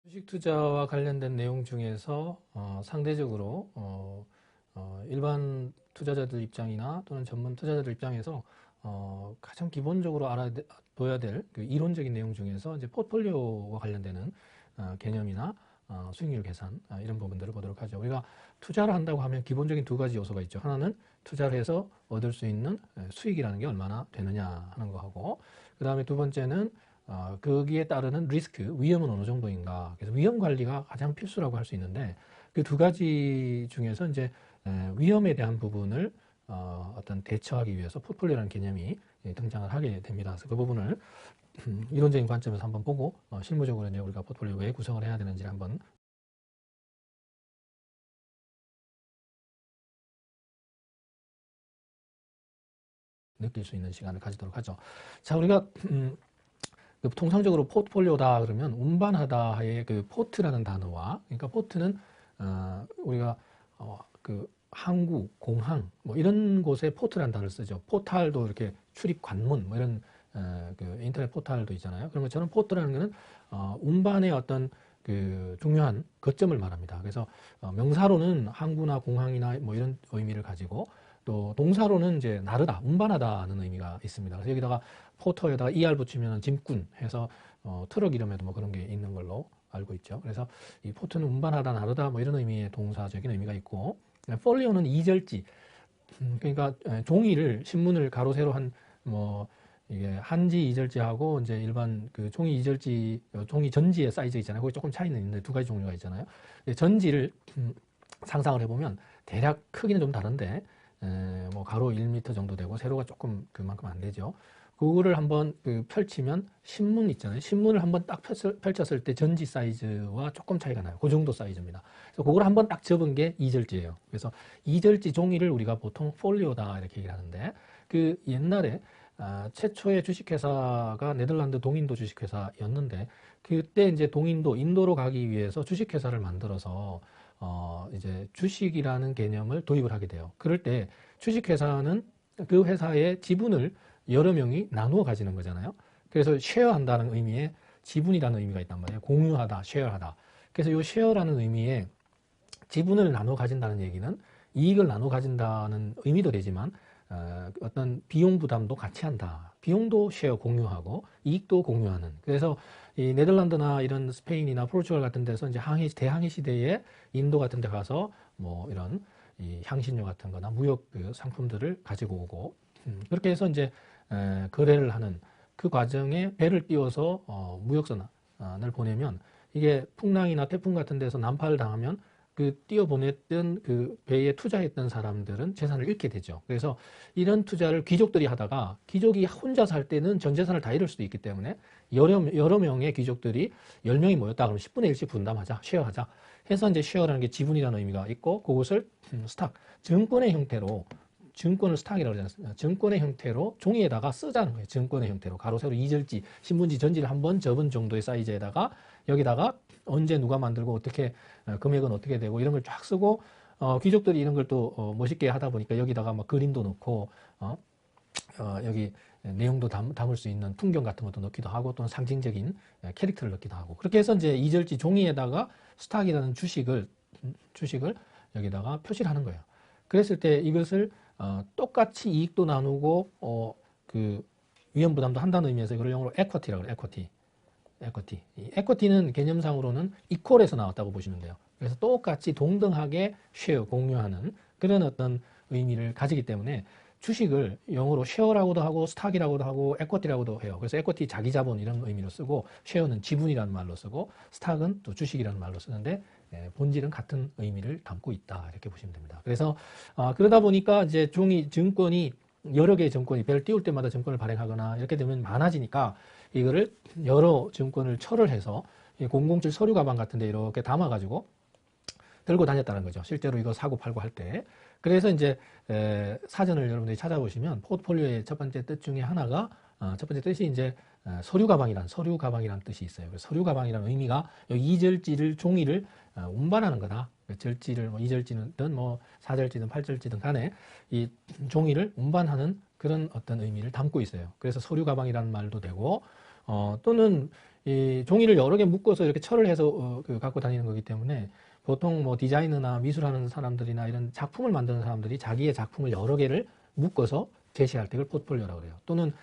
주식 투자와 관련된 내용 중에서 상대적으로 일반 투자자들 입장이나 또는 전문 투자자들 입장에서 가장 기본적으로 알아둬야 될 그 이론적인 내용 중에서 이제 포트폴리오와 관련되는 개념이나 수익률 계산 이런 부분들을 보도록 하죠. 우리가 투자를 한다고 하면 기본적인 두 가지 요소가 있죠. 하나는 투자를 해서 얻을 수 있는 수익이라는 게 얼마나 되느냐 하는 거하고, 그 다음에 두 번째는 거기에 따르는 리스크, 위험은 어느 정도인가. 그래서 위험 관리가 가장 필수라고 할 수 있는데, 그 두 가지 중에서 이제 위험에 대한 부분을 어떤 대처하기 위해서 포트폴리오라는 개념이 등장을 하게 됩니다. 그래서 그 부분을 이론적인 관점에서 한번 보고 실무적으로 이제 우리가 포트폴리오 왜 구성을 해야 되는지를 한번 느낄 수 있는 시간을 가지도록 하죠. 자, 우리가 통상적으로 포트폴리오다 그러면 운반하다의 그 포트라는 단어와, 그러니까 포트는 우리가 그 항구, 공항 뭐 이런 곳에 포트라는 단어를 쓰죠. 포탈도 이렇게 출입 관문 뭐 이런 그 인터넷 포탈도 있잖아요. 그런 것처럼 포트라는 것은 운반의 어떤 그 중요한 거점을 말합니다. 그래서 명사로는 항구나 공항이나 뭐 이런 의미를 가지고, 또 동사로는 이제 나르다, 운반하다는 의미가 있습니다. 그래서 여기다가 포터에다가 ER 붙이면 짐꾼 해서 트럭 이름에도 뭐 그런 게 있는 걸로 알고 있죠. 그래서 이 포트는 운반하다, 나르다 뭐 이런 의미의 동사적인 의미가 있고, 폴리오는 이절지, 그러니까 종이를, 신문을 가로 세로 한 뭐 이게 한지 이절지하고 이제 일반 그 종이 이절지, 종이 전지의 사이즈 있잖아요. 거기 조금 차이는 있는데 두 가지 종류가 있잖아요. 전지를 상상을 해보면 대략 크기는 좀 다른데 뭐 가로 1m 정도 되고 세로가 조금 그만큼 안 되죠. 그거를 한번 펼치면 신문 있잖아요. 신문을 한번 딱 펼쳤을 때 전지 사이즈와 조금 차이가 나요. 그 정도 사이즈입니다. 그래서 그걸 한번 딱 접은 게 이절지예요. 그래서 이절지 종이를 우리가 보통 폴리오다 이렇게 얘기를 하는데, 그 옛날에 최초의 주식회사가 네덜란드 동인도 주식회사였는데, 그때 이제 동인도, 인도로 가기 위해서 주식회사를 만들어서 이제 주식이라는 개념을 도입을 하게 돼요. 그럴 때 주식회사는 그 회사의 지분을 여러 명이 나누어 가지는 거잖아요. 그래서 쉐어한다는 의미의 지분이라는 의미가 있단 말이에요. 공유하다, 쉐어하다. 그래서 이 쉐어라는 의미의 지분을 나눠 가진다는 얘기는 이익을 나눠 가진다는 의미도 되지만 어떤 비용 부담도 같이 한다. 비용도 쉐어 공유하고 이익도 공유하는. 그래서 이 네덜란드나 이런 스페인이나 포르투갈 같은 데서 이제 대항해 시대에 인도 같은 데 가서 뭐 이런 이 향신료 같은 거나 무역 상품들을 가지고 오고, 그렇게 해서 이제 거래를 하는 그 과정에 배를 띄워서 무역선을 보내면, 이게 풍랑이나 태풍 같은 데서 난파를 당하면 그 띄워보냈던 그 배에 투자했던 사람들은 재산을 잃게 되죠. 그래서 이런 투자를 귀족들이 하다가, 귀족이 혼자 살 때는 전 재산을 다 잃을 수도 있기 때문에 여러 명의 귀족들이 10명이 모였다 그러면 10분의 1씩 분담하자, 쉐어하자 해서 이제 쉐어라는 게 지분이라는 의미가 있고, 그것을 스탁, 증권의 형태로, 증권을 스탁이라고 그러잖아요. 증권의 형태로 종이에다가 쓰자는 거예요. 증권의 형태로 가로 세로 이절지, 신문지, 전지를 한번 접은 정도의 사이즈에다가 여기다가 언제 누가 만들고 어떻게 금액은 어떻게 되고 이런 걸 쫙 쓰고, 귀족들이 이런 걸 또 멋있게 하다 보니까 여기다가 막 그림도 넣고 여기 내용도 담을 수 있는 풍경 같은 것도 넣기도 하고, 또는 상징적인 캐릭터를 넣기도 하고, 그렇게 해서 이제 이절지 종이에다가 스탁이라는 주식을 여기다가 표시를 하는 거예요. 그랬을 때 이것을 똑같이 이익도 나누고 그 위험 부담도 한다는 의미에서 이걸 영어로 에쿼티라고 그래요. 에쿼티. 이 에쿼티는 개념상으로는 이퀄에서 나왔다고 보시면 돼요. 그래서 똑같이 동등하게 쉐어, 공유하는 그런 어떤 의미를 가지기 때문에 주식을 영어로 쉐어라고도 하고 스탁이라고도 하고 에쿼티라고도 해요. 그래서 에쿼티 자기 자본 이런 의미로 쓰고, 쉐어는 지분이라는 말로 쓰고, 스탁은 또 주식이라는 말로 쓰는데 본질은 같은 의미를 담고 있다 이렇게 보시면 됩니다. 그래서 그러다 보니까 이제 증권이 여러 개의 증권이 배를 띄울 때마다 증권을 발행하거나 이렇게 되면 많아지니까 이거를 여러 증권을 철을 해서 007 서류 가방 같은 데 이렇게 담아가지고 들고 다녔다는 거죠. 실제로 이거 사고 팔고 할 때. 그래서 이제 사전을 여러분들이 찾아보시면 포트폴리오의 첫 번째 뜻 중에 하나가, 첫 번째 뜻이 이제 서류 가방이라는 뜻이 있어요. 서류 가방이라는 의미가 이절지를, 종이를 운반하는 거다. 절지를 뭐 이절지든 뭐 사절지든 팔절지든 간에 이 종이를 운반하는 그런 어떤 의미를 담고 있어요. 그래서 서류 가방이라는 말도 되고, 또는 이 종이를 여러 개 묶어서 이렇게 철을 해서 갖고 다니는 거기 때문에 보통 뭐 디자이너나 미술하는 사람들이나 이런 작품을 만드는 사람들이 자기의 작품을 여러 개를 묶어서 제시할 때 그걸 포트폴리오라고 그래요. 또는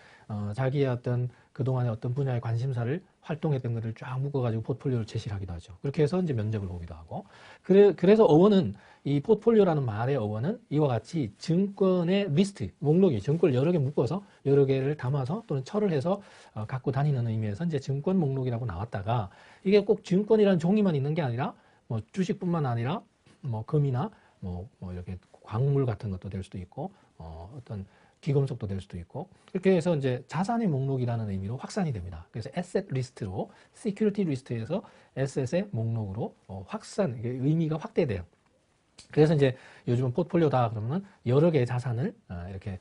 자기의 어떤 그동안의 어떤 분야의 관심사를 활동했던 것을 쫙 묶어가지고 포트폴리오를 제시를 하기도 하죠. 그렇게 해서 이제 면접을 보기도 하고. 그래서 어원은, 이 포트폴리오라는 말의 어원은 이와 같이 증권의 리스트, 목록이 증권을 여러 개 묶어서 여러 개를 담아서 또는 철을 해서 갖고 다니는 의미에서 이제 증권 목록이라고 나왔다가, 이게 꼭 증권이라는 종이만 있는 게 아니라 뭐 주식뿐만 아니라 뭐 금이나 뭐 이렇게 광물 같은 것도 될 수도 있고 어떤 기금속도 될 수도 있고, 그렇게 해서 이제 자산의 목록이라는 의미로 확산이 됩니다. 그래서 에셋 리스트로, 시큐리티 리스트에서 에셋의 목록으로 확산, 의미가 확대돼요. 그래서 이제 요즘은 포트폴리오다 그러면은 여러 개의 자산을 이렇게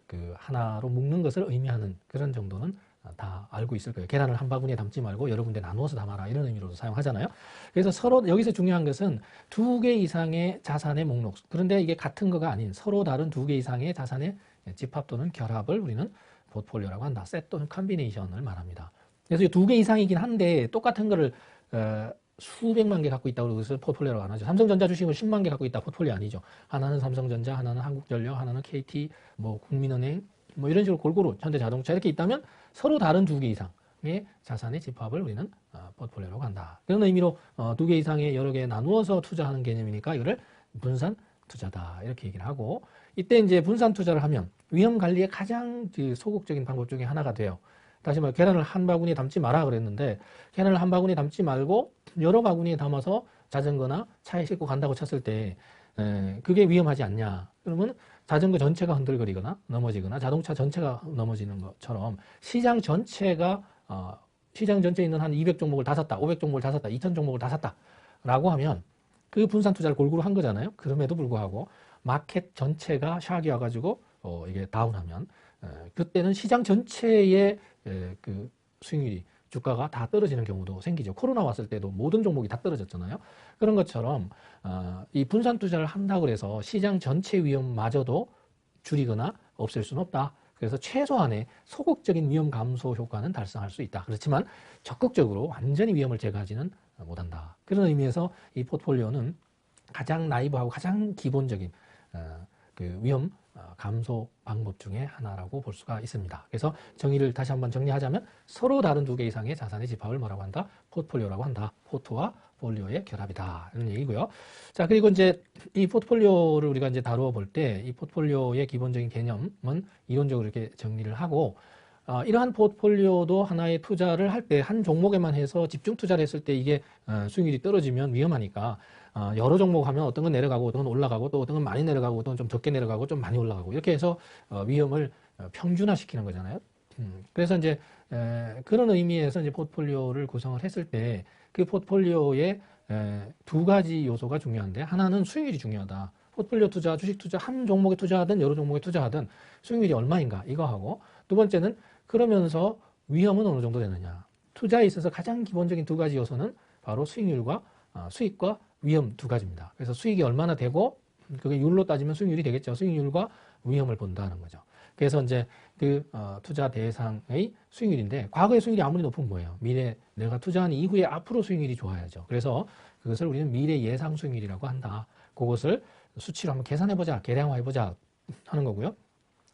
그 하나로 묶는 것을 의미하는 그런 정도는 다 알고 있을 거예요. 계란을 한 바구니에 담지 말고 여러 군데 나누어서 담아라, 이런 의미로도 사용하잖아요. 그래서 서로, 여기서 중요한 것은 두 개 이상의 자산의 목록, 그런데 이게 같은 거가 아닌 서로 다른 두 개 이상의 자산의 집합 또는 결합을 우리는 포트폴리오라고 한다. 셋 또는 컨비네이션을 말합니다. 그래서 두 개 이상이긴 한데 똑같은 거를 수백만 개 갖고 있다고 해서 포트폴리오라고 안 하죠. 삼성전자 주식을 10만 개 갖고 있다, 포트폴리오 아니죠. 하나는 삼성전자, 하나는 한국전력, 하나는 KT, 뭐 국민은행, 뭐 이런 식으로 골고루 현대자동차 이렇게 있다면 서로 다른 두 개 이상의 자산의 집합을 우리는 포트폴리오라고 한다. 그런 의미로 두 개 이상의 여러 개 나누어서 투자하는 개념이니까 이거를 분산 투자다, 이렇게 얘기를 하고, 이때 이제 분산 투자를 하면 위험 관리의 가장 소극적인 방법 중에 하나가 돼요. 다시 말해, 계란을 한 바구니에 담지 마라 그랬는데, 계란을 한 바구니에 담지 말고 여러 바구니에 담아서 자전거나 차에 싣고 간다고 쳤을 때 그게 위험하지 않냐? 그러면 자전거 전체가 흔들거리거나 넘어지거나 자동차 전체가 넘어지는 것처럼 시장 전체가 시장 전체에 있는 한 200종목을 다 샀다, 500종목을 다 샀다, 2000종목을 다 샀다 라고 하면 그 분산 투자를 골고루 한 거잖아요. 그럼에도 불구하고 마켓 전체가 샥이 와가지고 이게 다운하면 그때는 시장 전체의 그 수익률이, 주가가 다 떨어지는 경우도 생기죠. 코로나 왔을 때도 모든 종목이 다 떨어졌잖아요. 그런 것처럼 이 분산 투자를 한다고 해서 시장 전체 위험마저도 줄이거나 없앨 수는 없다. 그래서 최소한의 소극적인 위험 감소 효과는 달성할 수 있다. 그렇지만 적극적으로 완전히 위험을 제거하지는 못한다. 그런 의미에서 이 포트폴리오는 가장 나이브하고 가장 기본적인 그 위험 감소 방법 중에 하나라고 볼 수가 있습니다. 그래서 정의를 다시 한번 정리하자면 서로 다른 두 개 이상의 자산의 집합을 뭐라고 한다? 포트폴리오라고 한다. 포트와 폴리오의 결합이다, 이런 얘기고요. 자, 그리고 이제 이 포트폴리오를 우리가 이제 다루어 볼 때 이 포트폴리오의 기본적인 개념은 이론적으로 이렇게 정리를 하고, 이러한 포트폴리오도 하나의 투자를 할 때 한 종목에만 해서 집중 투자를 했을 때 이게 수익률이 떨어지면 위험하니까 여러 종목 하면 어떤 건 내려가고 어떤 건 올라가고 또 어떤 건 많이 내려가고 어떤 건 좀 적게 내려가고 좀 많이 올라가고 이렇게 해서 위험을 평준화시키는 거잖아요. 그래서 이제 그런 의미에서 이제 포트폴리오를 구성을 했을 때 그 포트폴리오에 두 가지 요소가 중요한데, 하나는 수익률이 중요하다. 포트폴리오 투자, 주식 투자, 한 종목에 투자하든 여러 종목에 투자하든 수익률이 얼마인가, 이거 하고, 두 번째는 그러면서 위험은 어느 정도 되느냐. 투자에 있어서 가장 기본적인 두 가지 요소는 바로 수익률과 수익과 위험 두 가지입니다. 그래서 수익이 얼마나 되고, 그게 율로 따지면 수익률이 되겠죠. 수익률과 위험을 본다는 거죠. 그래서 이제 그 투자 대상의 수익률인데, 과거의 수익률이 아무리 높으면 뭐예요? 미래 내가 투자한 이후에 앞으로 수익률이 좋아야죠. 그래서 그것을 우리는 미래 예상 수익률이라고 한다. 그것을 수치로 한번 계산해보자, 계량화해보자 하는 거고요.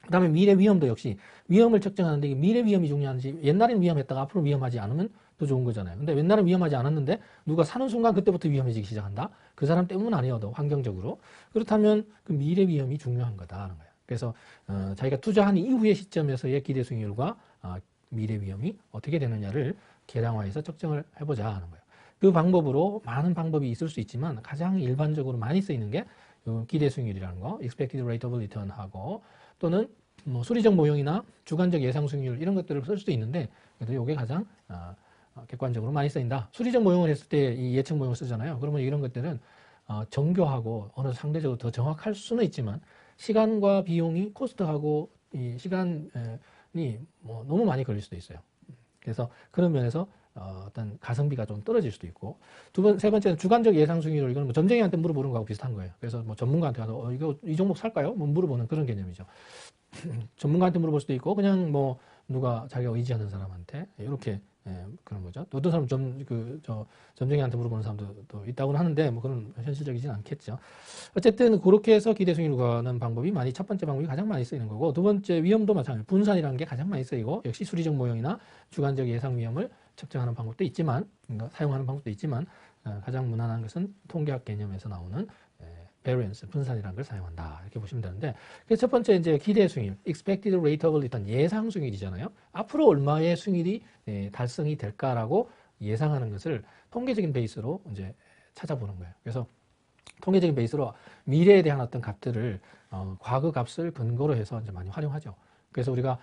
그 다음에 미래 위험도 역시 위험을 측정하는데, 이게 미래 위험이 중요한지, 옛날에는 위험했다가 앞으로 위험하지 않으면 더 좋은 거잖아요. 근데 옛날엔 위험하지 않았는데 누가 사는 순간 그때부터 위험해지기 시작한다? 그 사람 때문 아니어도 환경적으로. 그렇다면 그 미래 위험이 중요한 거다 하는 거예요. 그래서 자기가 투자한 이후의 시점에서의 기대 수익률과 미래 위험이 어떻게 되느냐를 계량화해서 측정을 해보자 하는 거예요. 그 방법으로 많은 방법이 있을 수 있지만 가장 일반적으로 많이 쓰이는 게 기대 수익률이라는 거, expected rate of return하고, 또는 뭐 수리적 모형이나 주관적 예상 수익률 이런 것들을 쓸 수도 있는데, 그래도 이게 가장 객관적으로 많이 쓰인다. 수리적 모형을 했을 때 이 예측 모형을 쓰잖아요. 그러면 이런 것들은 정교하고 어느 상대적으로 더 정확할 수는 있지만 시간과 비용이, 코스트하고 이 시간이 뭐 너무 많이 걸릴 수도 있어요. 그래서 그런 면에서 어떤 가성비가 좀 떨어질 수도 있고, 세 번째는 주관적 예상 수익률. 이거는 뭐 점쟁이한테 물어보는 거하고 비슷한 거예요. 그래서 뭐 전문가한테 가서 이거 이 종목 살까요? 뭐 물어보는 그런 개념이죠. 전문가한테 물어볼 수도 있고, 그냥 뭐 누가 자기가 의지하는 사람한테 이렇게 그런 거죠. 또 어떤 사람 점쟁이한테 물어보는 사람도 또 있다고는 하는데, 뭐 그런 현실적이진 않겠죠. 어쨌든 그렇게 해서 기대 수익률 구하는 방법이 첫 번째 방법이 가장 많이 쓰이는 거고, 두 번째 위험도 마찬가지로 분산이라는 게 가장 많이 쓰이고, 역시 수리적 모형이나 주관적 예상 위험을 측정하는 방법도 있지만, 사용하는 방법도 있지만, 가장 무난한 것은 통계학 개념에서 나오는 variance, 분산이라는 걸 사용한다. 이렇게 보시면 되는데, 그래서 첫 번째 이제 기대 수익률, expected rate of return, 예상 수익률이잖아요. 앞으로 얼마의 수익률이 달성이 될까라고 예상하는 것을 통계적인 베이스로 이제 찾아보는 거예요. 그래서 통계적인 베이스로 미래에 대한 어떤 값들을 과거 값을 근거로 해서 이제 많이 활용하죠. 그래서 우리가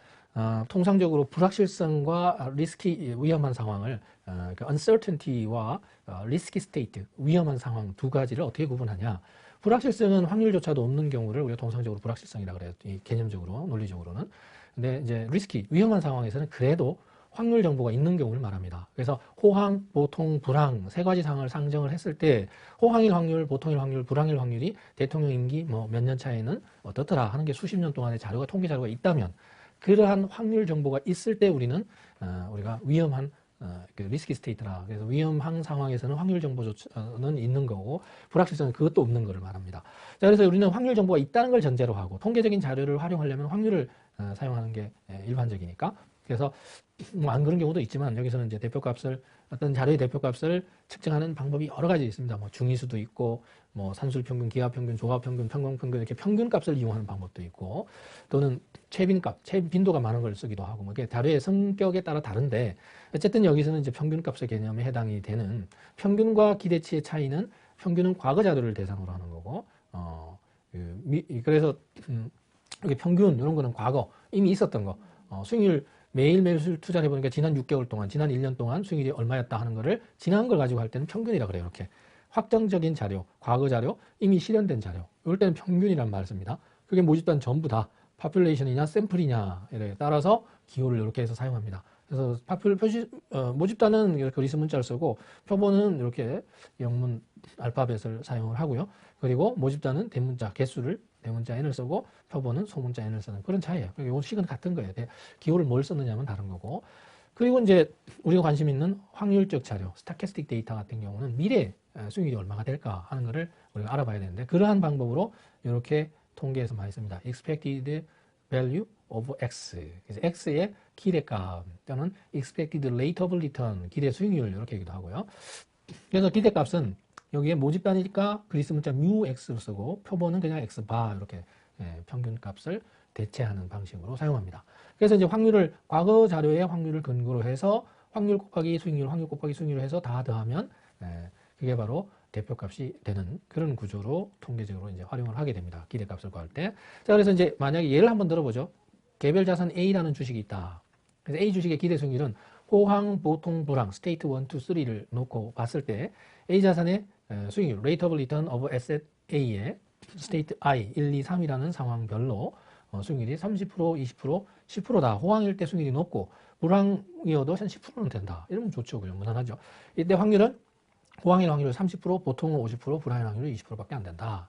통상적으로 불확실성과 리스키 위험한 상황을 그 uncertainty와 risky state 위험한 상황 두 가지를 어떻게 구분하냐? 불확실성은 확률조차도 없는 경우를 우리가 통상적으로 불확실성이라고 그래요. 이 개념적으로, 논리적으로는. 근데 이제 리스키, 위험한 상황에서는 그래도 확률 정보가 있는 경우를 말합니다. 그래서 호황, 보통, 불황 세 가지 상황을 상정을 했을 때 호황일 확률, 보통일 확률, 불황일 확률이 대통령 임기 뭐 몇 년 차에는 어떻더라 하는 게 수십 년 동안의 자료가 통계 자료가 있다면 그러한 확률 정보가 있을 때 우리는 우리가 위험한 그 리스키 스테이트라 그래서 위험한 상황에서는 확률 정보는 있는 거고 불확실성은 그것도 없는 거를 말합니다. 자, 그래서 우리는 확률 정보가 있다는 걸 전제로 하고 통계적인 자료를 활용하려면 확률을 사용하는 게 일반적이니까 그래서 뭐 안 그런 경우도 있지만 여기서는 이제 대표값을 어떤 자료의 대표값을 측정하는 방법이 여러 가지 있습니다. 뭐 중위수도 있고 뭐 산술평균, 기하평균, 조합평균, 평균평균 이렇게 평균값을 이용하는 방법도 있고 또는 최빈값, 빈도가 많은 걸 쓰기도 하고 뭐 이게 자료의 성격에 따라 다른데 어쨌든 여기서는 이제 평균값의 개념에 해당이 되는 평균과 기대치의 차이는 평균은 과거 자료를 대상으로 하는 거고 그래서 이게 평균 이런 거는 과거 이미 있었던 거 수익률 매일매일 수익 투자를 해보니까 지난 6개월 동안, 지난 1년 동안 수익률이 얼마였다 하는 거를 지난 걸 가지고 할 때는 평균이라 그래요. 이렇게 확정적인 자료, 과거 자료, 이미 실현된 자료. 이럴 때는 평균이란 말을 씁니다. 그게 모집단 전부 다 파퓰레이션이냐 샘플이냐 에 따라서 기호를 이렇게 해서 사용합니다. 그래서 모집단은 이렇게 그리스 문자를 쓰고 표본은 이렇게 영문 알파벳을 사용을 하고요. 그리고 모집단은 대문자 개수를 대문자 n을 쓰고 표본은 소문자 n을 쓰는 그런 차이예요. 이건 식은 같은 거예요. 기호를 뭘 썼느냐면 다른 거고. 그리고 이제 우리가 관심 있는 확률적 자료, 스타캐스틱 데이터 같은 경우는 미래 수익률이 얼마가 될까 하는 거를 우리가 알아봐야 되는데 그러한 방법으로 이렇게 통계에서 많이 씁니다. expected value of x. 그래서 x의 기대값 또는 expected rate of return, 기대 수익률 이렇게 얘기도 하고요. 그래서 기대값은 여기에 모집단이니까 그리스 문자 mu x를 쓰고 표본은 그냥 x 바 이렇게 평균값을 대체하는 방식으로 사용합니다. 그래서 이제 확률을 과거 자료의 확률을 근거로 해서 확률 곱하기 수익률, 확률 곱하기 수익률을 해서 다 더하면 그게 바로 대표값이 되는 그런 구조로 통계적으로 이제 활용을 하게 됩니다. 기대값을 구할 때. 자, 그래서 이제 만약에 예를 한번 들어보죠. 개별 자산 A라는 주식이 있다. 그래서 A 주식의 기대 수익률은 호황, 보통, 불황, 스테이트 1, 2, 3를 놓고 봤을 때 A 자산의 수익률, rate of return of asset A의 스테이트 I, 1, 2, 3이라는 상황별로 수익률이 30%, 20%, 10%다. 호황일 때 수익률이 높고 불황이어도 한 10%는 된다. 이러면 좋죠. 그냥 무난하죠. 이때 확률은 호황일 확률은 30%, 보통은 50%, 불황일 확률은 20%밖에 안 된다.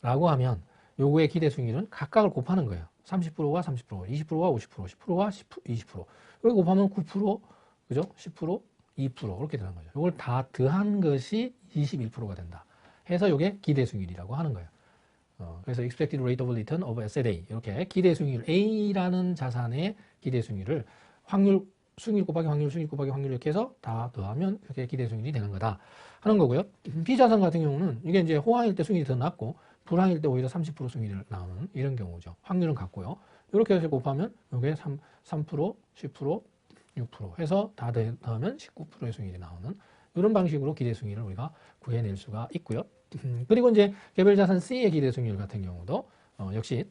라고 하면 요거의 기대 수익률은 각각을 곱하는 거예요. 30%와 30%, 20%와 50%, 10%와 20%. 이렇게 곱하면 9%, 그죠? 10%, 2% 이렇게 되는 거죠. 이걸 다 더한 것이 21%가 된다. 해서 이게 기대 수익률이라고 하는 거예요. 그래서 expected rate of return of asset A 이렇게 기대 수익률 A라는 자산의 기대 수익률을 확률 수익률 곱하기 확률, 수익률 곱하기 확률 이렇게 해서 다 더하면 그렇게 기대 수익률이 되는 거다 하는 거고요. B자산 같은 경우는 이게 이제 호황일 때 수익률이 더 낮고 불황일 때 오히려 30% 수익률이 나오는 이런 경우죠. 확률은 같고요. 이렇게 해서 곱하면 이게 3%, 10%, 6% 해서 다 더하면 19%의 수익률이 나오는 이런 방식으로 기대 수익률을 우리가 구해낼 수가 있고요. 그리고 이제 개별 자산 C의 기대 수익률 같은 경우도 역시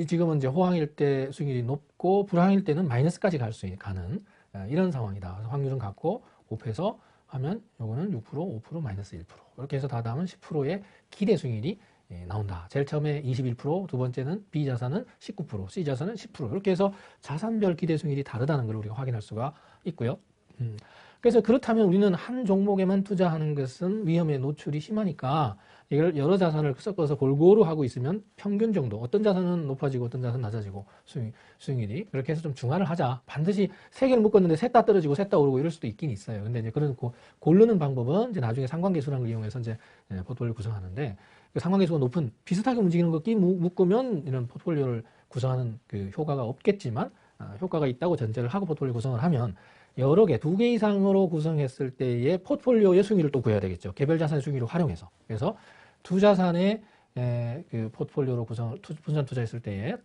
지금은 이제 호황일 때 수익률이 높고 불황일 때는 마이너스까지 가는 이런 상황이다. 그래서 확률은 같고 곱해서 하면 요거는 6%, 5%, 마이너스 1% 이렇게 해서 다 더하면 10%의 기대 수익률이 나온다. 제일 처음에 21%, 두 번째는 B 자산은 19%, C 자산은 10% 이렇게 해서 자산별 기대 수익률이 다르다는 걸 우리가 확인할 수가 있고요. 그래서 그렇다면 우리는 한 종목에만 투자하는 것은 위험에 노출이 심하니까 이걸 여러 자산을 섞어서 골고루 하고 있으면 평균 정도, 어떤 자산은 높아지고 어떤 자산은 낮아지고 수익률이 그렇게 해서 좀 중화를 하자. 반드시 세 개를 묶었는데 셋 다 떨어지고 셋 다 오르고 이럴 수도 있긴 있어요. 근데 이제 그런 고르는 방법은 이제 나중에 상관계수라는 걸 이용해서 이제 포트폴리오 구성하는데, 그 상관계수가 높은 비슷하게 움직이는 거 끼 묶으면 이런 포트폴리오를 구성하는 그 효과가 없겠지만, 효과가 있다고 전제를 하고 포트폴리오 구성을 하면 여러 개, 두 개 이상으로 구성했을 때의 포트폴리오의 수익률을 또 구해야 되겠죠. 개별 자산의 수익률을 활용해서. 그래서 두 자산의 그 포트폴리오로 분산 투자했을 때의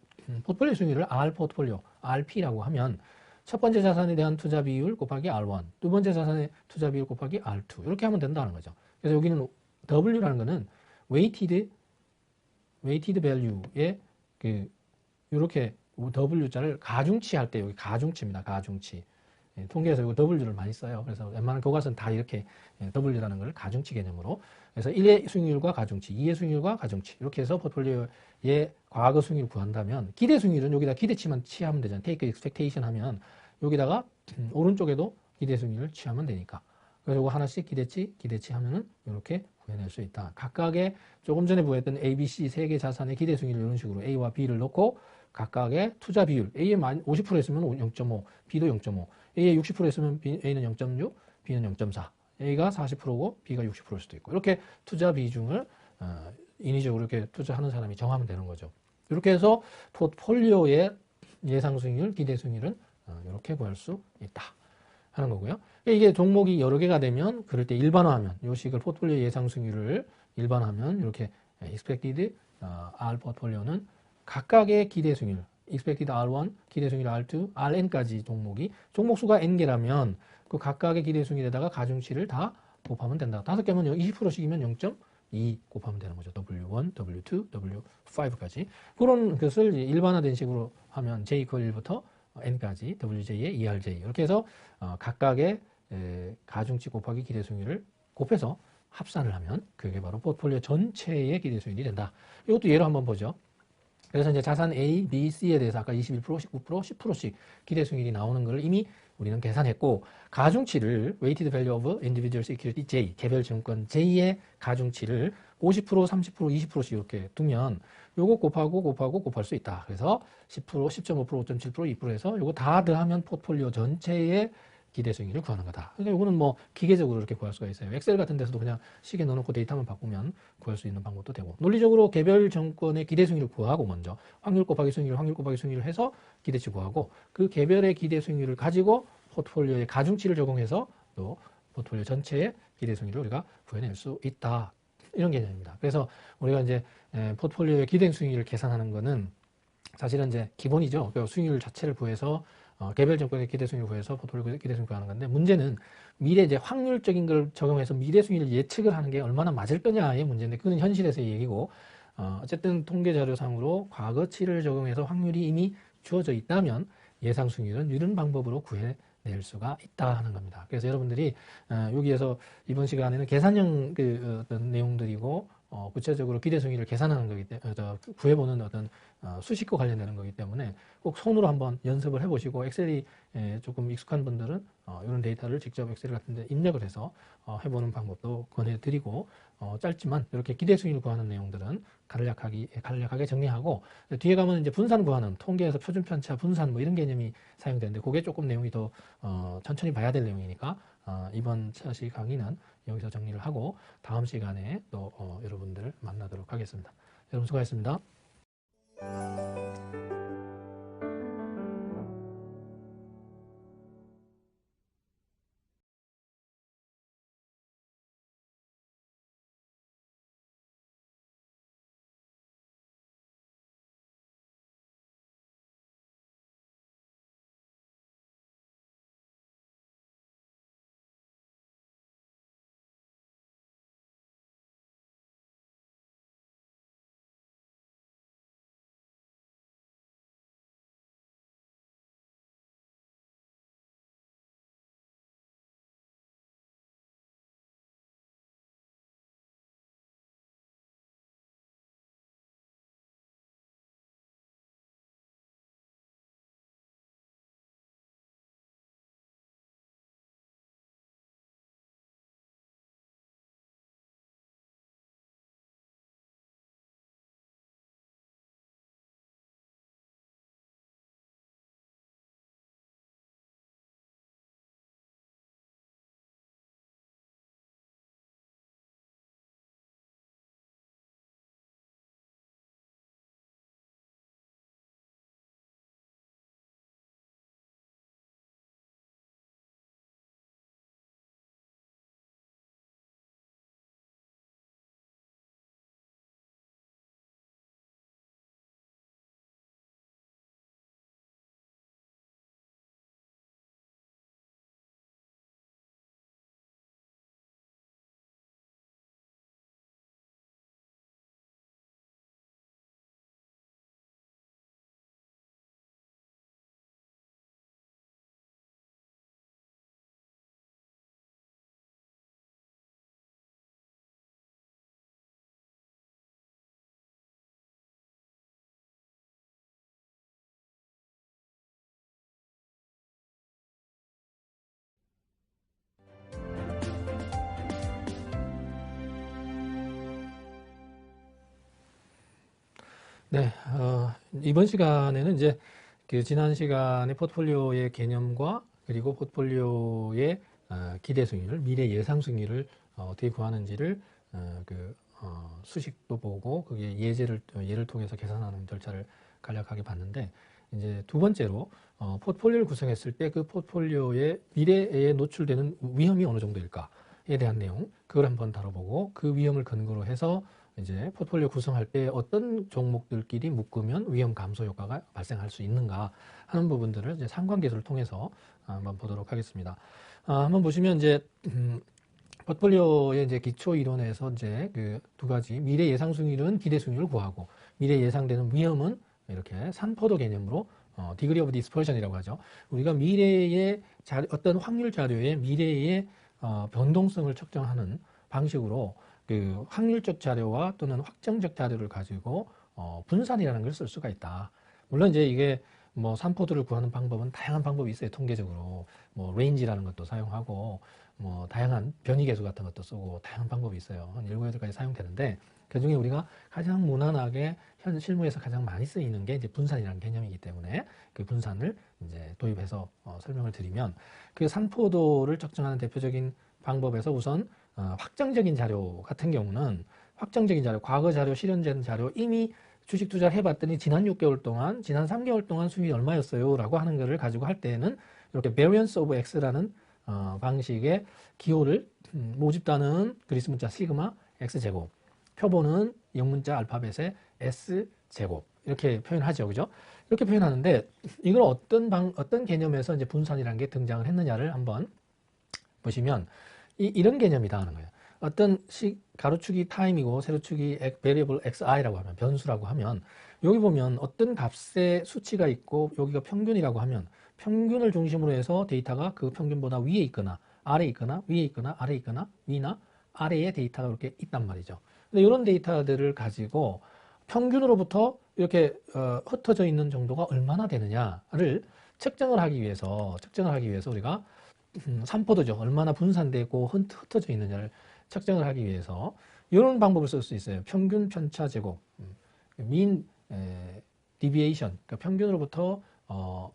포트폴리오 수익률을 R 포트폴리오, RP라고 하면 첫 번째 자산에 대한 투자 비율 곱하기 R1, 두 번째 자산의 투자 비율 곱하기 R2 이렇게 하면 된다는 거죠. 그래서 여기는 W라는 거는 weighted value의 그 이렇게 W자를 가중치할 때 여기 가중치입니다. 가중치. 통계에서 이거 W를 많이 써요. 그래서 웬만한 교과서는 다 이렇게 W라는 걸 가중치 개념으로. 그래서 1의 수익률과 가중치, 2의 수익률과 가중치 이렇게 해서 포트폴리오의 과거 수익률을 구한다면, 기대 수익률은 여기다 기대치만 취하면 되잖아요. take expectation 하면 여기다가 오른쪽에도 기대 수익률을 취하면 되니까. 그래서 이거 하나씩 기대치 하면은 이렇게 구해낼 수 있다. 각각의 조금 전에 보였던 A, B, C 세 개 자산의 기대 수익률 이런 식으로 A와 B를 넣고 각각의 투자 비율, A에 50% 했으면 0.5, B도 0.5, A에 60% 했으면 A는 0.6, B는 0.4, A가 40%고 B가 60%일 수도 있고, 이렇게 투자 비중을 인위적으로 이렇게 투자하는 사람이 정하면 되는 거죠. 이렇게 해서 포트폴리오의 예상 수익률, 기대 수익률은 이렇게 구할 수 있다 하는 거고요. 이게 종목이 여러 개가 되면 그럴 때 일반화하면, 이 식을 포트폴리오 예상 수익률을 일반화하면 이렇게 expected R 포트폴리오는 각각의 기대 수익률, expected R1, 기대 수익률 R2, Rn까지 종목 수가 n개라면 그 각각의 기대 수익률에다가 가중치를 다 곱하면 된다. 5개면 20%씩이면 0.2 곱하면 되는 거죠. W1, W2, W5까지. 그런 것을 일반화된 식으로 하면 J = 1부터 n까지 WJ의 ERJ 이렇게 해서 각각의 가중치 곱하기 기대 수익률을 곱해서 합산을 하면 그게 바로 포트폴리오 전체의 기대 수익률이 된다. 이것도 예로 한번 보죠. 그래서 이제 자산 A, B, C에 대해서 아까 21%, 19%, 10%씩 기대 수익률이 나오는 걸 이미 우리는 계산했고, 가중치를 weighted value of individual security J, 개별 증권 J의 가중치를 50%, 30%, 20%씩 이렇게 두면 요거 곱할 수 있다. 그래서 10%, 10.5%, 5.7%, 2% 해서 요거 다 더하면 포트폴리오 전체의 기대 수익률을 구하는 거다. 그러니까 이거는 뭐 기계적으로 이렇게 구할 수가 있어요. 엑셀 같은 데서도 그냥 시계 넣어놓고 데이터만 바꾸면 구할 수 있는 방법도 되고, 논리적으로 개별 정권의 기대 수익률을 구하고 먼저 확률 곱하기 수익률을 해서 기대치 구하고, 그 개별의 기대 수익률을 가지고 포트폴리오의 가중치를 적용해서 또 포트폴리오 전체의 기대 수익률을 우리가 구해낼 수 있다. 이런 개념입니다. 그래서 우리가 이제 포트폴리오의 기대 수익률을 계산하는 거는 사실은 이제 기본이죠. 그 수익률 자체를 구해서 개별 정권의 기대 수익률을 구해서 포트폴리오 기대 수익률을 구하는 건데, 문제는 미래 이제 확률적인 걸 적용해서 미래 수익률을 예측을 하는 게 얼마나 맞을 거냐의 문제인데, 그건 현실에서의 얘기고, 어쨌든 통계 자료상으로 과거치를 적용해서 확률이 이미 주어져 있다면 예상 수익률은 이런 방법으로 구해낼 수가 있다 하는 겁니다. 그래서 여러분들이 여기에서 이번 시간에는 계산형 그 어떤 내용들이고, 구체적으로 기대 수익률을 계산하는 거기 때문에 구해보는 어떤 수식과 관련되는 거기 때문에 꼭 손으로 한번 연습을 해보시고, 엑셀이 조금 익숙한 분들은 이런 데이터를 직접 엑셀 같은 데 입력을 해서 해보는 방법도 권해드리고, 짧지만 이렇게 기대 수익률 구하는 내용들은 간략하게 정리하고, 뒤에 가면 이제 분산 구하는, 통계에서 표준 편차 분산 뭐 이런 개념이 사용되는데, 그게 조금 내용이 더 천천히 봐야 될 내용이니까 이번 차시 강의는 여기서 정리를 하고 다음 시간에 또 여러분들을 만나도록 하겠습니다. 여러분 수고하셨습니다. 네, 이번 시간에는 이제 그 지난 시간에 포트폴리오의 개념과 그리고 포트폴리오의 기대 수익률, 미래 예상 수익률을 어떻게 구하는지를 수식도 보고 그게 예를 통해서 계산하는 절차를 간략하게 봤는데, 이제 두 번째로 포트폴리오를 구성했을 때 그 포트폴리오의 미래에 노출되는 위험이 어느 정도일까에 대한 내용, 그걸 한번 다뤄보고 그 위험을 근거로 해서 이제 포트폴리오 구성할 때 어떤 종목들끼리 묶으면 위험 감소 효과가 발생할 수 있는가 하는 부분들을 이제 상관계수를 통해서 한번 보도록 하겠습니다. 한번 보시면 이제 포트폴리오의 이제 기초 이론에서 이제 그 두 가지 미래 예상 수익률은 기대 수익률을 구하고 미래 예상되는 위험은 이렇게 산포도 개념으로 degree of dispersion이라고 하죠. 우리가 미래의 어떤 확률 자료의 미래의 변동성을 측정하는 방식으로 그 확률적 자료와 또는 확정적 자료를 가지고 분산이라는 걸 쓸 수가 있다. 물론 이제 이게 뭐 산포도를 구하는 방법은 다양한 방법이 있어요. 통계적으로 뭐 레인지라는 것도 사용하고 뭐 다양한 변이계수 같은 것도 쓰고 다양한 방법이 있어요. 한 7, 8가지 사용되는데 그중에 우리가 가장 무난하게 현 실무에서 가장 많이 쓰이는 게 이제 분산이라는 개념이기 때문에 그 분산을 이제 도입해서 설명을 드리면, 그 산포도를 측정하는 대표적인 방법에서 우선 확정적인 자료 같은 경우는 확정적인 자료, 과거 자료, 실현된 자료, 이미 주식 투자를 해봤더니 지난 6개월 동안, 지난 3개월 동안 수익이 얼마였어요? 라고 하는 것을 가지고 할 때는 이렇게 variance of x라는 방식의 기호를 모집단은 그리스 문자 시그마 x제곱, 표본은 영문자 알파벳의 s제곱 이렇게 표현하죠. 그죠? 이렇게 표현하는데 이걸 어떤 개념에서 이제 분산이라는 게 등장을 했느냐를 한번 보시면 이런 개념이다 하는 거예요. 어떤 가로축이 타임이고 세로축이 variable xi라고 하면, 변수라고 하면, 여기 보면 어떤 값의 수치가 있고 여기가 평균이라고 하면 평균을 중심으로 해서 데이터가 그 평균보다 위에 있거나 아래에 있거나 위에 있거나 아래에 있거나 위나 아래에 데이터가 이렇게 있단 말이죠. 근데 이런 데이터들을 가지고 평균으로부터 이렇게 흩어져 있는 정도가 얼마나 되느냐를 측정을 하기 위해서 우리가 산포도죠. 얼마나 분산되고 흩어져 있느냐를 측정을 하기 위해서 이런 방법을 쓸 수 있어요. 평균 편차 제곱, mean deviation, 그러니까 평균으로부터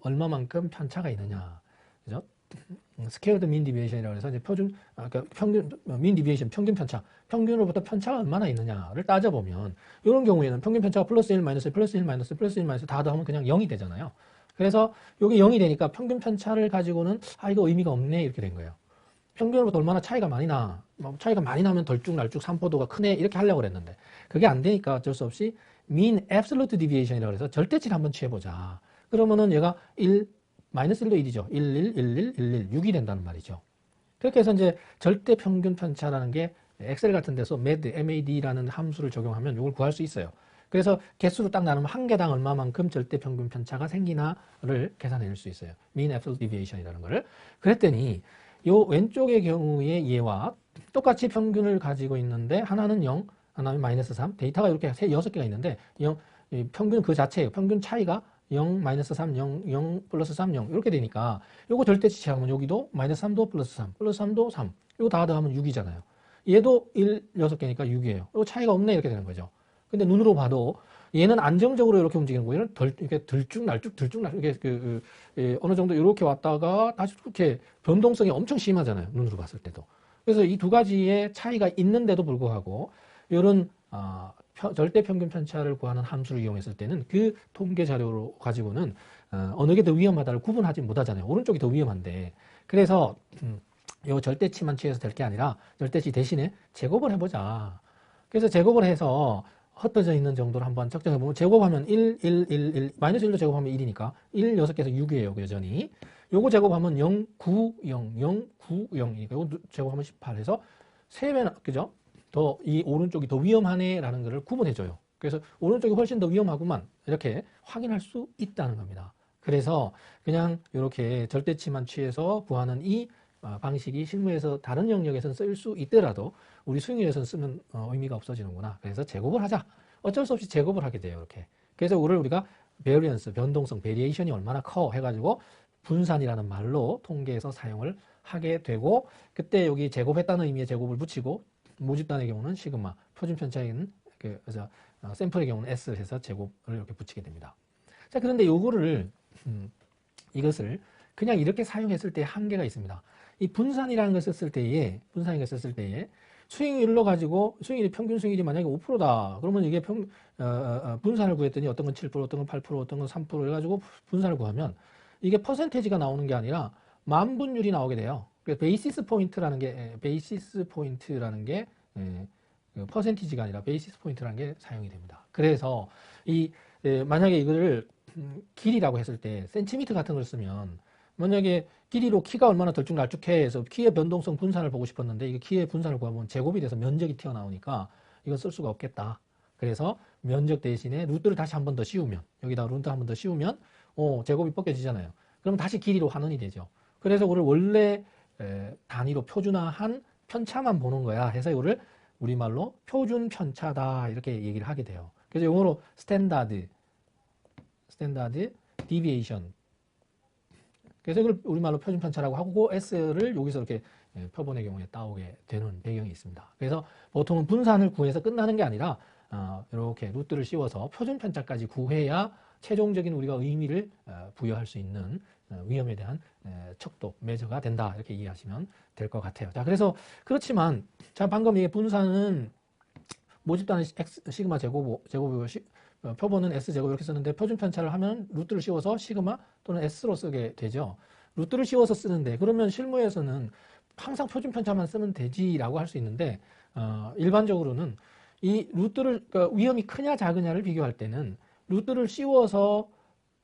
얼마만큼 편차가 있느냐, 그죠? Squared mean deviation이라고 해서 이제 그러니까 mean deviation, 평균 편차, 평균으로부터 편차가 얼마나 있느냐를 따져보면, 이런 경우에는 평균 편차가 플러스 1, 마이너스 1, 플러스 1, 마이너스 1, 플러스 1, 마이너스 다 더하면 그냥 0이 되잖아요. 그래서 여기 0이 되니까 평균 편차를 가지고는 이거 의미가 없네 이렇게 된 거예요. 평균으로부터 얼마나 차이가 많이 나, 차이가 많이 나면 덜쭉날쭉 산포도가 크네 이렇게 하려고 그랬는데 그게 안 되니까 어쩔 수 없이 mean absolute deviation이라고 해서 절대치를 한번 취해보자. 그러면은 얘가 1, 마이너스 1도 1이죠. 1, 1, 1, 1, 1, 1, 6이 된다는 말이죠. 그렇게 해서 이제 절대 평균 편차라는 게 엑셀 같은 데서 MAD라는 함수를 적용하면 이걸 구할 수 있어요. 그래서 개수로 딱 나누면 한 개당 얼마만큼 절대 평균 편차가 생기나를 계산해낼 수 있어요. mean absolute deviation이라는 거를. 그랬더니 요 왼쪽의 경우의 얘와 똑같이 평균을 가지고 있는데 하나는 0, 하나는 마이너스 3, 데이터가 이렇게 6개가 있는데 평균 그 자체예요. 평균 차이가 0, 마이너스 3, 0, 0, 플러스 3, 0 이렇게 되니까 요거 절대치 취하면 여기도 마이너스 3도 플러스 3, 플러스 3도 3, 요거 다 더하면 6이잖아요. 얘도 1, 6개니까 6이에요. 요거 차이가 없네 이렇게 되는 거죠. 근데 눈으로 봐도 얘는 안정적으로 이렇게 움직이는 거고 얘는 이렇게 들쭉날쭉 이렇게 어느 정도 이렇게 왔다가 다시 이렇게 변동성이 엄청 심하잖아요. 눈으로 봤을 때도. 그래서 이 두 가지의 차이가 있는데도 불구하고 이런 절대 평균 편차를 구하는 함수를 이용했을 때는 그 통계 자료로 가지고는 어느 게 더 위험하다를 구분하지 못하잖아요. 오른쪽이 더 위험한데. 그래서 이 절대치만 취해서 될 게 아니라 절대치 대신에 제곱을 해보자. 그래서 제곱을 해서 흩어져 있는 정도를 한번 측정해보면, 제곱하면 1, 1, 1, 1, 마이너스 1로 제곱하면 1이니까 1, 6개에서 6이에요. 여전히. 요거 제곱하면 0, 9, 0, 0, 9, 0이니까 요거 제곱하면 18 해서 3배나, 그죠? 이 오른쪽이 더 위험하네 라는 것을 구분해줘요. 그래서 오른쪽이 훨씬 더 위험하구만 이렇게 확인할 수 있다는 겁니다. 그래서 그냥 이렇게 절대치만 취해서 구하는 이 방식이 실무에서 다른 영역에서는 쓸 수 있더라도 우리 수익률에서는 쓰면 의미가 없어지는구나. 그래서 제곱을 하자. 어쩔 수 없이 제곱을 하게 돼요. 이렇게. 그래서 이거를 우리가 variance, 변동성, variation이 얼마나 커 해가지고 분산이라는 말로 통계에서 사용을 하게 되고, 그때 여기 제곱했다는 의미의 제곱을 붙이고 모집단의 경우는 시그마, 표준 편차에는 그래서 샘플의 경우는 S를 해서 제곱을 이렇게 붙이게 됩니다. 자, 그런데 요거를, 이것을 그냥 이렇게 사용했을 때 한계가 있습니다. 이 분산이라는 걸 썼을 때에, 수익률로 가지고, 평균 수익률이 만약에 5%다. 그러면 이게 분산을 구했더니 어떤 건 7%, 어떤 건 8%, 어떤 건 3% 해가지고 분산을 구하면 이게 퍼센테이지가 나오는 게 아니라 만분율이 나오게 돼요. 그래서 베이시스 포인트라는 게 퍼센티지가 아니라 베이시스 포인트라는 게 사용이 됩니다. 그래서 만약에 이거를 길이라고 했을 때 센티미터 같은 걸 쓰면 만약에 길이로 키가 얼마나 들쭉날쭉해 해서 키의 변동성 분산을 보고 싶었는데 이게 키의 분산을 구하면 제곱이 돼서 면적이 튀어나오니까 이건 쓸 수가 없겠다. 그래서 면적 대신에 루트를 다시 한 번 더 씌우면 여기다 루트 한 번 더 씌우면 제곱이 벗겨지잖아요. 그럼 다시 길이로 환원이 되죠. 그래서 이거를 원래 단위로 표준화한 편차만 보는 거야 해서 이거를 우리말로 표준 편차다 이렇게 얘기를 하게 돼요. 그래서 영어로 스탠다드 디비에이션. 그래서 이걸 우리말로 표준 편차라고 하고 S를 여기서 이렇게 표본의 경우에 따오게 되는 배경이 있습니다. 그래서 보통은 분산을 구해서 끝나는 게 아니라 이렇게 루트를 씌워서 표준 편차까지 구해야 최종적인 우리가 의미를 부여할 수 있는 위험에 대한 척도, 메저가 된다 이렇게 이해하시면 될 것 같아요. 자, 그래서 그렇지만 자 방금 이 분산은 모집단은 시그마 제곱이고 표본은 S제곱 이렇게 쓰는데 표준 편차를 하면 루트를 씌워서 시그마 또는 S로 쓰게 되죠. 루트를 씌워서 쓰는데 그러면 실무에서는 항상 표준 편차만 쓰면 되지라고 할 수 있는데 일반적으로는 이 루트를 그러니까 위험이 크냐 작으냐를 비교할 때는 루트를 씌워서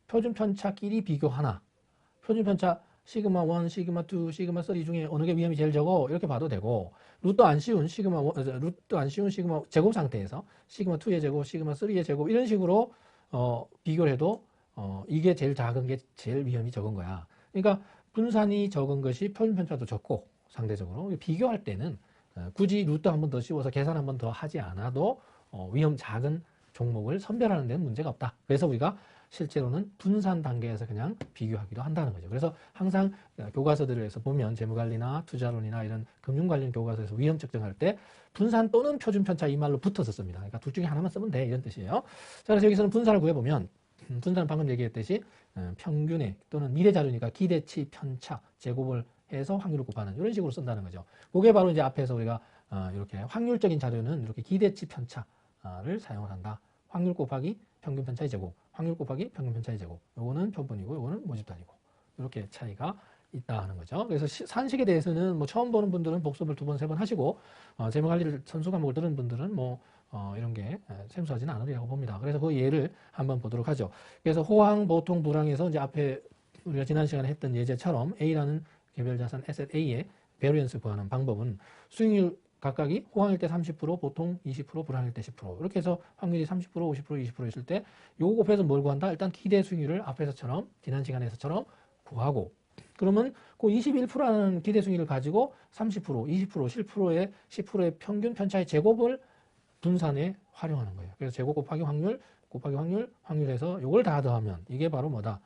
표준 편차끼리 비교하나 표준 편차 시그마 1, 시그마 2, 시그마 3 중에 어느 게 위험이 제일 적어 이렇게 봐도 되고 루트 안 씌운 시그마 제곱 상태에서 시그마 2의 제곱, 시그마 3의 제곱 이런 식으로 비교를 해도 이게 제일 작은 게 제일 위험이 적은 거야. 그러니까 분산이 적은 것이 표준 편차도 적고 상대적으로 비교할 때는 굳이 루트 한 번 더 씌워서 계산 한 번 더 하지 않아도 위험 작은 종목을 선별하는 데는 문제가 없다. 그래서 우리가 실제로는 분산 단계에서 그냥 비교하기도 한다는 거죠. 그래서 항상 교과서들에서 보면 재무관리나 투자론이나 이런 금융 관련 교과서에서 위험 측정할 때 분산 또는 표준 편차 이 말로 붙어서 씁니다. 그러니까 둘 중에 하나만 쓰면 돼 이런 뜻이에요. 자, 그래서 여기서는 분산을 구해보면 분산은 방금 얘기했듯이 평균의 또는 미래자료니까 기대치 편차 제곱을 해서 확률을 곱하는 이런 식으로 쓴다는 거죠. 그게 바로 이제 앞에서 우리가 이렇게 확률적인 자료는 이렇게 기대치 편차를 사용을 한다. 확률 곱하기 평균 편차의 제곱, 확률 곱하기 평균 편차의 제곱. 요거는 표본이고 요거는 모집단이고. 이렇게 차이가 있다 하는 거죠. 그래서 산식에 대해서는 뭐 처음 보는 분들은 복습을 2번, 3번 하시고 재무관리를 선수 과목을 들은 분들은 뭐 이런 게 생소하지는 않으리라고 봅니다. 그래서 그 예를 한번 보도록 하죠. 그래서 호황, 보통, 불황에서 이제 앞에 우리가 지난 시간에 했던 예제처럼 A라는 개별자산 에셋 A의 베리언스 구하는 방법은 수익률 각각이 호황일 때 30%, 보통 20%, 불황일 때 10%. 이렇게 해서 확률이 30%, 50%, 20% 있을 때 요거 곱해서 뭘 구한다? 일단 기대 수익률을 앞에서처럼 지난 시간에서처럼 구하고 그러면 그 21%라는 기대 수익률을 가지고 30%, 20%, 10%의 평균 편차의 제곱을 분산에 활용하는 거예요. 그래서 제곱 곱하기 확률, 확률해서 요걸 다 더하면 이게 바로 뭐다?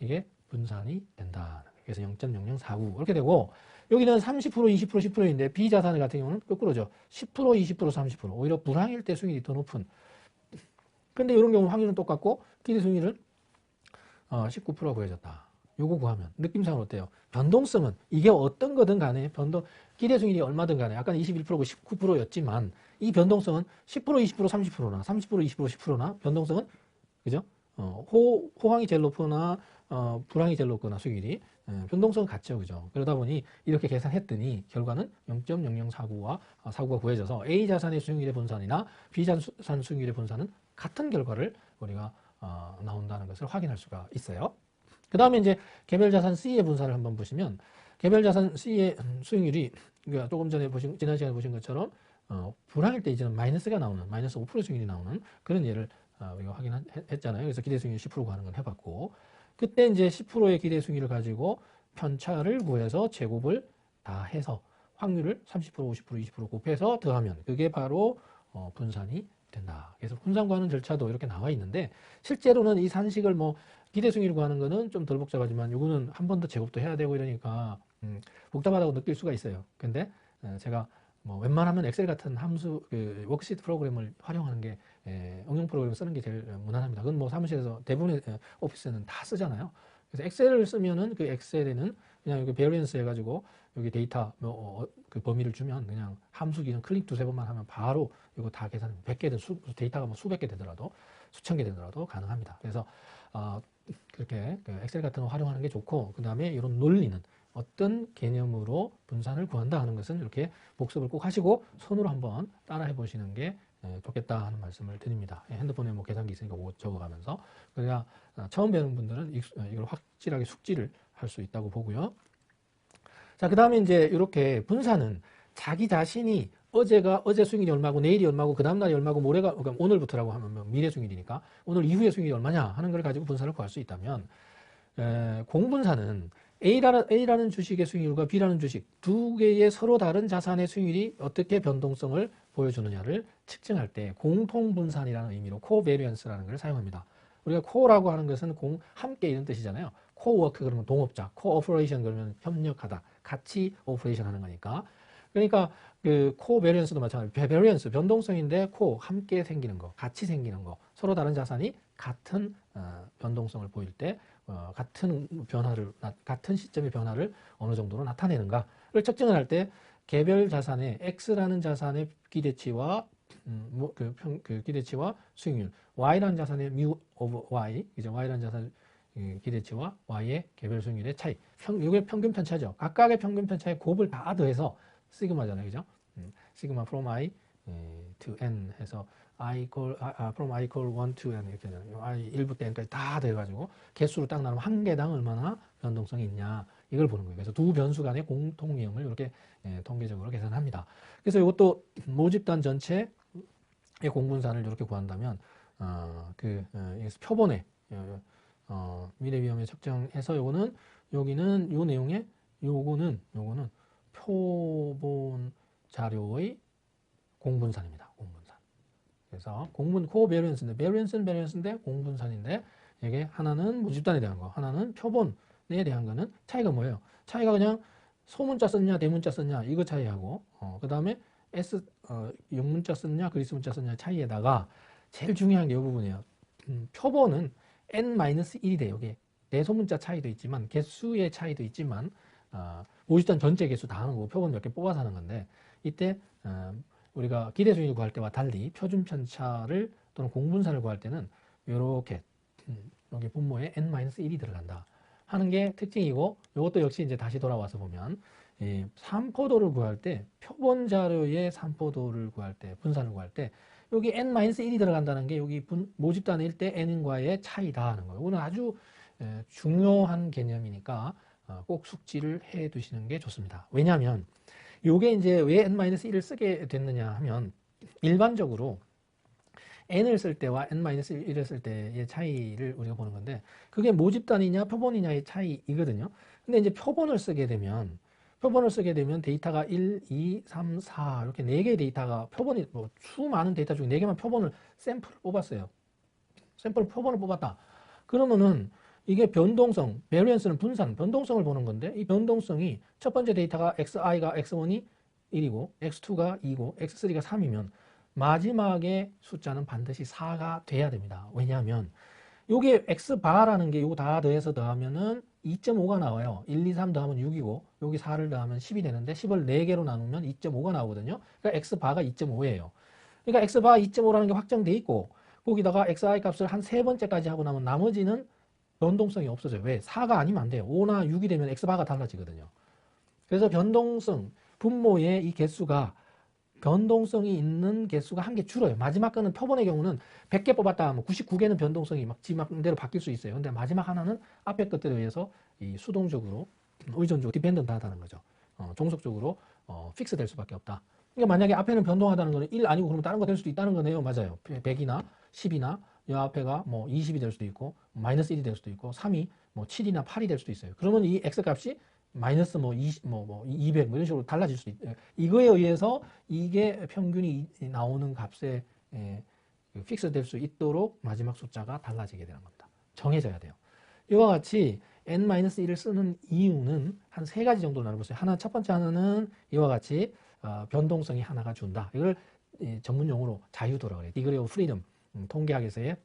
이게 분산이 된다. 그래서 0.0049 이렇게 되고 여기는 30%, 20%, 10%인데 비자산 같은 경우는 거꾸로죠. 10%, 20%, 30%. 오히려 불황일 때 수익률이 더 높은. 근데 이런 경우 확률은 똑같고 기대 수익률은 19%가 구해졌다. 요거 구하면 느낌상으로 어때요? 변동성은 이게 어떤 거든 간에 기대 수익률이 얼마든 간에 약간 21%고 19%였지만 이 변동성은 10%, 20%, 30%나 30%, 20%, 10%나 변동성은 그죠? 호황이 제일 높거나 불황이 제일 높거나 수익률이 변동성은 같죠. 그죠? 그러다 보니 이렇게 계산했더니 결과는 0.0049와 구해져서 A 자산의 수익률의 분산이나 B 자산 수익률의 분산은 같은 결과를 우리가 나온다는 것을 확인할 수가 있어요. 그 다음에 이제 개별자산 C의 분산을 한번 보시면 개별자산 C의 수익률이 그러니까 조금 전에 지난 시간에 보신 것처럼 불황일 때 이제는 마이너스가 나오는 마이너스 5% 수익률이 나오는 그런 예를 우리가 확인했잖아요. 그래서 기대 수익률 10% 구하는 건 해봤고 그때 이제 10%의 기대 수익률을 가지고 편차를 구해서 제곱을 다 해서 확률을 30%, 50%, 20% 곱해서 더하면 그게 바로 분산이 된다. 그래서 분산 구하는 절차도 이렇게 나와 있는데 실제로는 이 산식을 뭐 기대 수익률 구하는 거는 좀 덜 복잡하지만 요거는 한 번 더 제곱도 해야 되고 이러니까 복잡하다고 느낄 수가 있어요. 근데 제가 뭐 웬만하면 엑셀 같은 함수 그 워크시트 프로그램을 활용하는 게 응용 프로그램을 쓰는 게 제일 무난합니다. 그건 뭐 사무실에서 대부분의 오피스는 다 쓰잖아요. 그래서 엑셀을 쓰면은 그 엑셀에는 그냥 여기 베리언스 해가지고 여기 데이터 그 범위를 주면 그냥 함수 기능 클릭 두세 번만 하면 바로 이거 다 계산 100개든 데이터가 뭐 수백 개 되더라도 수천 개 되더라도 가능합니다. 그래서 그렇게 그 엑셀 같은 거 활용하는 게 좋고, 그 다음에 이런 논리는 어떤 개념으로 분산을 구한다 하는 것은 이렇게 복습을 꼭 하시고 손으로 한번 따라해 보시는 게 좋겠다 하는 말씀을 드립니다. 핸드폰에 뭐 계산기 있으니까 그거 적어가면서 그래야 처음 배우는 분들은 이걸 확실하게 숙지를 할 수 있다고 보고요. 자, 그 다음에 이제 이렇게 분산은 자기 자신이 어제 수익률이 얼마고 내일이 얼마고 그 다음날이 얼마고 모레가 그러니까 오늘부터라고 하면 미래 수익률이니까 오늘 이후의 수익률이 얼마냐 하는 걸 가지고 분산을 구할 수 있다면 공분산은 A라는 주식의 수익률과 B라는 주식 두 개의 서로 다른 자산의 수익률이 어떻게 변동성을 보여주느냐를 측정할 때 공통분산이라는 의미로 코베리언스라는 걸 사용합니다. 우리가 코라고 하는 것은 함께 이런 뜻이잖아요. 코워크 그러면 동업자, 코오퍼레이션 그러면 협력하다, 같이 오퍼레이션 하는 거니까. 그러니까 그 코베리언스도 마찬가지로 베리언스 변동성인데 함께 생기는 거, 같이 생기는 거, 서로 다른 자산이 같은 변동성을 보일 때 같은 시점의 변화를 어느 정도로 나타내는가를 측정을 할 때 개별 자산의 X라는 자산의 기대치와 그 기대치와 수익률, Y라는 자산의 mu of Y, 이제 Y라는 자산 기대치와 Y의 개별 수익률의 차이, 이게 평균 편차죠. 각각의 평균 편차의 곱을 다 더해서 시그마잖아요, 그죠? 시그마 from I to N 해서 from I equal 1 to N 이렇게 되잖아요. I 1부터 N까지 다 돼가지고 개수로 딱 나누면 한 개당 얼마나 변동성이 있냐 이걸 보는 거예요. 그래서 두 변수 간의 공통위험을 이렇게 통계적으로 계산합니다. 그래서 이것도 모집단 전체의 공분산을 이렇게 구한다면 표본의 미래 위험을 측정해서 여기는 요 내용에 요거는 표본 자료의 공분산입니다. 공분산. 그래서 코베리언스인데 베리언스인데 공분산인데 이게 하나는 모집단에 대한 거, 하나는 표본에 대한 거는 차이가 뭐예요? 차이가 그냥 소문자 썼냐 대문자 썼냐 이거 차이하고 그 다음에 영문자 썼냐 그리스문자 썼냐 차이에다가 제일 중요한 게 이 부분이에요. 표본은 n-1이 돼요. 이게 대소문자 차이도 있지만 개수의 차이도 있지만 모집단 전체 개수 다 하는 거고 표본 몇 개 뽑아서 하는 건데 이때 우리가 기대 수익을 구할 때와 달리 표준 편차를 또는 공분산을 구할 때는 이렇게 여기 분모에 n-1이 들어간다 하는 게 특징이고, 이것도 역시 이제 다시 돌아와서 보면 산포도를 구할 때 표본 자료의 산포도를 구할 때 분산을 구할 때 여기 n-1이 들어간다는 게 여기 모집단일 때 n과의 차이다 하는 거예요. 이거는 아주 중요한 개념이니까 꼭 숙지를 해 두시는 게 좋습니다. 왜냐하면 이게 이제 왜 n-1을 쓰게 됐느냐 하면 일반적으로 n을 쓸 때와 n-1을 쓸 때의 차이를 우리가 보는 건데 그게 모집단이냐 표본이냐의 차이이거든요. 근데 이제 표본을 쓰게 되면 데이터가 1, 2, 3, 4 이렇게 4개의 데이터가 표본이 수많은 데이터 중에 4개만 표본을 샘플을 뽑았어요. 표본을 뽑았다. 그러면은 이게 변동성, 베리언스는 분산, 변동성을 보는 건데 이 변동성이 첫 번째 데이터가 xi가 x1이 1이고 x2가 2고 x3가 3이면 마지막에 숫자는 반드시 4가 돼야 됩니다. 왜냐하면 요게 x바라는 게 요거 다 더해서 더하면은 2.5가 나와요. 1, 2, 3 더하면 6이고 여기 4를 더하면 10이 되는데 10을 4개로 나누면 2.5가 나오거든요. 그러니까 x바가 2.5예요. 그러니까 x바 2.5라는 게 확정돼 있고 거기다가 xi 값을 한 3번째까지 하고 나면 나머지는 변동성이 없어져요. 왜? 4가 아니면 안 돼요. 5나 6이 되면 x바가 달라지거든요. 그래서 변동성, 분모의 이 개수가 변동성이 있는 개수가 한 개 줄어요. 마지막 거는 표본의 경우는 100개 뽑았다 하면 99개는 변동성이 막 지맘대로 바뀔 수 있어요. 근데 마지막 하나는 앞에 것들에 의해서 이 수동적으로 의존적으로 디펜던트하다는 거죠. 종속적으로 픽스 될 수밖에 없다. 그러니까 만약에 앞에는 변동하다는 거는 1 아니고 그러면 다른 거 될 수도 있다는 거네요. 맞아요. 100이나 10이나 이 앞에가 뭐 20이 될 수도 있고 마이너스 1이 될 수도 있고 3이 뭐 7이나 8이 될 수도 있어요. 그러면 이 x 값이 마이너스 20, 200 이런 식으로 달라질 수도 있어요. 이거에 의해서 이게 평균이 나오는 값에 픽스 될 수 있도록 마지막 숫자가 달라지게 되는 겁니다. 정해져야 돼요. 이와 같이 n-1을 쓰는 이유는 한 3가지 정도 나눠보세요. 첫 번째 하나는 이와 같이 변동성이 하나가 준다. 이걸 전문 용어로 자유도라고 그래요. 디그리 오브 프리덤. 통계학에서의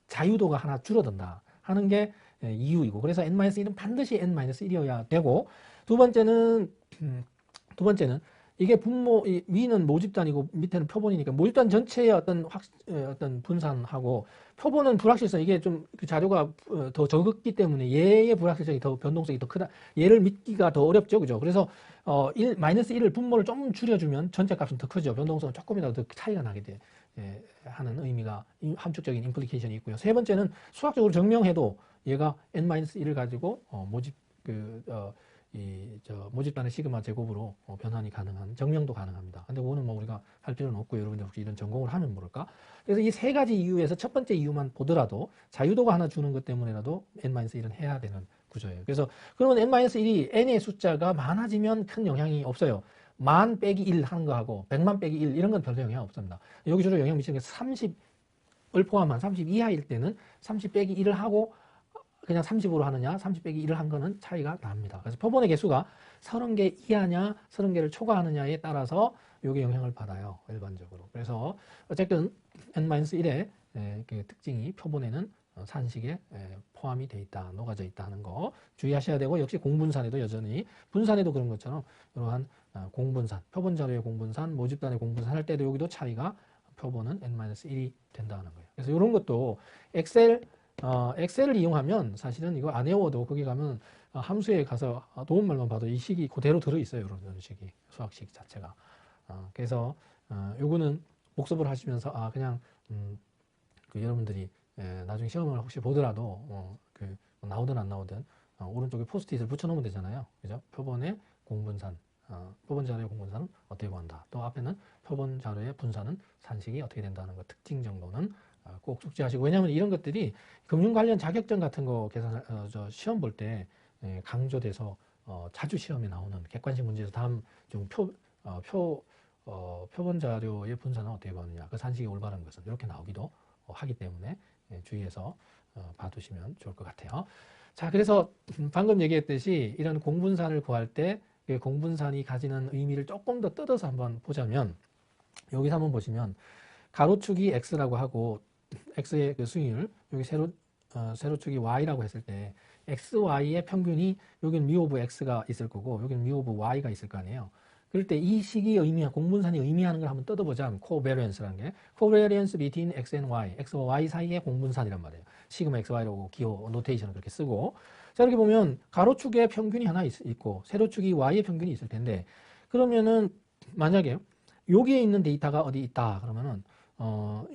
자유도가 하나 줄어든다 하는 게 이유이고, 그래서 n-1은 반드시 n-1이어야 되고, 두 번째는 이게 위는 모집단이고 밑에는 표본이니까 모집단 전체의 어떤 분산하고, 표본은 불확실성, 이게 좀 그 자료가 더 적었기 때문에 얘의 불확실성이 더 변동성이 더 크다. 얘를 믿기가 더 어렵죠, 그죠? 그래서 -1을 분모를 좀 줄여주면 전체 값은 더 크죠. 변동성은 조금이라도 더 차이가 나게 돼. 하는 의미가, 함축적인 임플리케이션이 있고요. 세 번째는 수학적으로 증명해도 얘가 n-1을 가지고 모집단의 시그마 제곱으로 변환이 가능한, 증명도 가능합니다. 근데 그거는 뭐 우리가 할 필요는 없고, 여러분들 혹시 이런 전공을 하면 모를까? 그래서 이 세 가지 이유에서 첫 번째 이유만 보더라도, 자유도가 하나 주는 것 때문에라도 n-1은 해야 되는 구조예요. 그래서 그러면 n-1이 n의 숫자가 많아지면 큰 영향이 없어요. 10,000 빼기 1 하는 거하고 100만 빼기 1 이런 건 별로 영향 없습니다. 여기 주로 영향 미치는 게 30을 포함한 30 이하일 때는 30 빼기 1을 하고 그냥 30으로 하느냐 30 빼기 1을 한 거는 차이가 납니다. 그래서 표본의 개수가 30개 이하냐 30개를 초과하느냐에 따라서 이게 영향을 받아요, 일반적으로. 그래서 어쨌든 n-1의 그 특징이 표본에는 산식에 포함이 돼 있다, 녹아져 있다 하는 거 주의하셔야 되고, 역시 공분산에도 여전히, 분산에도 그런 것처럼 이러한 공분산, 표본 자료의 공분산, 모집단의 공분산 할 때도 여기도 차이가, 표본은 n-1이 된다는 거예요. 그래서 이런 것도 엑셀을 이용하면 사실은 이거 안 외워도 거기 가면 함수에 가서 도움말만 봐도 이 식이 그대로 들어있어요. 이런 식이, 수학식 자체가. 그래서 요거는 복습을 하시면서 그냥 여러분들이 나중에 시험을 혹시 보더라도 나오든 안 나오든 오른쪽에 포스트잇을 붙여놓으면 되잖아요. 그죠? 표본의 공분산, 표본 자료의 공분산은 어떻게 구한다. 또 앞에는 표본 자료의 분산은 산식이 어떻게 된다는 것, 특징 정도는 꼭 숙지하시고, 왜냐하면 이런 것들이 금융 관련 자격증 같은 거 시험 볼 때 강조돼서 자주 시험에 나오는 객관식 문제에서 다음 좀 표본 자료의 분산은 어떻게 구하느냐, 그 산식이 올바른 것은 이렇게 나오기도 하기 때문에 주의해서 봐두시면 좋을 것 같아요. 자, 그래서 방금 얘기했듯이 이런 공분산을 구할 때 공분산이 가지는 의미를 조금 더 뜯어서 한번 보자면, 여기서 한번 보시면 가로축이 x라고 하고 x의 그 수익률, 여기 세로축이 y라고 했을 때 x, y의 평균이, 여기는 mu 오브 x가 있을 거고 여기는 mu 오브 y가 있을 거 아니에요. 그럴 때 이 식이 공분산이 의미하는 걸 한번 뜯어보자면 covariance라는 게 covariance between x and y, x와 y 사이의 공분산이란 말이에요. 시그마 xy라고 기호 노테이션을 그렇게 쓰고, 자, 이렇게 보면 가로축의 평균이 하나 있고 세로축이 y의 평균이 있을 텐데, 그러면은 만약에 여기에 있는 데이터가 어디 있다 그러면은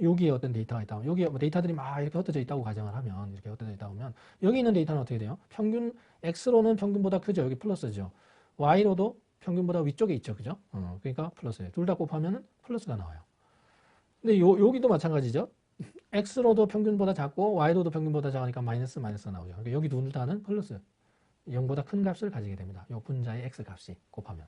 여기에 어떤 데이터가 있다, 여기에 데이터들이 막 이렇게 흩어져 있다고 가정을 하면, 이렇게 흩어져 있다 보면 여기 있는 데이터는 어떻게 돼요? 평균 x로는 평균보다 크죠. 여기 플러스죠. y로도 평균보다 위쪽에 있죠, 그죠? 그러니까 플러스예요. 둘 다 곱하면은 플러스가 나와요. 근데 여기도 마찬가지죠. x로도 평균보다 작고 y로도 평균보다 작으니까 마이너스 나오죠. 그러니까 여기 둘 다는 플러스 0보다 큰 값을 가지게 됩니다. 이 분자의 x 값이 곱하면.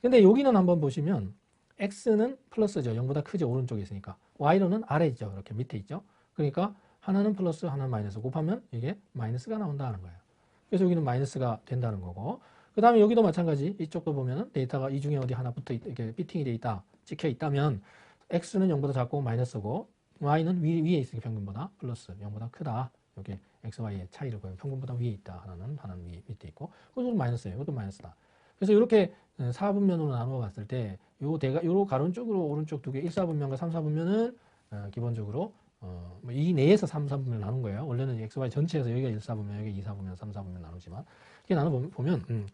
근데 여기는 한번 보시면 x는 플러스죠. 0보다 크죠. 오른쪽에 있으니까. y로는 아래 있죠. 이렇게 밑에 있죠. 그러니까 하나는 플러스, 하나는 마이너스 곱하면 이게 마이너스가 나온다는 거예요. 그래서 여기는 마이너스가 된다는 거고, 그 다음에 여기도 마찬가지, 이쪽도 보면은 데이터가 이 중에 어디 하나 이렇게 피팅이 돼 있다, 찍혀 있다면 x는 0보다 작고 마이너스고 y는 위에 있으니까 평균보다 플러스, 0보다 크다. 여기 x, y의 차이를 보면 평균보다 위에 있다. 하나는 밑에 있고, 그것도 마이너스예요. 이것도 마이너스다. 그래서 이렇게 4분면으로 나누어 봤을 때 요 가로쪽으로 오른쪽 두 개 1사분면과 3사분면은 기본적으로 이 내에서 3사분면을 나눈 거예요. 원래는 x, y 전체에서 여기가 1사분면, 여기 2사분면, 3사분면 나누지만, 이렇게 나눠보면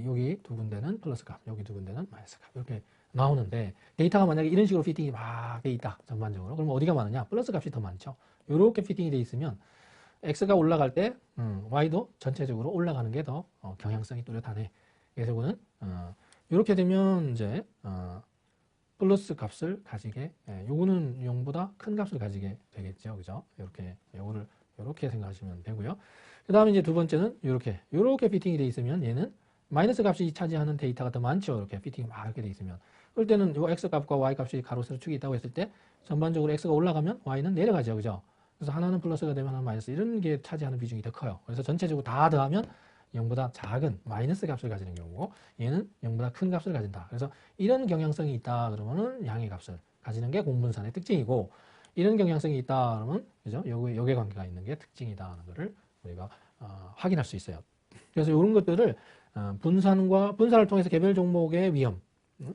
여기 두 군데는 플러스 값, 여기 두 군데는 마이너스 값, 이렇게 나오는데, 데이터가 만약에 이런 식으로 피팅이 막 돼 있다, 전반적으로. 그러면 어디가 많으냐? 플러스 값이 더 많죠. 이렇게 피팅이 돼 있으면 x가 올라갈 때 y도 전체적으로 올라가는 게 더 경향성이 뚜렷하네. 그래서 이거는 이렇게 되면 이제 플러스 값을 가지게, 요거는 0보다 큰 값을 가지게 되겠죠, 그죠? 이렇게 생각하시면 되고요. 그 다음에 이제 두 번째는 이렇게 피팅이 돼 있으면 얘는 마이너스 값이 차지하는 데이터가 더 많죠. 이렇게 피팅이 막 이렇게 돼 있으면, 그럴 때는 이 x 값과 y 값이 가로 세로축이 있다고 했을 때 전반적으로 x가 올라가면 y는 내려가죠, 그죠? 그래서 하나는 플러스가 되면 하나는 마이너스, 이런 게 차지하는 비중이 더 커요. 그래서 전체적으로 다 더하면 0보다 작은 마이너스 값을 가지는 경우고 얘는 0보다 큰 값을 가진다. 그래서 이런 경향성이 있다 그러면은 양의 값을 가지는 게 공분산의 특징이고 이런 경향성이 있다 그러면 그죠? 역의 관계가 있는 게 특징이다 하는 것을 우리가 확인할 수 있어요. 그래서 이런 것들을 분산을 통해서 개별 종목의 위험,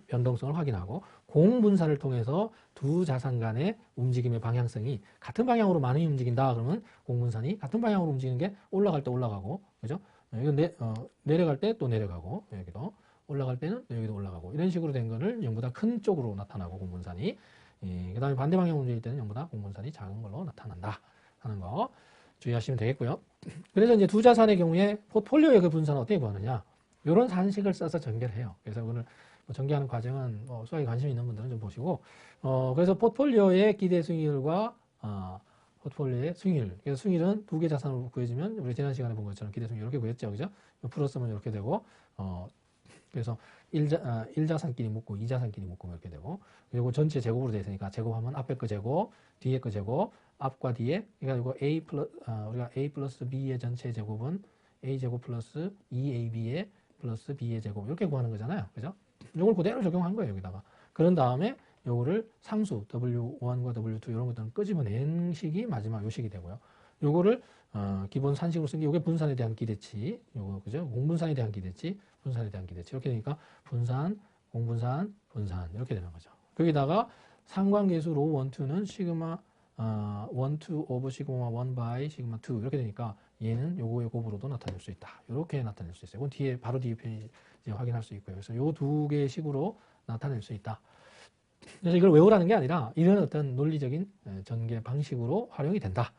변동성을 확인하고 공분산을 통해서 두 자산 간의 움직임의 방향성이 같은 방향으로 많이 움직인다 그러면 공분산이 같은 방향으로 움직이는 게 올라갈 때 올라가고 그죠? 이건 내려갈 때 또 내려가고 여기도 올라갈 때는 여기도 올라가고 이런 식으로 된 거를 0보다 큰 쪽으로 나타나고 공분산이 그 다음에 반대 방향으로 움직일 때는 0보다 공분산이 작은 걸로 나타난다 하는 거 주의하시면 되겠고요. 그래서 이제 두 자산의 경우에 포트폴리오의 그 분산을 어떻게 구하느냐 이런 산식을 써서 전개를 해요. 그래서 오늘 전개하는 과정은 수학에 관심 있는 분들은 좀 보시고 그래서 포트폴리오의 기대 수익률과 포트폴리오의 수익률. 그래서 수익률은 두 개 자산으로 구해지면 우리 지난 시간에 본 것처럼 기대 수익률 이렇게 구했죠, 그죠? 풀었으면 이렇게 되고 그래서 1자산끼리 묶고 2자산끼리 묶으면 이렇게 되고 그리고 전체 제곱으로 되어 있으니까 제곱하면 앞에 거 제곱, 뒤에 거 제곱, 앞과 뒤에 그러니까 우리가 a 플러스 b의 전체 제곱은 a 제곱 플러스 2ab의 플러스 b의 제곱 이렇게 구하는 거잖아요, 그죠? 이걸 그대로 적용한 거예요, 여기다가. 그런 다음에 요거를 상수 W1과 W2 이런 것들은 끄집어낸 식이 마지막 요 식이 되고요. 요거를 기본 산식으로 쓴 게 요게 분산에 대한 기대치, 요거 그죠? 공분산에 대한 기대치, 분산에 대한 기대치 이렇게 되니까 분산, 공분산, 분산 이렇게 되는 거죠. 거기다가 상관계수 로 1, 2는 시그마 1, 2 오버 시그마 1 바이 시그마 2 이렇게 되니까 얘는 요거의 곱으로도 나타낼 수 있다. 이렇게 나타낼 수 있어요. 이건 뒤에 바로 뒤에 페이지 확인할 수 있고요. 그래서 요 두 개의 식으로 나타낼 수 있다. 그래서 이걸 외우라는 게 아니라 이런 어떤 논리적인 전개 방식으로 활용이 된다.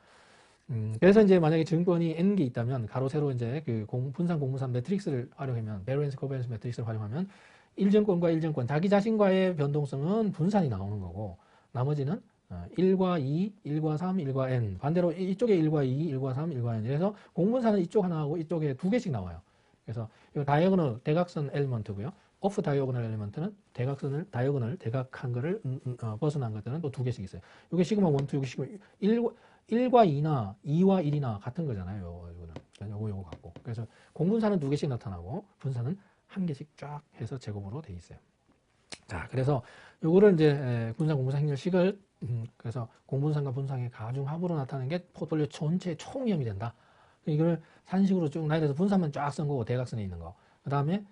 그래서 이제 만약에 증권이 N개 있다면 가로 세로 이제 그 분산 공분산 매트릭스를 활용하면 베로앤스 코베런스 매트릭스를 활용하면 1증권과 1증권 자기 자신과의 변동성은 분산이 나오는 거고 나머지는 1과 2, 1과 3, 1과 n 반대로 이쪽에 1과 2, 1과 3, 1과 n 그래서 공분산은 이쪽 하나하고 이쪽에 두 개씩 나와요. 그래서 이 다이어고널 대각선 엘리먼트고요. 오프 다이어고널 엘리먼트는 다이어고널 대각한 거를 벗어난 것들은 또 두 개씩 있어요. 이게 시그마 1, 2, 이게 시그마 1과 2나 2와 1이나 같은 거잖아요. 이거는 요거 같고. 그래서 공분산은 두 개씩 나타나고 분산은 한 개씩 쫙 해서 제곱으로 돼 있어요. 자, 그래서 요거를 이제 분산 공분산 행렬식을 그래서 공분산과 분산의 가중합으로 나타나는 게 포트폴리오 전체의 총위험이 된다. 이걸 산식으로 쭉 나열해서 분산만 쫙 쓴 거고 대각선에 있는 거. 그 다음에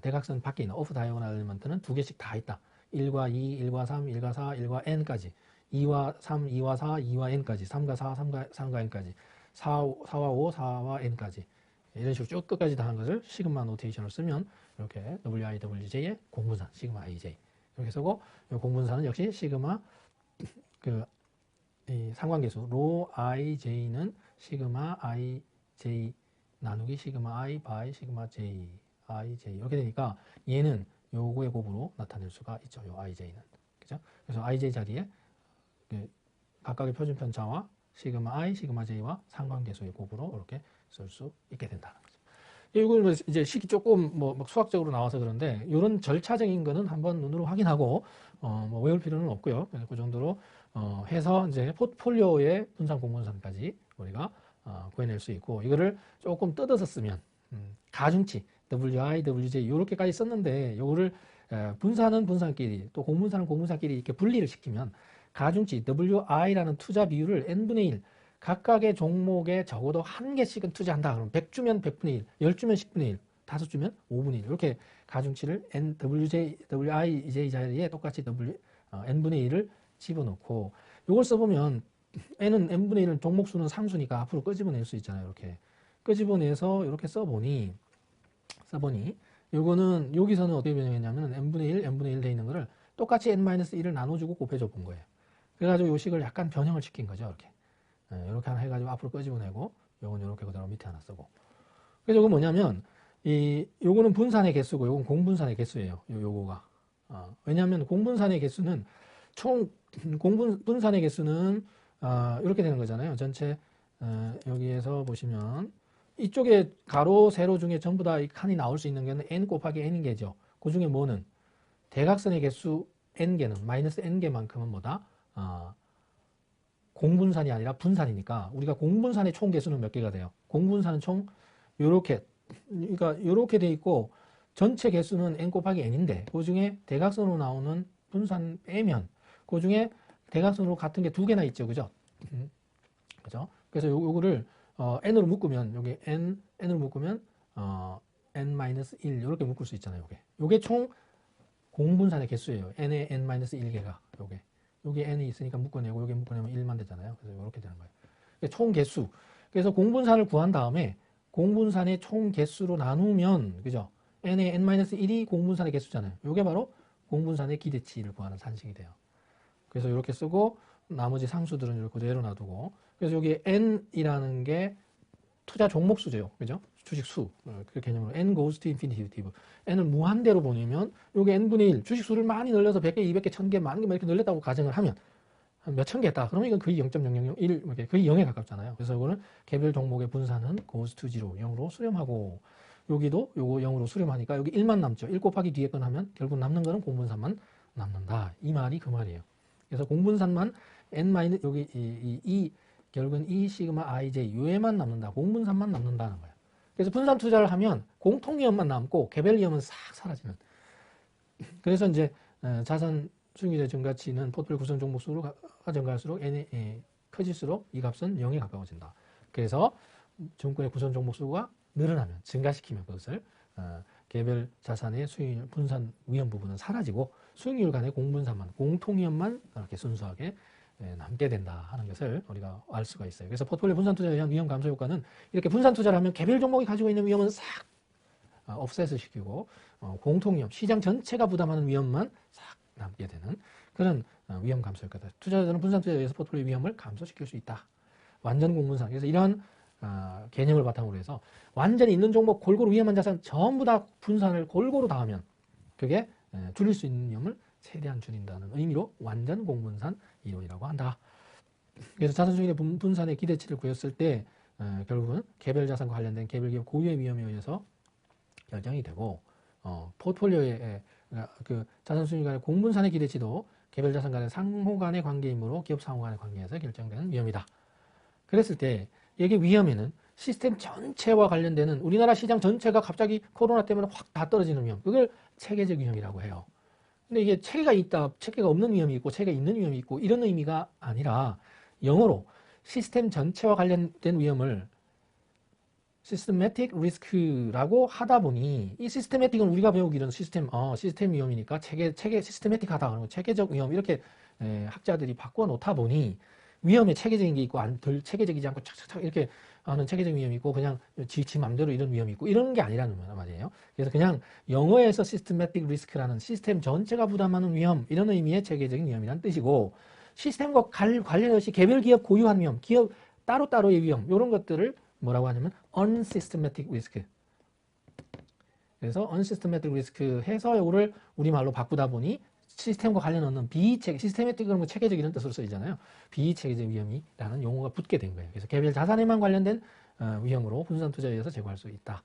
대각선 밖에 있는 오프 다이어고널 엘리먼트는 두 개씩 다 있다. 1과 2, 1과 3, 1과 4, 1과 n까지 2와 3, 2와 4, 2와 n까지 3과 4, 3과 n까지 4와 5, 4와 n까지 이런 식으로 쭉 끝까지 다 한 것을 시그마 노테이션을 쓰면 이렇게 WI, WJ의 공분산 시그마 IJ 이렇게 쓰고 이 공분산은 역시 시그마 이 상관계수 로 IJ는 시그마 IJ 나누기 시그마 I 바이 시그마 J IJ 이렇게 되니까 얘는 요거의 곱으로 나타낼 수가 있죠. 요 IJ는 그죠? 그래서 IJ 자리에 각각의 표준 편차와 시그마 I, 시그마 J와 상관계수의 곱으로 이렇게 쓸 수 있게 된다는 거죠. 이걸 이제 식이 조금 막 수학적으로 나와서 그런데 이런 절차적인 거는 한번 눈으로 확인하고 뭐 외울 필요는 없고요. 그래서 그 정도로 해서 이제 포트폴리오의 분산 공분산까지 우리가 구해낼 수 있고 이거를 조금 뜯어서 쓰면 가중치 WI, WJ 이렇게까지 썼는데 이거를 분산은 분산끼리 또 공분산은 공분산끼리 이렇게 분리를 시키면 가중치 WI라는 투자 비율을 n분의 1 각각의 종목에 적어도 한 개씩은 투자한다. 그럼 100주면 100분의 1, 10주면 10분의 1, 5주면 5분의 1 이렇게 가중치를 WIJ 자리에 똑같이 n분의 1을 집어넣고 이걸 써보면 n은 n분의 1은 종목 수는 상수니까 앞으로 끄집어낼 수 있잖아요. 이렇게 끄집어내서 이렇게 써보니 요거는 여기서는 어떻게 변형했냐면 n분의 1, n분의 1 돼 있는 거를 똑같이 n-1을 나눠주고 곱해줘 본 거예요. 그래가지고 요 식을 약간 변형을 시킨 거죠. 이렇게 하나 해가지고 앞으로 끄집어내고 요건 이렇게 그대로 밑에 하나 쓰고 그래서 이거 뭐냐면 요거는 분산의 개수고 요건 공분산의 개수예요. 요거가 왜냐하면 공분산의 개수는 분산의 개수는 이렇게 되는 거잖아요. 전체 여기에서 보시면 이쪽에 가로 세로 중에 전부 다 이 칸이 나올 수 있는 게는 n 곱하기 n개죠. 그 중에 뭐는 대각선의 개수 n개는 마이너스 n개만큼은 뭐다? 공분산이 아니라 분산이니까 우리가 공분산의 총 개수는 몇 개가 돼요? 공분산은 총 요렇게 그러니까 이렇게 돼 있고 전체 개수는 n 곱하기 n인데 그 중에 대각선으로 나오는 분산 빼면 그 중에 대각선으로 같은 게 두 개나 있죠, 그죠? 그죠? 그래서 요거를 n으로 묶으면 여기 n으로 묶으면 n-1 이렇게 묶을 수 있잖아요. 요게 총 공분산의 개수예요. n의 n-1개가 요게 n이 있으니까 묶어내고 요게 묶어내면 1만 되잖아요. 그래서 이렇게 되는 거예요. 총 개수. 그래서 공분산을 구한 다음에 공분산의 총 개수로 나누면 그죠? n의 n-1이 공분산의 개수잖아요. 요게 바로 공분산의 기대치를 구하는 산식이 돼요. 그래서 이렇게 쓰고 나머지 상수들은 이렇게 그대로 놔두고 그래서 여기 n이라는 게 투자 종목수죠. 그죠? 주식수. 그 개념으로 n goes to infinitive. n을 무한대로 보내면 요게 n분의 1. 주식수를 많이 늘려서 100개, 200개, 1000개, 많은 개 이렇게 늘렸다고 가정을 하면 한 몇천 개 했다. 그러면 이건 거의 0.0001, 거의 0에 가깝잖아요. 그래서 이거는 개별 종목의 분산은 goes to 0, 0으로 수렴하고 여기도 요거 0으로 수렴하니까 여기 1만 남죠. 1 곱하기 뒤에 건 하면 결국 남는 거는 공분산만 남는다. 이 말이 그 말이에요. 그래서 공분산만 n- 여기 결국은 E 시그마 ij 요에만 남는다. 공분산만 남는다는 거예요. 그래서 분산 투자를 하면 공통위험만 남고 개별 위험은 싹 사라지는. 그래서 이제 자산 수익률의 증가치는 포트폴리오 구성 종목 수가 증가할수록 n이 커질수록 이 값은 0에 가까워진다. 그래서 증권의 구성 종목 수가 늘어나면 증가시키면 그것을 개별 자산의 수익률 분산 위험 부분은 사라지고 수익률 간의 공분산만 공통위험만 이렇게 순수하게 남게 된다 하는 것을 우리가 알 수가 있어요. 그래서 포트폴리오 분산 투자에 의한 위험 감소 효과는 이렇게 분산 투자를 하면 개별 종목이 가지고 있는 위험은 싹 offset을 시키고 공통위험, 시장 전체가 부담하는 위험만 싹 남게 되는 그런 위험 감소 효과다. 투자자들은 분산 투자에 의해서 포트폴리오 위험을 감소시킬 수 있다. 완전 공분산. 그래서 이러한 개념을 바탕으로 해서 완전히 있는 종목 골고루 위험한 자산 전부 다 분산을 골고루 다 하면 그게 줄일 수 있는 위험을 최대한 줄인다는 의미로 완전 공분산 이론이라고 한다. 그래서 자산 수익의 분산의 기대치를 구했을 때 결국은 개별 자산과 관련된 개별 기업 고유의 위험에 의해서 결정이 되고 포트폴리오의 그 자산 수익 간의 공분산의 기대치도 개별 자산 간의 상호 간의 관계이므로 기업 상호 간의 관계에서 결정되는 위험이다. 그랬을 때 이게 위험에는 시스템 전체와 관련되는 우리나라 시장 전체가 갑자기 코로나 때문에 확 다 떨어지는 위험, 그걸 체계적 위험이라고 해요. 근데 이게 체계가 있다, 체계가 없는 위험이 있고 체계가 있는 위험이 있고 이런 의미가 아니라 영어로 시스템 전체와 관련된 위험을 systematic risk라고 하다 보니 이 systematic은 우리가 배우기로는 시스템 위험이니까 체계 systematic하다 그러고 체계적 위험 이렇게 학자들이 바꿔 놓다 보니 위험에 체계적인 게 있고 덜 체계적이지 않고 착착착 이렇게 하는 체계적 위험이 있고 그냥 지 맘대로 이런 위험이 있고 이런 게 아니라는 말이에요. 그래서 그냥 영어에서 systematic risk라는 시스템 전체가 부담하는 위험 이런 의미의 체계적인 위험이라는 뜻이고 시스템과 관련 없이 개별 기업 고유한 위험, 기업 따로따로의 위험 이런 것들을 뭐라고 하냐면 unsystematic risk. 그래서 unsystematic risk 해서 이거를 우리말로 바꾸다 보니 시스템과 관련 없는 시스테매틱 그런 거 체계적 이런 뜻으로 쓰이잖아요. 비체계적 위험이라는 용어가 붙게 된 거예요. 그래서 개별 자산에만 관련된 위험으로 분산 투자에 의해서 제거할 수 있다.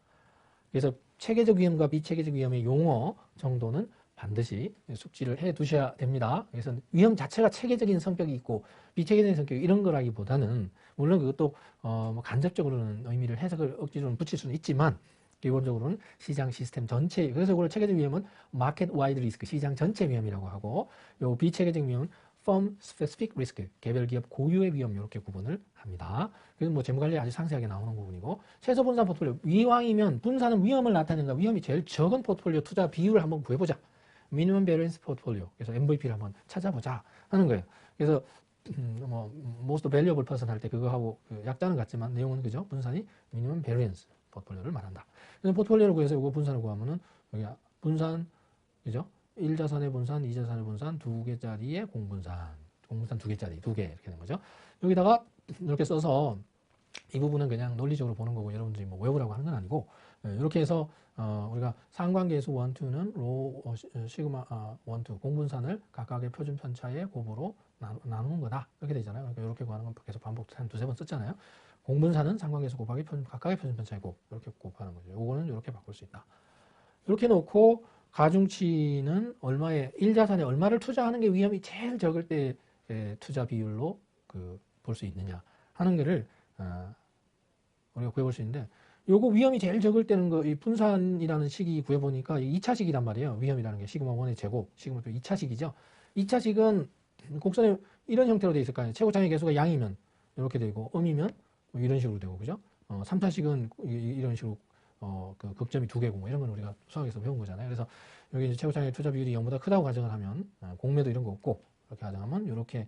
그래서 체계적 위험과 비체계적 위험의 용어 정도는 반드시 숙지를 해 두셔야 됩니다. 그래서 위험 자체가 체계적인 성격이 있고 비체계적인 성격이 이런 거라기보다는 물론 그것도 뭐 간접적으로는 의미를 해석을 억지로는 붙일 수는 있지만 기본적으로는 시장 시스템 전체, 그래서 이걸 체계적 위험은 마켓 와이드 리스크, 시장 전체 위험이라고 하고, 요 비체계적 위험은 firm specific risk, 개별 기업 고유의 위험, 이렇게 구분을 합니다. 그래서 뭐 재무관리에 아주 상세하게 나오는 부분이고, 최소 분산 포트폴리오, 이왕이면 분산은 위험을 나타낸다, 위험이 제일 적은 포트폴리오 투자 비율을 한번 구해보자. 미니멈 베리언스 포트폴리오, 그래서 MVP를 한번 찾아보자 하는 거예요. 그래서 뭐 most valuable person 할 때 그거 하고 그 약자는 같지만 내용은 그죠? 분산이 미니멈 베리언스 포트폴리오를 말한다. 그래서 포트폴리오를 구해서 이거 분산을 구하면은 여기 분산 그죠? 1자산의 분산, 2자산의 분산, 2개짜리의 공분산, 공분산 2개짜리, 2개 이렇게 되는 거죠. 여기다가 이렇게 써서 이 부분은 그냥 논리적으로 보는 거고 여러분들이 뭐 외우라고 하는 건 아니고 이렇게 해서 우리가 상관계수 1, 2는 로 시그마 1, 2 공분산을 각각의 표준 편차의 곱으로 나누는 거다 이렇게 되잖아요. 그러니까 이렇게 구하는 건 계속 반복 한 두세 번 썼잖아요. 공분산은 상관계수 곱하기 각각의 표준 편차의 곱 이렇게 곱하는 거죠. 요거는 이렇게 바꿀 수 있다. 이렇게 놓고 가중치는 얼마에 1자산에 얼마를 투자하는 게 위험이 제일 적을 때 투자 비율로 볼 수 있느냐 하는 거를 우리가 구해볼 수 있는데 요거 위험이 제일 적을 때는 이 분산이라는 식이 구해보니까 2차식이란 말이에요. 위험이라는 게 시그마 1의 제곱, 시그마 2 2차식이죠. 2차식은 곡선에 이런 형태로 돼 있을 거 아니에요. 최고차의 개수가 양이면 이렇게 되고 음이면 뭐 이런 식으로 되고 그죠? 3차식은 이런 식으로 그 극점이 2개고 뭐 이런 건 우리가 수학에서 배운 거잖아요. 그래서 여기 이제 최고차의 투자 비율이 0보다 크다고 가정을 하면 공매도 이런 거 없고 이렇게 가정하면 이렇게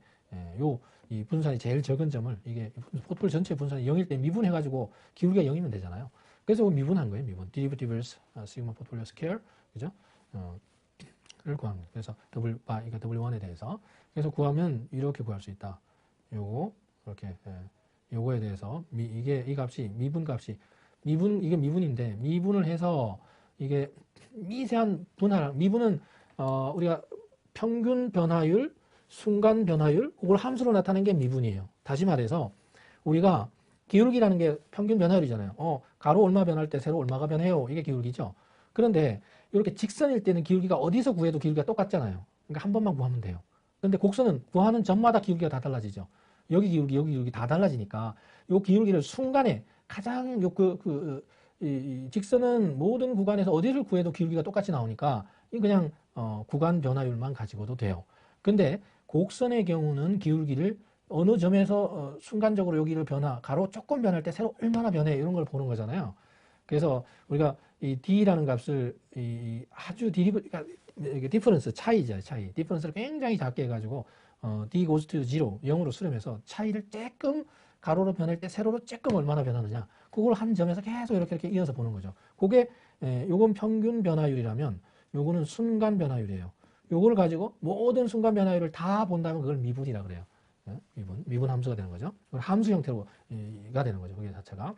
이 분산이 제일 적은 점을 이게 포트폴리오 전체 분산이 0일 때 미분해가지고 기울기가 0이면 되잖아요. 그래서 미분한 거예요. 미분. derivatives sigma portfolio square 그죠? 를 구하는 거예요. 그래서 이거 W1에 대해서 그래서 구하면 이렇게 구할 수 있다. 요거 이렇게 요거에 대해서 이게 이 값이 미분 값이 이게 미분인데 미분을 해서 이게 미세한 분할 미분은 우리가 평균 변화율 순간 변화율 그걸 함수로 나타낸 게 미분이에요. 다시 말해서 우리가 기울기라는 게 평균 변화율이잖아요. 가로 얼마 변할 때 세로 얼마가 변해요. 이게 기울기죠. 그런데 이렇게 직선일 때는 기울기가 어디서 구해도 기울기가 똑같잖아요. 그러니까 한 번만 구하면 돼요. 그런데 곡선은 구하는 점마다 기울기가 다 달라지죠. 여기 기울기 다 달라지니까 이 기울기를 순간에 가장 이 직선은 모든 구간에서 어디를 구해도 기울기가 똑같이 나오니까 그냥 구간 변화율만 가지고도 돼요. 근데 곡선의 경우는 기울기를 어느 점에서 순간적으로 여기를 가로 조금 변할 때 세로 얼마나 변해 이런 걸 보는 거잖아요. 그래서 우리가 이 d라는 값을 아주 그러니까 디퍼런스 차이죠. 디퍼런스를 굉장히 작게 해가지고 d goes to 0 0으로 수렴해서 차이를 조금 가로로 변할 때 세로로 조금 얼마나 변하느냐 그걸 한 점에서 계속 이렇게 이어서 보는 거죠. 그게 요건 평균 변화율이라면 요거는 순간 변화율이에요. 요걸 가지고 모든 순간 변화율을 다 본다면 그걸 미분이라 그래요. 미분 함수가 되는 거죠. 함수 형태로가 되는 거죠. 그게 자체가.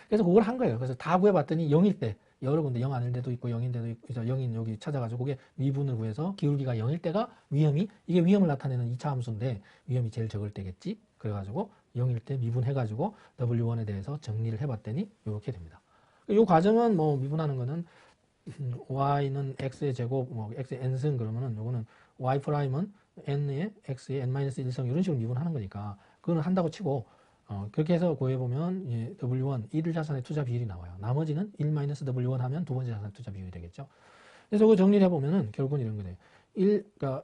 그래서 그걸 한 거예요. 그래서 다 구해봤더니 0일 때 여러 군데 0 아닐 때도 있고 0인 데도 있고 0인 여기 찾아가지고 그게 미분을 구해서 기울기가 0일 때가 이게 위험을 나타내는 2차 함수인데 위험이 제일 적을 때겠지. 그래가지고 0일 때 미분해가지고 W1에 대해서 정리를 해봤더니 이렇게 됩니다. 이 과정은 뭐 미분하는 거는 y는 x의 제곱, 뭐 x의 n승 그러면은 요거는 y 프라임은 n의 x의 n-1승 이런 식으로 미분하는 거니까 그거는 한다고 치고 그렇게 해서 구해보면 W1 1 자산의 투자 비율이 나와요. 나머지는 1-W1 하면 두 번째 자산 투자 비율이 되겠죠. 그래서 그 정리를 해보면은 결국은 이런 거예요. 그러니까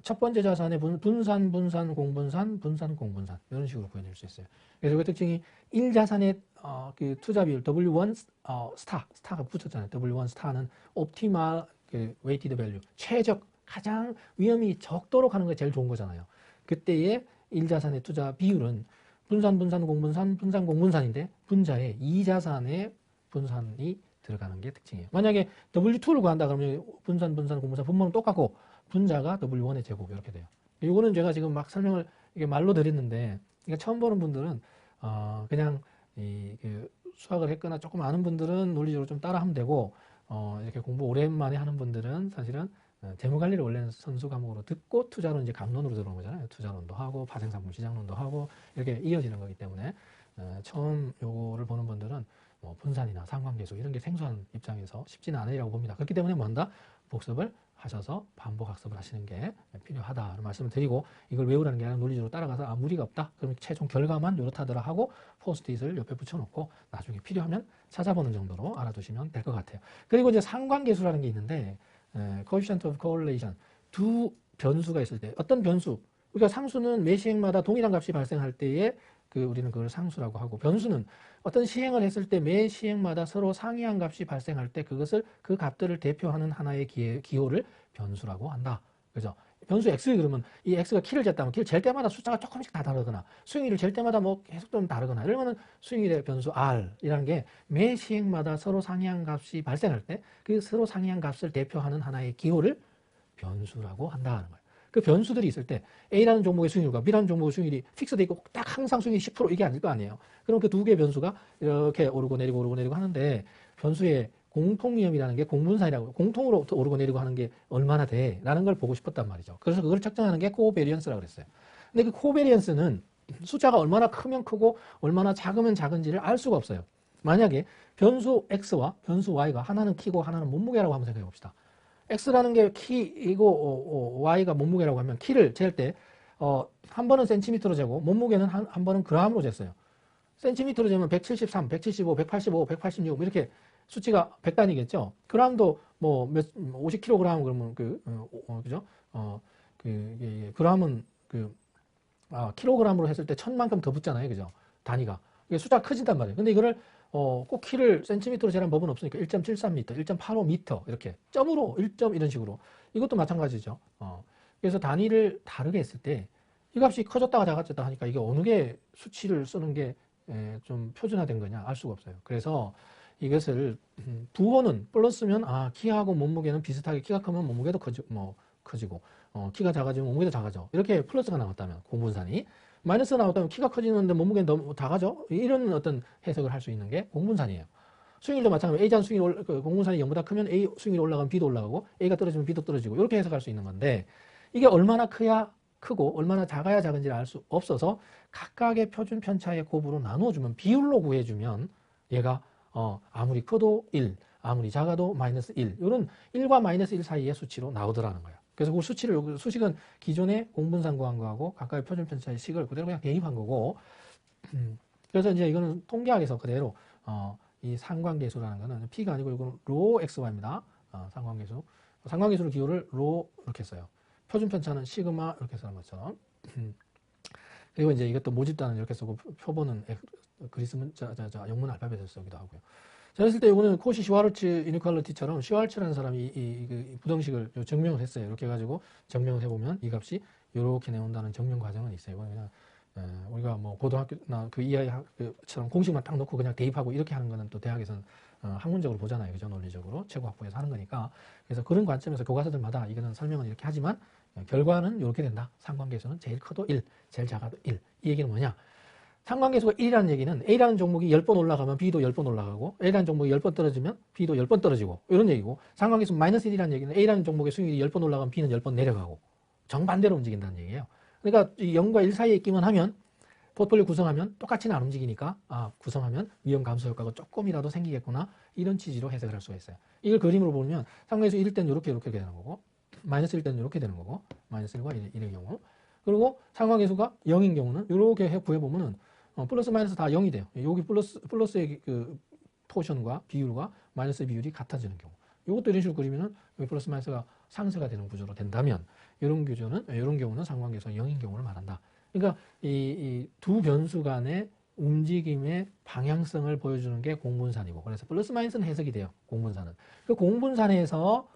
첫 번째 자산의 분산, 공분산, 공분산 이런 식으로 구해낼 수 있어요. 그래서 그 특징이 1자산의 그 투자 비율 W1 스타가 붙었잖아요. W1 스타는 옵티멀 웨이티드 밸류 최적 가장 위험이 적도록 하는 게 제일 좋은 거잖아요. 그때의 1자산의 투자 비율은 분산, 공분산인데 분자에 2자산의 분산이 들어가는 게 특징이에요. 만약에 W2를 구한다 그러면 분산, 공분산 분모는 똑같고 분자가 W1의 제곱 이렇게 돼요. 이거는 제가 지금 막 설명을 이게 말로 드렸는데 그러니까 처음 보는 분들은 그냥 그 수학을 했거나 조금 아는 분들은 논리적으로 좀 따라하면 되고 이렇게 공부 오랜만에 하는 분들은 사실은 재무관리를 원래는 선수 과목으로 듣고 투자론 이제 강론으로 들어오는 거잖아요. 투자론도 하고 파생상품 시장론도 하고 이렇게 이어지는 거기 때문에 처음 요거를 보는 분들은 뭐 분산이나 상관계수 이런 게 생소한 입장에서 쉽지는 않으리라고 봅니다. 그렇기 때문에 뭔가 복습을 하셔서 반복 학습을 하시는 게 필요하다는 말씀을 드리고 이걸 외우라는 게 아니라 논리적으로 따라가서 무리가 없다. 그러면 최종 결과만 요렇다더라 하고 포스트잇을 옆에 붙여놓고 나중에 필요하면 찾아보는 정도로 알아두시면 될 것 같아요. 그리고 이제 상관계수라는 게 있는데 coefficient of correlation 두 변수가 있을 때 어떤 변수 그러니까 상수는 매 시행마다 동일한 값이 발생할 때에 우리는 그걸 상수라고 하고 변수는 어떤 시행을 했을 때 매 시행마다 서로 상이한 값이 발생할 때 그 값들을 대표하는 하나의 기호를 변수라고 한다. 그죠? 변수 x 그러면 이 x가 키를 쟀다면 키를 잴 때마다 숫자가 조금씩 다 다르거나 수익률을 잴 때마다 뭐 계속 좀 다르거나 이러면은 수익률의 변수 r이라는 게 매 시행마다 서로 상이한 값이 발생할 때 그 서로 상이한 값을 대표하는 하나의 기호를 변수라고 한다는 거예요. 그 변수들이 있을 때 A라는 종목의 수익률과 B라는 종목의 수익률이 픽스돼 있고 딱 항상 수익이 10% 이게 아닐 거 아니에요. 그럼 그 두 개의 변수가 이렇게 오르고 내리고 하는데 변수의 공통위험이라는 게 공분산이라고 공통으로 오르고 내리고 하는 게 얼마나 돼? 라는 걸 보고 싶었단 말이죠. 그래서 그걸 측정하는 게 코베리언스라고 그랬어요. 근데 그 코베리언스는 숫자가 얼마나 크면 크고 얼마나 작으면 작은지를 알 수가 없어요. 만약에 변수 X와 변수 Y가 하나는 키고 하나는 몸무게라고 한번 생각해 봅시다. X라는 게 키이고 Y가 몸무게라고 하면 키를 잴 때 한 번은 센티미터로 재고 몸무게는 한 번은 그램으로 쟀어요. 센티미터로 재면 173, 175, 185, 186 이렇게 수치가 100단위겠죠. 그람도 뭐 50kg 그러면 그죠? 그람은 킬로그램으로 했을 때 1000만큼 더 붙잖아요. 그죠? 단위가. 이게 숫자가 커진단 말이에요. 근데 이거를 꼭 키를 센티미터로 재란 법은 없으니까 1.73m, 1.85m 이렇게 점으로 1점 이런 식으로 이것도 마찬가지죠. 그래서 단위를 다르게 했을 때 이 값이 커졌다가 작아졌다 하니까 이게 어느 게 수치를 쓰는 게 좀 표준화된 거냐 알 수가 없어요. 그래서 이것을 두 번은 플러스면 키하고 몸무게는 비슷하게 키가 크면 몸무게도 커지고 키가 작아지면 몸무게도 작아져. 이렇게 플러스가 나왔다면 공분산이 마이너스가 나왔다면 키가 커지는데 몸무게는 너무 작아져. 이런 어떤 해석을 할 수 있는 게 공분산이에요. 수익률도 마찬가지로 A자는 수익률 공분산이 0보다 크면 A 수익률이 올라가면 B도 올라가고 A가 떨어지면 B도 떨어지고 이렇게 해석할 수 있는 건데 이게 얼마나 커야 크고 얼마나 작아야 작은지를 알 수 없어서 각각의 표준 편차의 곱으로 나누어주면 비율로 구해주면 얘가 아무리 커도 1, 아무리 작아도 마이너스 1 이런 1과 마이너스 1 사이의 수치로 나오더라는 거예요. 그래서 그 수식은 기존의 공분산 구한 거하고 각각의 표준 편차의 식을 그대로 그냥 대입한 거고 그래서 이제 이거는 통계학에서 그대로 이 상관계수라는 거는 P가 아니고 이거는 로 XY입니다. 상관계수를 기호를 로 이렇게 써요. 표준 편차는 시그마 이렇게 쓰는 것처럼. 그리고 이제 이것도 모집단은 이렇게 쓰고 표본은 그리스 문자, 영문 알파벳을 쓰기도 하고요. 자, 그랬을 때 이거는 코시 슈와르츠 이니퀄리티처럼 슈와르츠라는 사람이 이 부등식을 증명을 했어요. 이렇게 해가지고 증명을 해보면 이 값이 이렇게 나온다는 증명 과정은 있어요. 이건 그냥 우리가 뭐 고등학교나 그 이하처럼 공식만 딱 놓고 그냥 대입하고 이렇게 하는 거는 또 대학에서는 학문적으로 보잖아요. 그죠? 논리적으로 최고 학부에서 하는 거니까. 그래서 그런 관점에서 교과서들마다 이거는 설명은 이렇게 하지만 결과는 이렇게 된다. 상관계수는 제일 커도 1, 제일 작아도 1. 이 얘기는 뭐냐? 상관계수가 1이라는 얘기는 A라는 종목이 10번 올라가면 B도 10번 올라가고 A라는 종목이 10번 떨어지면 B도 10번 떨어지고 이런 얘기고 상관계수 마이너스 1이라는 얘기는 A라는 종목의 수익률이 10번 올라가면 B는 10번 내려가고 정반대로 움직인다는 얘기예요. 그러니까 0과 1 사이에 있기만 하면 포트폴리오 구성하면 똑같이는 안 움직이니까 구성하면 위험 감소 효과가 조금이라도 생기겠구나 이런 취지로 해석을 할 수가 있어요. 이걸 그림으로 보면 상관계수 1일 때는 이렇게 되는 거고 마이너스 1일 때는 이렇게 되는 거고 마이너스 1과 1의 경우 그리고 상관계수가 0인 경우는 이렇게 구해보면은 플러스 마이너스 다 0이 돼요. 여기 플러스의 그 포션과 비율과 마이너스의 비율이 같아지는 경우. 이것도 이런 식으로 그리면은 여기 플러스 마이너스가 상쇄가 되는 구조로 된다면 이런 경우는 상관계수가 0인 경우를 말한다. 그러니까 이 두 변수 간의 움직임의 방향성을 보여주는 게 공분산이고 그래서 플러스 마이너스는 해석이 돼요. 공분산은. 그 공분산에서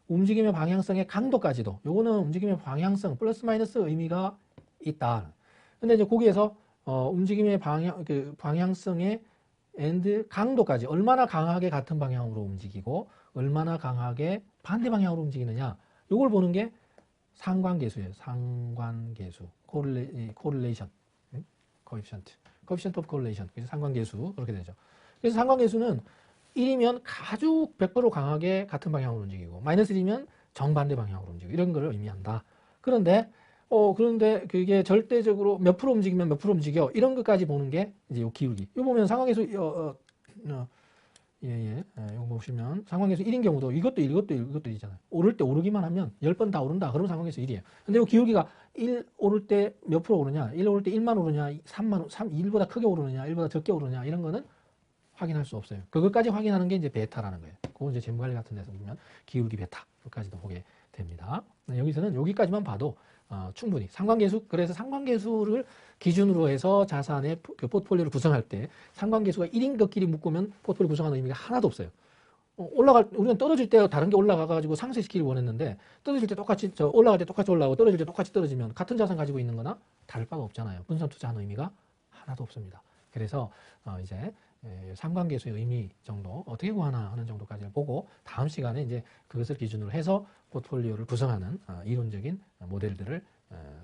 움직임의 방향성의 강도까지도 요거는 움직임의 방향성 플러스 마이너스 의미가 있다. 근데 이제 거기에서 움직임의 방향성의 강도까지 얼마나 강하게 같은 방향으로 움직이고 얼마나 강하게 반대 방향으로 움직이느냐 요걸 보는 게 상관계수예요. 상관계수 correlation coefficient of correlation 그래서 상관계수 그렇게 되죠. 그래서 상관계수는 1이면 아주 100% 강하게 같은 방향으로 움직이고 마이너스 1이면 정반대 방향으로 움직이고 이런 걸 의미한다. 그런데 그게 절대적으로 몇 프로 움직이면 몇 프로 움직여 이런 것까지 보는 게 이제 요 기울기. 이거 보면 상관계수 이거 보시면 상관계수 1인 경우도 이것도 1이잖아요. 오를 때 오르기만 하면 10번 다 오른다. 그러면 상관계수 1이에요. 근데 이 기울기가 1 오를 때 몇 프로 오르냐? 1 오를 때 1만 오르냐? 1보다 크게 오르느냐? 1보다 적게 오르냐? 이런 거는 확인할 수 없어요. 그것까지 확인하는 게 이제 베타라는 거예요. 그거 이제 재무관리 같은 데서 보면 기울기 베타. 그것까지도 보게 됩니다. 여기서는 여기까지만 봐도 충분히 그래서 상관계수를 기준으로 해서 자산의 그 포트폴리오를 구성할 때 상관계수가 1인 것끼리 묶으면 포트폴리오 구성하는 의미가 하나도 없어요. 우리는 떨어질 때 다른 게 올라가가지고 상쇄시키길 원했는데 떨어질 때 똑같이 올라갈 때 똑같이 올라가고 떨어질 때 똑같이 떨어지면 같은 자산 가지고 있는 거나 다를 바가 없잖아요. 분산 투자하는 의미가 하나도 없습니다. 그래서 이제 상관계수의 의미 정도 어떻게 구하나 하는 정도까지를 보고 다음 시간에 이제 그것을 기준으로 해서 포트폴리오를 구성하는 이론적인 모델들을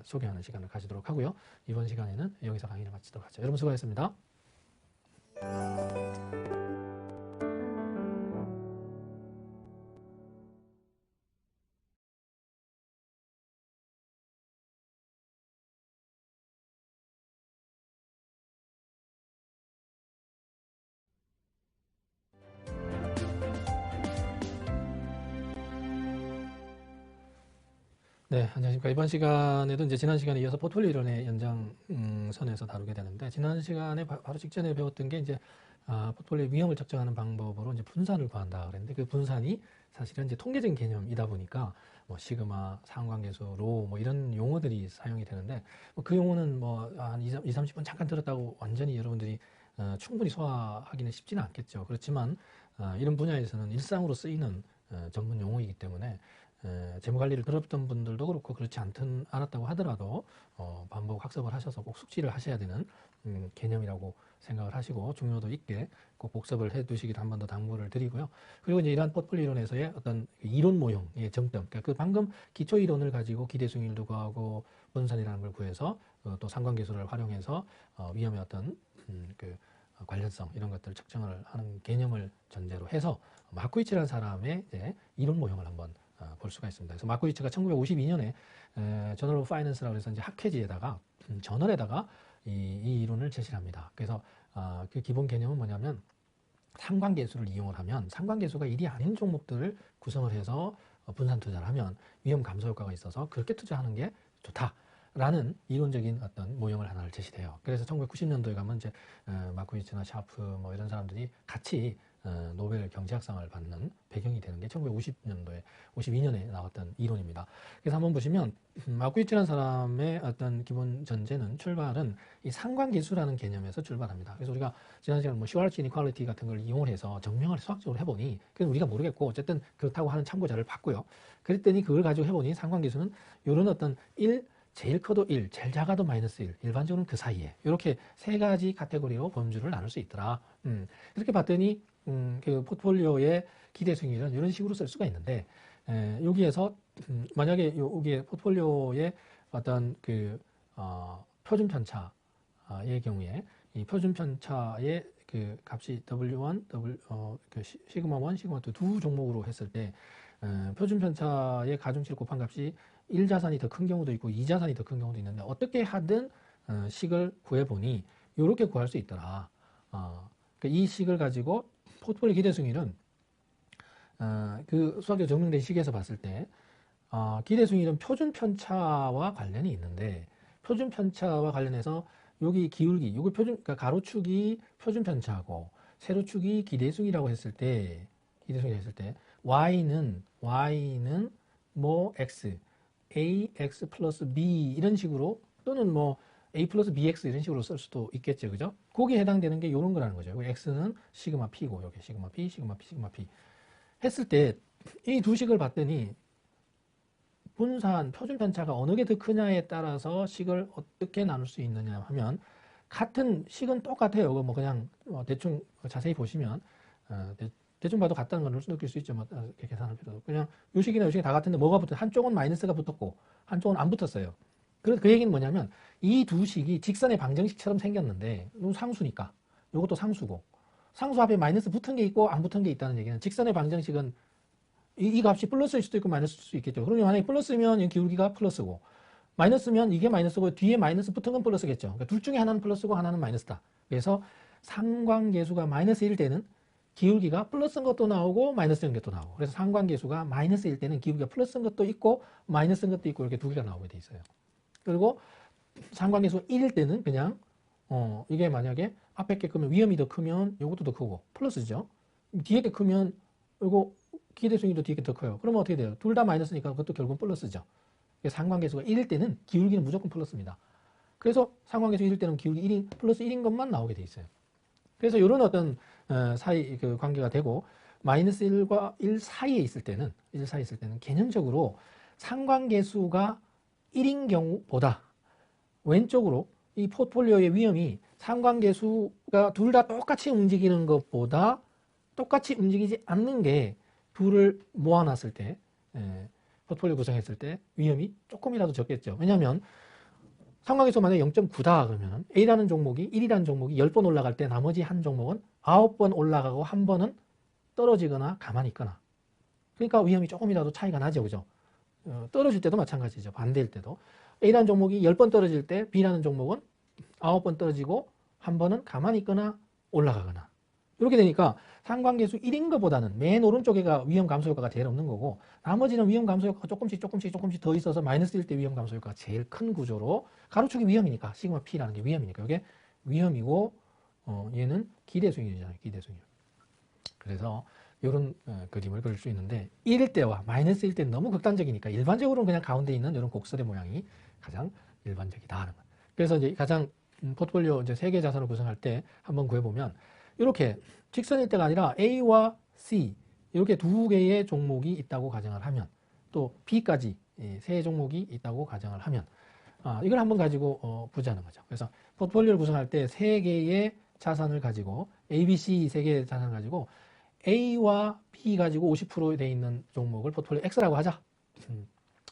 소개하는 시간을 가지도록 하고요. 이번 시간에는 여기서 강의를 마치도록 하죠. 여러분 수고하셨습니다. 네, 안녕하십니까. 이번 시간에도 이제 지난 시간에 이어서 포트폴리오 이론의 연장선에서 다루게 되는데, 지난 시간에 바로 직전에 배웠던 게 이제 포트폴리오 위험을 측정하는 방법으로 이제 분산을 구한다 그랬는데, 그 분산이 사실은 이제 통계적인 개념이다 보니까 뭐 시그마, 상관계수, 로 뭐 이런 용어들이 사용이 되는데, 뭐그 용어는 뭐 한 2, 30분 잠깐 들었다고 완전히 여러분들이 충분히 소화하기는 쉽지는 않겠죠. 그렇지만 이런 분야에서는 일상으로 쓰이는 전문 용어이기 때문에 재무 관리를 들었던 분들도 그렇고 그렇지 않았다고 하더라도 반복 학습을 하셔서 꼭 숙지를 하셔야 되는 개념이라고 생각을 하시고 중요도 있게 꼭 복습을 해 두시기를 한 번 더 당부를 드리고요. 그리고 이제 이러한 포트폴리오 이론에서의 어떤 이론 모형의 정점, 그러니까 그 방금 기초 이론을 가지고 기대수익률도 구하고 분산이라는 걸 구해서 또 상관계수를 활용해서 위험의 어떤 그 관련성 이런 것들을 측정을 하는 개념을 전제로 해서 마코이츠라는 사람의 이제 이론 모형을 한번 볼 수가 있습니다. 그래서 마코이츠가 1952년에 저널 오브 파이낸스라고 해서 이제 학회지에다가 저널에다가 이 이론을 제시를 합니다. 그래서 그 기본 개념은 뭐냐면 상관계수를 이용을 하면 상관계수가 1이 아닌 종목들을 구성을 해서 분산 투자를 하면 위험 감소 효과가 있어서 그렇게 투자하는 게 좋다라는 이론적인 어떤 모형을 하나를 제시해요. 그래서 1990년도에 가면 이제 마코이츠나 샤프 뭐 이런 사람들이 같이 노벨 경제학상을 받는 배경이 되는 게 1950년도에 52년에 나왔던 이론입니다. 그래서 한번 보시면 마코이츠라는 사람의 어떤 기본 전제는 출발은 이 상관계수라는 개념에서 출발합니다. 그래서 우리가 지난 시간에 뭐 슈왈츠 이니퀄리티 같은 걸 이용을 해서 증명을 수학적으로 해보니 그건 우리가 모르겠고 어쨌든 그렇다고 하는 참고 자료를 봤고요. 그랬더니 그걸 가지고 해보니 상관계수는 이런 어떤 제일 커도 1, 제일 작아도 마이너스 1, 일반적으로는 그 사이에 이렇게 세 가지 카테고리로 범주를 나눌 수 있더라. 이렇게 봤더니 그 포트폴리오의 기대 수익률은 이런 식으로 쓸 수가 있는데 여기에서 만약에 여기에 포트폴리오의 어떤 그 표준 편차의 경우에 이 표준 편차의 그 값이 W1, 그 시그마 1, 시그마 2 두 종목으로 했을 때 표준 편차의 가중치를 곱한 값이 1자산이 더 큰 경우도 있고 2자산이 더 큰 경우도 있는데 어떻게 하든 식을 구해보니 이렇게 구할 수 있더라. 그러니까 이 식을 가지고 포트폴리오 기대 수익률은 그 수학적으로 증명된 식에서 봤을 때 기대 수익률은 표준 편차와 관련이 있는데 표준 편차와 관련해서 여기 기울기, 요거 그러니까 가로축이 표준 편차고 세로축이 기대 수익이라고 했을 때 y는 뭐 x ax 플러스 b 이런 식으로 또는 뭐 a 플러스 bx 이런 식으로 쓸 수도 있겠죠, 그죠? 거기에 해당되는 게 이런 거라는 거죠. x는 시그마 p고 여기 시그마 p, 시그마 p, 시그마 p 했을 때 이 두 식을 봤더니 분산 표준 편차가 어느 게 더 크냐에 따라서 식을 어떻게 나눌 수 있느냐 하면 같은 식은 똑같아요. 뭐 그냥 대충 자세히 보시면 대충 봐도 같다는 걸 느낄 수 있죠. 뭐 이렇게 계산할 필요도 없고 그냥 요 식이나 요 식이 다 같은데 뭐가 붙어? 한쪽은 마이너스가 붙었고 한쪽은 안 붙었어요. 그 얘기는 뭐냐면 이 두 식이 직선의 방정식처럼 생겼는데 이건 상수니까 이것도 상수고 상수 앞에 마이너스 붙은 게 있고 안 붙은 게 있다는 얘기는 직선의 방정식은 이 값이 플러스일 수도 있고 마이너스일 수도 있겠죠. 그러면 만약에 플러스면 이 기울기가 플러스고 마이너스면 이게 마이너스고 뒤에 마이너스 붙은 건 플러스겠죠. 그러니까 둘 중에 하나는 플러스고 하나는 마이너스다. 그래서 상관계수가 마이너스 1일 때는 기울기가 플러스인 것도 나오고 마이너스인 것도 나오고 그래서 상관계수가 마이너스일 때는 기울기가 플러스인 것도 있고 마이너스인 것도 있고 이렇게 두 개가 나오게 돼 있어요. 그리고 상관계수 1일 때는 그냥 이게 만약에 앞에 게 크면 위험이 더 크면 이것도 더 크고 플러스죠. 뒤에 게 크면 이거 기대 수익률도 뒤에 게 더 커요. 그러면 어떻게 돼요? 둘 다 마이너스니까 그것도 결국은 플러스죠. 상관계수가 1일 때는 기울기는 무조건 플러스입니다. 그래서 상관계수 1일 때는 기울기 1인 플러스 1인 것만 나오게 돼 있어요. 그래서 이런 어떤 사이 그 관계가 되고 마이너스 1과 1 사이에 있을 때는 개념적으로 상관계수가 1인 경우보다 왼쪽으로 이 포트폴리오의 위험이 상관계수가 둘 다 똑같이 움직이는 것보다 똑같이 움직이지 않는 게 둘을 모아놨을 때 포트폴리오 구성했을 때 위험이 조금이라도 적겠죠. 왜냐하면 상관계수 만약에 0.9다 그러면 A라는 종목이 1이라는 종목이 10번 올라갈 때 나머지 한 종목은 9번 올라가고 한 번은 떨어지거나 가만히 있거나 그러니까 위험이 조금이라도 차이가 나죠. 그죠? 떨어질 때도 마찬가지죠. 반대일 때도 A라는 종목이 10번 떨어질 때 B라는 종목은 9번 떨어지고 한 번은 가만히 있거나 올라가거나 이렇게 되니까 상관계수 1인 것보다는 맨 오른쪽에가 위험 감소 효과가 제일 없는 거고 나머지는 위험 감소 효과가 조금씩 더 있어서 마이너스 1대 위험 감소 효과가 제일 큰 구조로 가로축이 위험이니까 시그마 P라는 게 위험이니까 이게 위험이고 얘는 기대 수익률이잖아요. 기대 수익률. 그래서 이런 그림을 그릴 수 있는데 1일 때와 마이너스 1 때는 너무 극단적이니까 일반적으로는 그냥 가운데 있는 이런 곡선의 모양이 가장 일반적이다 하는 거예요. 그래서 이제 가장 포트폴리오 이제 3개 자산을 구성할 때 한번 구해보면 이렇게 직선일 때가 아니라 A와 C 이렇게 2개의 종목이 있다고 가정을 하면 또 B까지 3 종목이 있다고 가정을 하면 이걸 한번 가지고 보자는 거죠. 그래서 포트폴리오를 구성할 때 3개의 자산을 가지고 A, B, C 3개의 자산을 가지고 A와 B 가지고 50% 돼 있는 종목을 포트폴리오 X라고 하자.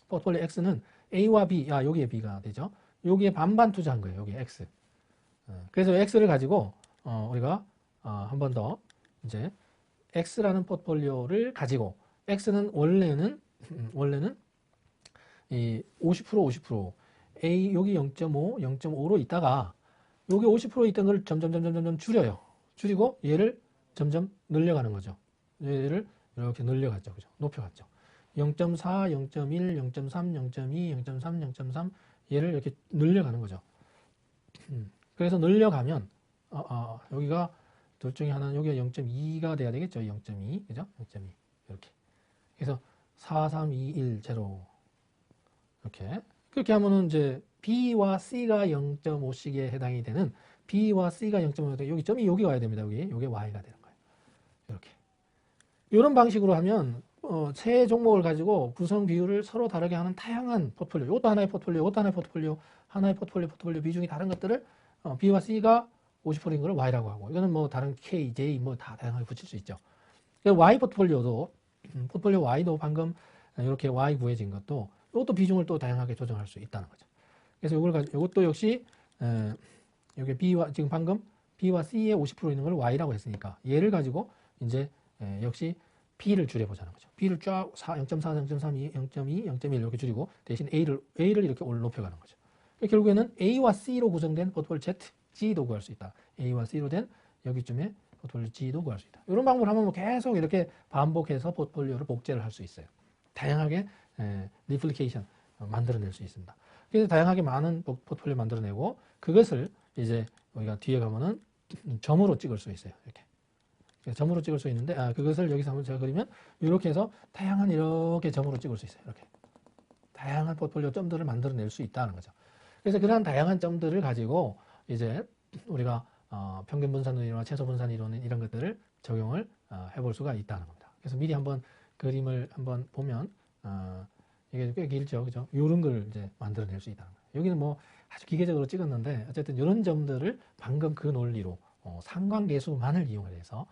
포트폴리오 X는 A와 B, 여기에 B가 되죠. 여기에 반반 투자한 거예요. 여기에 X. 그래서 X를 가지고 우리가 한 번 더 이제 X라는 포트폴리오를 가지고 X는 원래는 이 50% A 여기 0.5, 0.5로 있다가 여기 50% 있던 걸 점점 줄여요. 줄이고 얘를 점점 늘려가는 거죠. 얘를 이렇게 늘려갔죠. 그죠? 높여갔죠. 0.4, 0.1, 0.3, 0.2, 0.3, 0.3 얘를 이렇게 늘려가는 거죠. 그래서 늘려가면 여기가 둘 중에 하나는 여기가 0.2가 돼야 되겠죠. 0.2 그죠? 0.2 이렇게. 그래서 4, 3, 2, 1, 0 이렇게. 그렇게 하면은 이제 B와 C가 0.5씩에 해당이 되는 B와 C가 0.5가 여기 점이 여기 와야 됩니다. 여기 요게 Y가 되는 거예요. 이렇게. 이런 방식으로 하면 세 종목을 가지고 구성 비율을 서로 다르게 하는 다양한 포트폴리오, 이것도 하나의 포트폴리오, 이것도 하나의 포트폴리오, 하나의 포트폴리오 비중이 다른 것들을 B와 C가 50%인 걸 Y라고 하고, 이거는 뭐 다른 K, J 뭐 다 다양하게 붙일 수 있죠. Y 포트폴리오도 포트폴리오 Y도 방금 이렇게 Y 구해진 것도 이것도 비중을 또 다양하게 조정할 수 있다는 거죠. 그래서 이걸 가지고 이것도 역시 여기 B와 지금 방금 B와 C의 50% 있는 걸 Y라고 했으니까 얘를 가지고 이제 역시 B를 줄여보자는 거죠. B를 쫙 0.4, 0.3, 0.2, 0.1 이렇게 줄이고 대신 A를 이렇게 높여가는 거죠. 결국에는 A와 C로 구성된 포트폴리오 Z, G도 구할 수 있다. A와 C로 된 여기쯤에 포트폴리오 G도 구할 수 있다. 이런 방법을 하면 뭐 계속 이렇게 반복해서 포트폴리오를 복제를 할 수 있어요. 다양하게 리플리케이션 만들어낼 수 있습니다. 그래서 다양하게 많은 포트폴리오 만들어내고 그것을 이제 우리가 뒤에 가면은 점으로 찍을 수 있어요. 이렇게. 점으로 찍을 수 있는데 그것을 여기서 한번 제가 그리면 이렇게 해서 다양한 이렇게 점으로 찍을 수 있어요. 이렇게 다양한 포트폴리오 점들을 만들어낼 수 있다는 거죠. 그래서 그러한 다양한 점들을 가지고 이제 우리가 평균 분산 이론이나 최소 분산 이론 이런 것들을 적용을 해볼 수가 있다는 겁니다. 그래서 미리 한번 그림을 한번 보면 이게 꽤 길죠, 그죠? 이런 걸 이제 만들어낼 수 있다는 거예요. 여기는 뭐 아주 기계적으로 찍었는데 어쨌든 이런 점들을 방금 그 논리로 상관계수만을 이용을 해서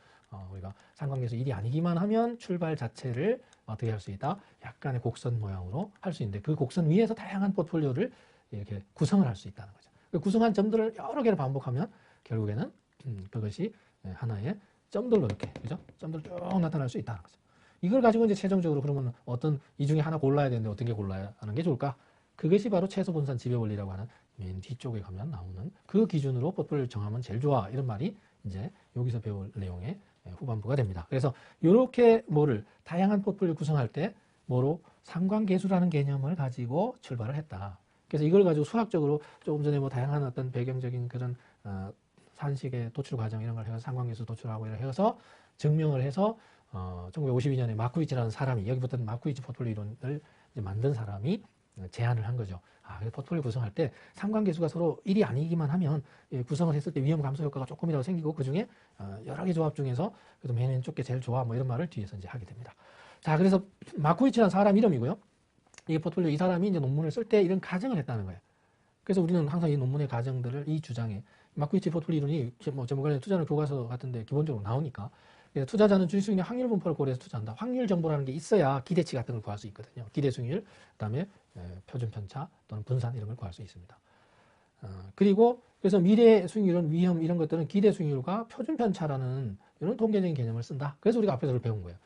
우리가 상관계수 1이 아니기만 하면 출발 자체를 어떻게 할 수 있다? 약간의 곡선 모양으로 할 수 있는데 그 곡선 위에서 다양한 포트폴리오를 이렇게 구성을 할 수 있다는 거죠. 그 구성한 점들을 여러 개를 반복하면 결국에는 그것이 하나의 점들로 이렇게, 그죠? 점들 쭉 나타날 수 있다는 거죠. 이걸 가지고 이제 최종적으로 그러면 어떤 이 중에 하나 골라야 되는데 어떤 게 골라야 하는 게 좋을까? 그것이 바로 최소 분산 지배 원리라고 하는 맨 뒤쪽에 가면 나오는 그 기준으로 포트폴리오를 정하면 제일 좋아. 이런 말이 이제 여기서 배울 내용의 후반부가 됩니다. 그래서 이렇게 다양한 포트폴리오 구성할 때 상관계수라는 개념을 가지고 출발을 했다. 그래서 이걸 가지고 수학적으로 조금 전에 뭐 다양한 어떤 배경적인 그런 산식의 도출 과정 이런 걸 해서 상관계수 도출하고 이렇게 해서 증명을 해서 1952년에 마쿠이치라는 사람이 여기부터는 마쿠이치 포트폴리오 이론을 만든 사람이 제안을 한 거죠. 포트폴리오 구성할 때 상관계수가 서로 1이 아니기만 하면 구성을 했을 때 위험 감소 효과가 조금이라도 생기고 그 중에 여러 개 조합 중에서 그래도 맨 왼쪽 게 제일 좋아 뭐 이런 말을 뒤에서 이제 하게 됩니다. 자, 그래서 마쿠이치라는 사람 이름이고요. 이 포트폴리오 이 사람이 이제 논문을 쓸 때 이런 가정을 했다는 거예요. 그래서 우리는 항상 이 논문의 가정들을 이 주장에 마쿠이치 포트폴리오 이론이 뭐 전문가의 투자는 교과서 같은데 기본적으로 나오니까 투자자는 주식수익률 확률 분포를 고려해서 투자한다. 확률 정보라는 게 있어야 기대치 같은 걸 구할 수 있거든요. 기대 수익률, 그다음에 표준 편차 또는 분산 이런 걸 구할 수 있습니다. 그리고 그래서 미래 수익률은 위험 이런 것들은 기대 수익률과 표준 편차라는 이런 통계적인 개념을 쓴다. 그래서 우리가 앞에서 그걸 배운 거예요.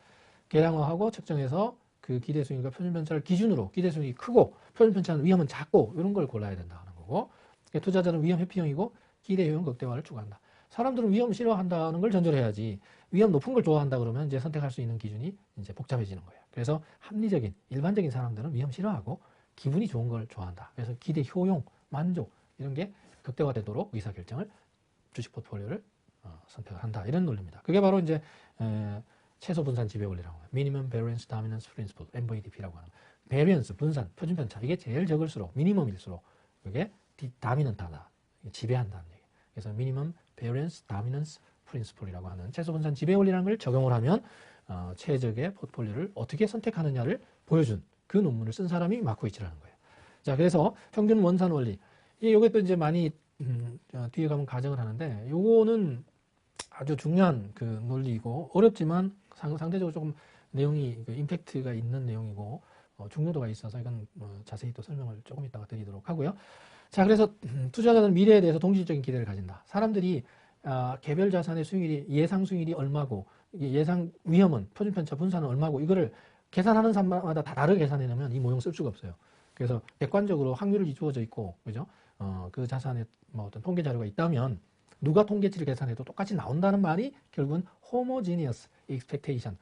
계량화하고 측정해서 그 기대 수익률과 표준 편차를 기준으로 기대 수익이 크고 표준 편차는 위험은 작고 이런 걸 골라야 된다는 거고 투자자는 위험 회피형이고 기대 효용 극대화를 추구한다. 사람들은 위험 싫어한다는 걸 전제로 해야지 위험 높은 걸 좋아한다 그러면 이제 선택할 수 있는 기준이 이제 복잡해지는 거예요. 그래서 합리적인 일반적인 사람들은 위험 싫어하고 기분이 좋은 걸 좋아한다. 그래서 기대, 효용, 만족 이런 게 극대화되도록 의사결정을 주식 포트폴리오를 선택을 한다. 이런 논리입니다. 그게 바로 이제 최소 분산 지배 원리라고 해요. Minimum Variance Dominance Principle, MVDP라고 하는 베리언스, 분산, 표준 편차 이게 제일 적을수록 미니멈일수록 그게 다미넌트하다, 지배한다는 얘기예요. 그래서 Minimum Variance Dominance Principle이라고 하는 최소 분산 지배 원리라는 걸 적용을 하면 최적의 포트폴리오를 어떻게 선택하느냐를 보여준 그 논문을 쓴 사람이 마코이치라는 거예요. 자, 그래서 평균 원산 원리. 이것도 이제 많이 뒤에 가면 가정을 하는데 요거는 아주 중요한 그 논리이고 어렵지만 상대적으로 조금 내용이 임팩트가 있는 내용이고 중요도가 있어서 이건 자세히 또 설명을 조금 이따가 드리도록 하고요. 자, 그래서 투자자들은 미래에 대해서 동질적인 기대를 가진다. 사람들이 개별 자산의 수익률이 예상 수익률이 얼마고 예상 위험은 표준편차 분산은 얼마고 이거를 계산하는 사람마다 다 다르게 계산해내면 이 모형 쓸 수가 없어요. 그래서 객관적으로 확률이 주어져 있고 그죠? 그 자산에 뭐 어떤 통계 자료가 있다면 누가 통계치를 계산해도 똑같이 나온다는 말이 결국은 homogeneous expectation,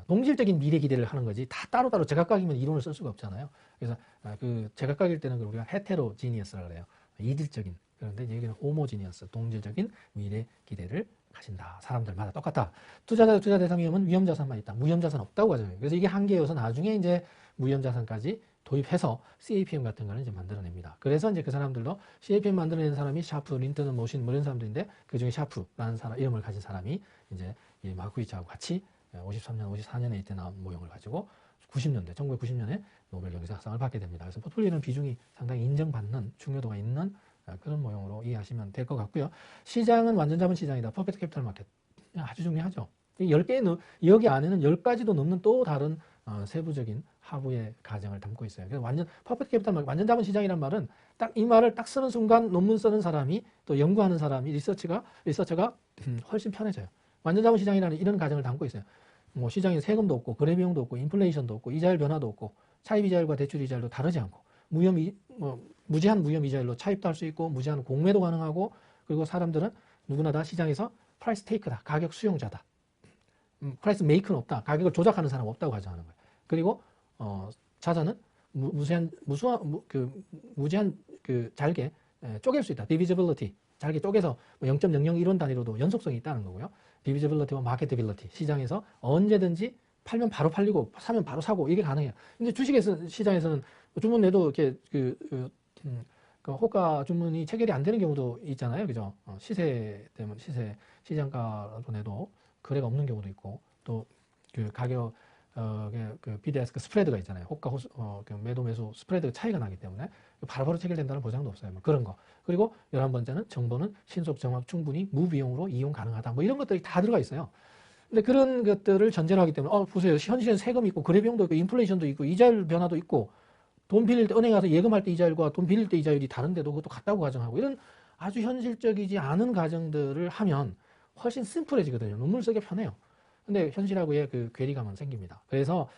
동질적인 미래 기대를 하는 거지 다 따로따로 제각각이면 이론을 쓸 수가 없잖아요. 그래서 그 제각각일 때는 우리가 heterogeneous라고 그래요. 이질적인. 그런데 여기는 homogeneous, 동질적인 미래 기대를 가진다. 사람들마다 똑같다. 투자 대상 위험은 위험자산만 있다. 무위험자산 없다고 가정해요. 그래서 이게 한계여서 나중에 이제 무위험자산까지 도입해서 CAPM 같은 거를 이제 만들어냅니다. 그래서 이제 그 사람들도 CAPM 만들어내는 사람이 샤프, 린턴, 모신 뭐 이런 사람들인데 그 중에 샤프라는 사람, 이름을 가진 사람이 이제 이 마쿠이치하고 같이 53년, 54년에 이때 나온 모형을 가지고 90년대, 1990년에 노벨 경제학상을 받게 됩니다. 그래서 포트폴리오는 비중이 상당히 인정받는 중요도가 있는 그런 모형으로 이해하시면 될 것 같고요. 시장은 완전 자본 시장이다. 퍼펙트 캐피탈 마켓. 아주 중요하죠. 10개, 여기 안에는 10가지도 넘는 또 다른 세부적인 하부의 가정을 담고 있어요. 그래서 완전 퍼펙트 캐피탈 마켓, 완전 자본 시장이란 말은 딱 이 말을 딱 쓰는 순간 논문 쓰는 사람이 또 연구하는 사람이 리서처가 훨씬 편해져요. 완전 자본 시장이라는 이런 가정을 담고 있어요. 뭐 시장에 세금도 없고 거래 비용도 없고 인플레이션도 없고 이자율 변화도 없고 차입 이자율과 대출 이자율도 다르지 않고 무제한 무위험 이자율로 차입도 할 수 있고 무제한 공매도 가능하고 그리고 사람들은 누구나 다 시장에서 프라이스 테이크다. 가격 수용자다. 프라이스 메이크는 없다. 가격을 조작하는 사람 없다고 가정하는 거예요. 그리고 자산은 무제한 잘게 쪼갤 수 있다. divisibility. 잘게 쪼개서 0.001원 단위로도 연속성이 있다는 거고요. divisibility와 marketability. 시장에서 언제든지 팔면 바로 팔리고 사면 바로 사고 이게 가능해요. 근데 주식에서 시장에서는 주문 내도 이렇게 그 호가 주문이 체결이 안 되는 경우도 있잖아요. 그죠? 시세 때문에 시장가로 내도 거래가 없는 경우도 있고 또 그 가격 그 BDS 그 스프레드가 있잖아요. 호가 그 매도 매수 스프레드 차이가 나기 때문에 바로바로 체결된다는 보장도 없어요. 뭐 그런 거. 그리고 11번째는 정보는 신속 정확 충분히 무비용으로 이용 가능하다. 뭐 이런 것들이 다 들어가 있어요. 근데 그런 것들을 전제로 하기 때문에 보세요. 현실은 세금이 있고 거래 비용도 있고 인플레이션도 있고 이자율 변화도 있고 돈 빌릴 때 은행 가서 예금할 때 이자율과 돈 빌릴 때 이자율이 다른데도 그것도 같다고 가정하고 이런 아주 현실적이지 않은 가정들을 하면 훨씬 심플해지거든요. 논문 쓰기 편해요. 근데 현실하고의 그 괴리감은 생깁니다. 그래서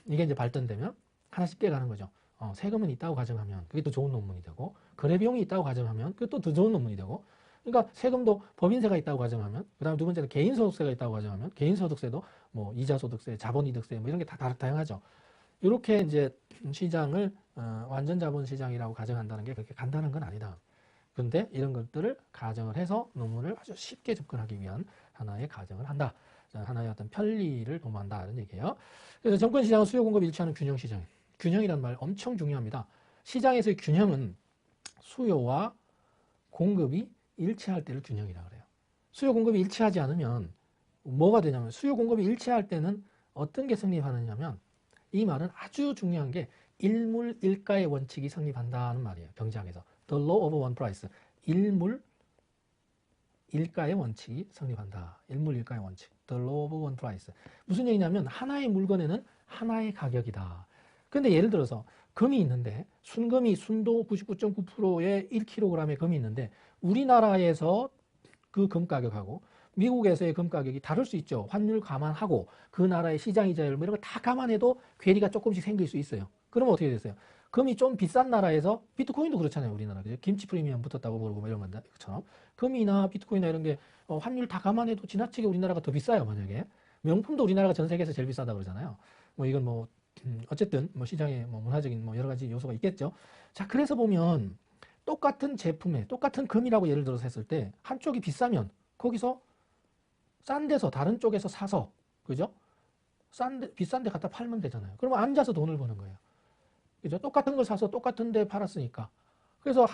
이게 이제 발전되면 하나씩 깨가는 거죠. 세금은 있다고 가정하면 그게 또 좋은 논문이 되고 거래 비용이 있다고 가정하면 그게 또 더 좋은 논문이 되고 그러니까 세금도 법인세가 있다고 가정하면 그다음에 두 번째는 개인소득세가 있다고 가정하면 개인소득세도 뭐 이자소득세, 자본이득세 뭐 이런 게 다 다양하죠. 이렇게 이제 시장을 완전 자본 시장이라고 가정한다는 게 그렇게 간단한 건 아니다. 그런데 이런 것들을 가정을 해서 논문을 아주 쉽게 접근하기 위한 하나의 가정을 한다. 하나의 어떤 편리를 도모한다는 얘기예요. 그래서 정권시장은 수요 공급이 일치하는 균형시장. 균형이란 말 엄청 중요합니다. 시장에서의 균형은 수요와 공급이 일치할 때를 균형이라고 그래요. 수요 공급이 일치하지 않으면 뭐가 되냐면 수요 공급이 일치할 때는 어떤 게 성립하느냐면 이 말은 아주 중요한 게 일물일가의 원칙이 성립한다는 말이에요. 경제학에서. The law of one price. 일물일가의 원칙이 성립한다. 일물일가의 원칙. The law of one price. 무슨 얘기냐면 하나의 물건에는 하나의 가격이다. 근데 예를 들어서 금이 있는데 순도 99.9%의 1kg의 금이 있는데 우리나라에서 그 금 가격하고 미국에서의 금 가격이 다를 수 있죠. 환율 감안하고 그 나라의 시장 이자율 뭐 이런 거 다 감안해도 괴리가 조금씩 생길 수 있어요. 그러면 어떻게 됐어요? 금이 좀 비싼 나라에서 비트코인도 그렇잖아요. 우리나라. 그죠? 김치 프리미엄 붙었다고 그러고 뭐 이런 것처럼. 금이나 비트코인이나 이런 게 환율 다 감안해도 지나치게 우리나라가 더 비싸요. 만약에. 명품도 우리나라가 전 세계에서 제일 비싸다 그러잖아요. 뭐 이건 뭐 어쨌든 뭐 시장에 뭐 문화적인 뭐 여러 가지 요소가 있겠죠. 자, 그래서 보면 똑같은 제품에 똑같은 금이라고 예를 들어서 했을 때 한쪽이 비싸면 거기서 싼 데서 다른 쪽에서 사서 그죠? 비싼 데 갖다 팔면 되잖아요. 그러면 앉아서 돈을 버는 거예요. 그죠? 똑같은 걸 사서 똑같은 데 팔았으니까. 그래서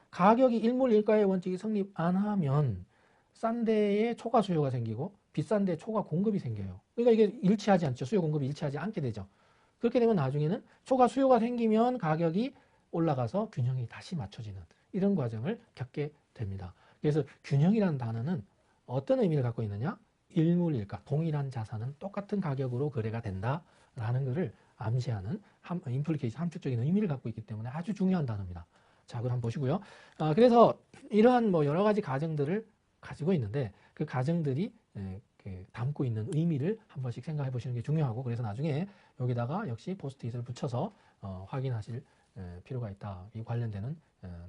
가격이 일몰일가의 원칙이 성립 안 하면 싼 데에 초과 수요가 생기고 비싼 데에 초과 공급이 생겨요. 그러니까 이게 일치하지 않죠. 수요 공급이 일치하지 않게 되죠. 그렇게 되면 나중에는 초과 수요가 생기면 가격이 올라가서 균형이 다시 맞춰지는 이런 과정을 겪게 됩니다. 그래서 균형이라는 단어는 어떤 의미를 갖고 있느냐? 일물일가, 동일한 자산은 똑같은 가격으로 거래가 된다라는 것을 암시하는 임플리케이션, 함축적인 의미를 갖고 있기 때문에 아주 중요한 단어입니다. 자, 그럼 한번 보시고요. 그래서 이러한 뭐 여러 가지 가정들을 가지고 있는데 그 가정들이 담고 있는 의미를 한 번씩 생각해 보시는 게 중요하고, 그래서 나중에 여기다가 역시 포스트잇을 붙여서 확인하실 필요가 있다. 이 관련되는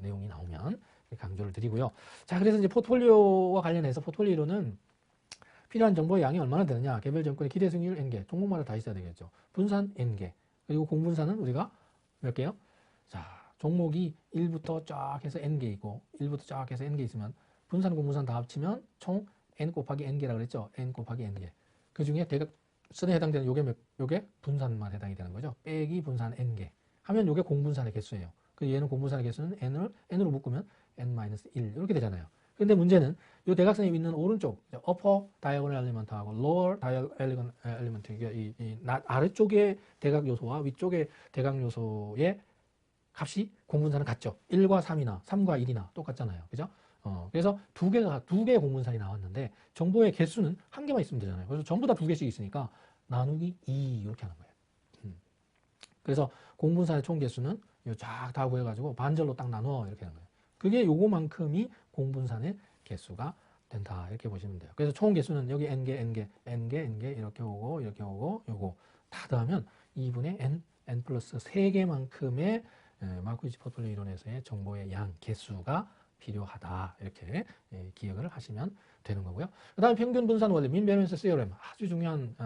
내용이 나오면 강조를 드리고요. 자, 그래서 이제 포트폴리오와 관련해서 포트폴리오는 필요한 정보의 양이 얼마나 되느냐. 개별 정권의 기대 수익률 N개, 종목마다 다 있어야 되겠죠. 분산 N개. 그리고 공분산은 우리가 몇 개요? 자, 종목이 1부터 쫙 해서 N개 있고 1부터 쫙 해서 N개 있으면 분산, 공분산 다 합치면 총 N 곱하기 N개라고 그랬죠. N 곱하기 N개. 그 중에 대각선에 해당되는 요게 분산만 해당이 되는 거죠. 빼기 분산 N개. 하면 요게 공분산의 개수예요. 그 얘는 공분산의 개수는 N으로 묶으면 N-1 이렇게 되잖아요. 근데 문제는 이 대각선에 있는 오른쪽 upper diagonal element하고 lower diagonal element, 이게 아래쪽의 대각 요소와 위쪽의 대각 요소의 값이 공분산은 같죠. 1과 3이나 3과 1이나 똑같잖아요. 그죠? 그래서 두 개의 공분산이 나왔는데 정보의 개수는 한 개만 있으면 되잖아요. 그래서 전부 다 두 개씩 있으니까 나누기 2 이렇게 하는 거예요. 그래서 공분산의 총 개수는 쫙 다 구해가지고 반절로 딱 나눠 이렇게 하는 거예요. 그게 요거만큼이 공분산의 개수가 된다. 이렇게 보시면 돼요. 그래서 총 개수는 여기 N개 이렇게 오고 요거 다 더하면 2분의 N 플러스 3개만큼의 마르코비치 포트폴리오 이론에서의 정보의 양, 개수가 필요하다. 이렇게 기억을 하시면 되는 거고요. 그 다음에 평균 분산 원리, 민 베네스 시어렘, 아주 중요한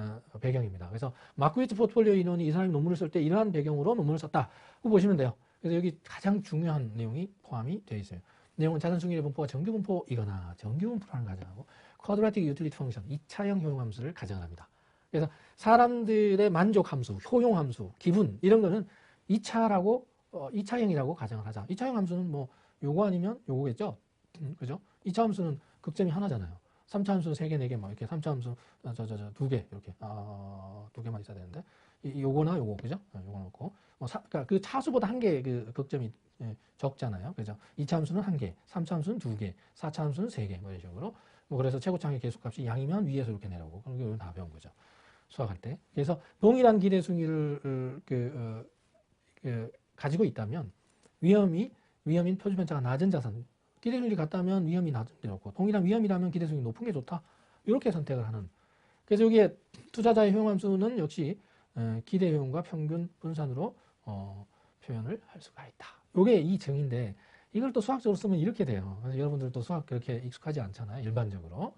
배경입니다. 그래서 마르코비치 포트폴리오 인원이 이 사람이 논문을 쓸 때 이러한 배경으로 논문을 썼다. 그거 보시면 돼요. 그래서 여기 가장 중요한 내용이 포함이 되어 있어요. 내용은 자산 승률의 분포가 정규 분포이거나 정규 분포라는 가정하고 쿼드라틱 유틸리티 펑션, 2차형 효용 함수를 가정을 합니다. 그래서 사람들의 만족 함수, 효용 함수, 기분 이런 거는 2차형이라고 가정을 하자. 2차형 함수는 뭐 요거 아니면 요거겠죠. 그죠? 2차 함수는 극점이 하나잖아요. 3차 함수는 3개, 4개 막 이렇게 3차 함수 2개 이렇게 2개만 있어야 되는데 요거나 요거 그죠? 요거 넣고 그러니까 그 차수보다 한 개 그 극점이 적잖아요. 그죠? 2차 함수는 1개, 3차 함수는 2개, 4차 함수는 3개 뭐 이런 식으로 뭐 그래서 최고창의 계수값이 양이면 위에서 이렇게 내려오고 그런 게 다 배운 거죠. 수학할 때. 그래서 동일한 기대 수익률을 가지고 있다면 위험인 표준 편차가 낮은 자산, 기대 수익률이 같다면 위험이 낮은 게 좋고 동일한 위험이라면 기대 수익률이 높은 게 좋다. 이렇게 선택을 하는. 그래서 여기에 투자자의 효용함수는 역시 기대 효용과 평균 분산으로 표현을 할 수가 있다. 이게 이 정의인데 이걸 또 수학적으로 쓰면 이렇게 돼요. 그래서 여러분들도 수학 그렇게 익숙하지 않잖아요. 일반적으로.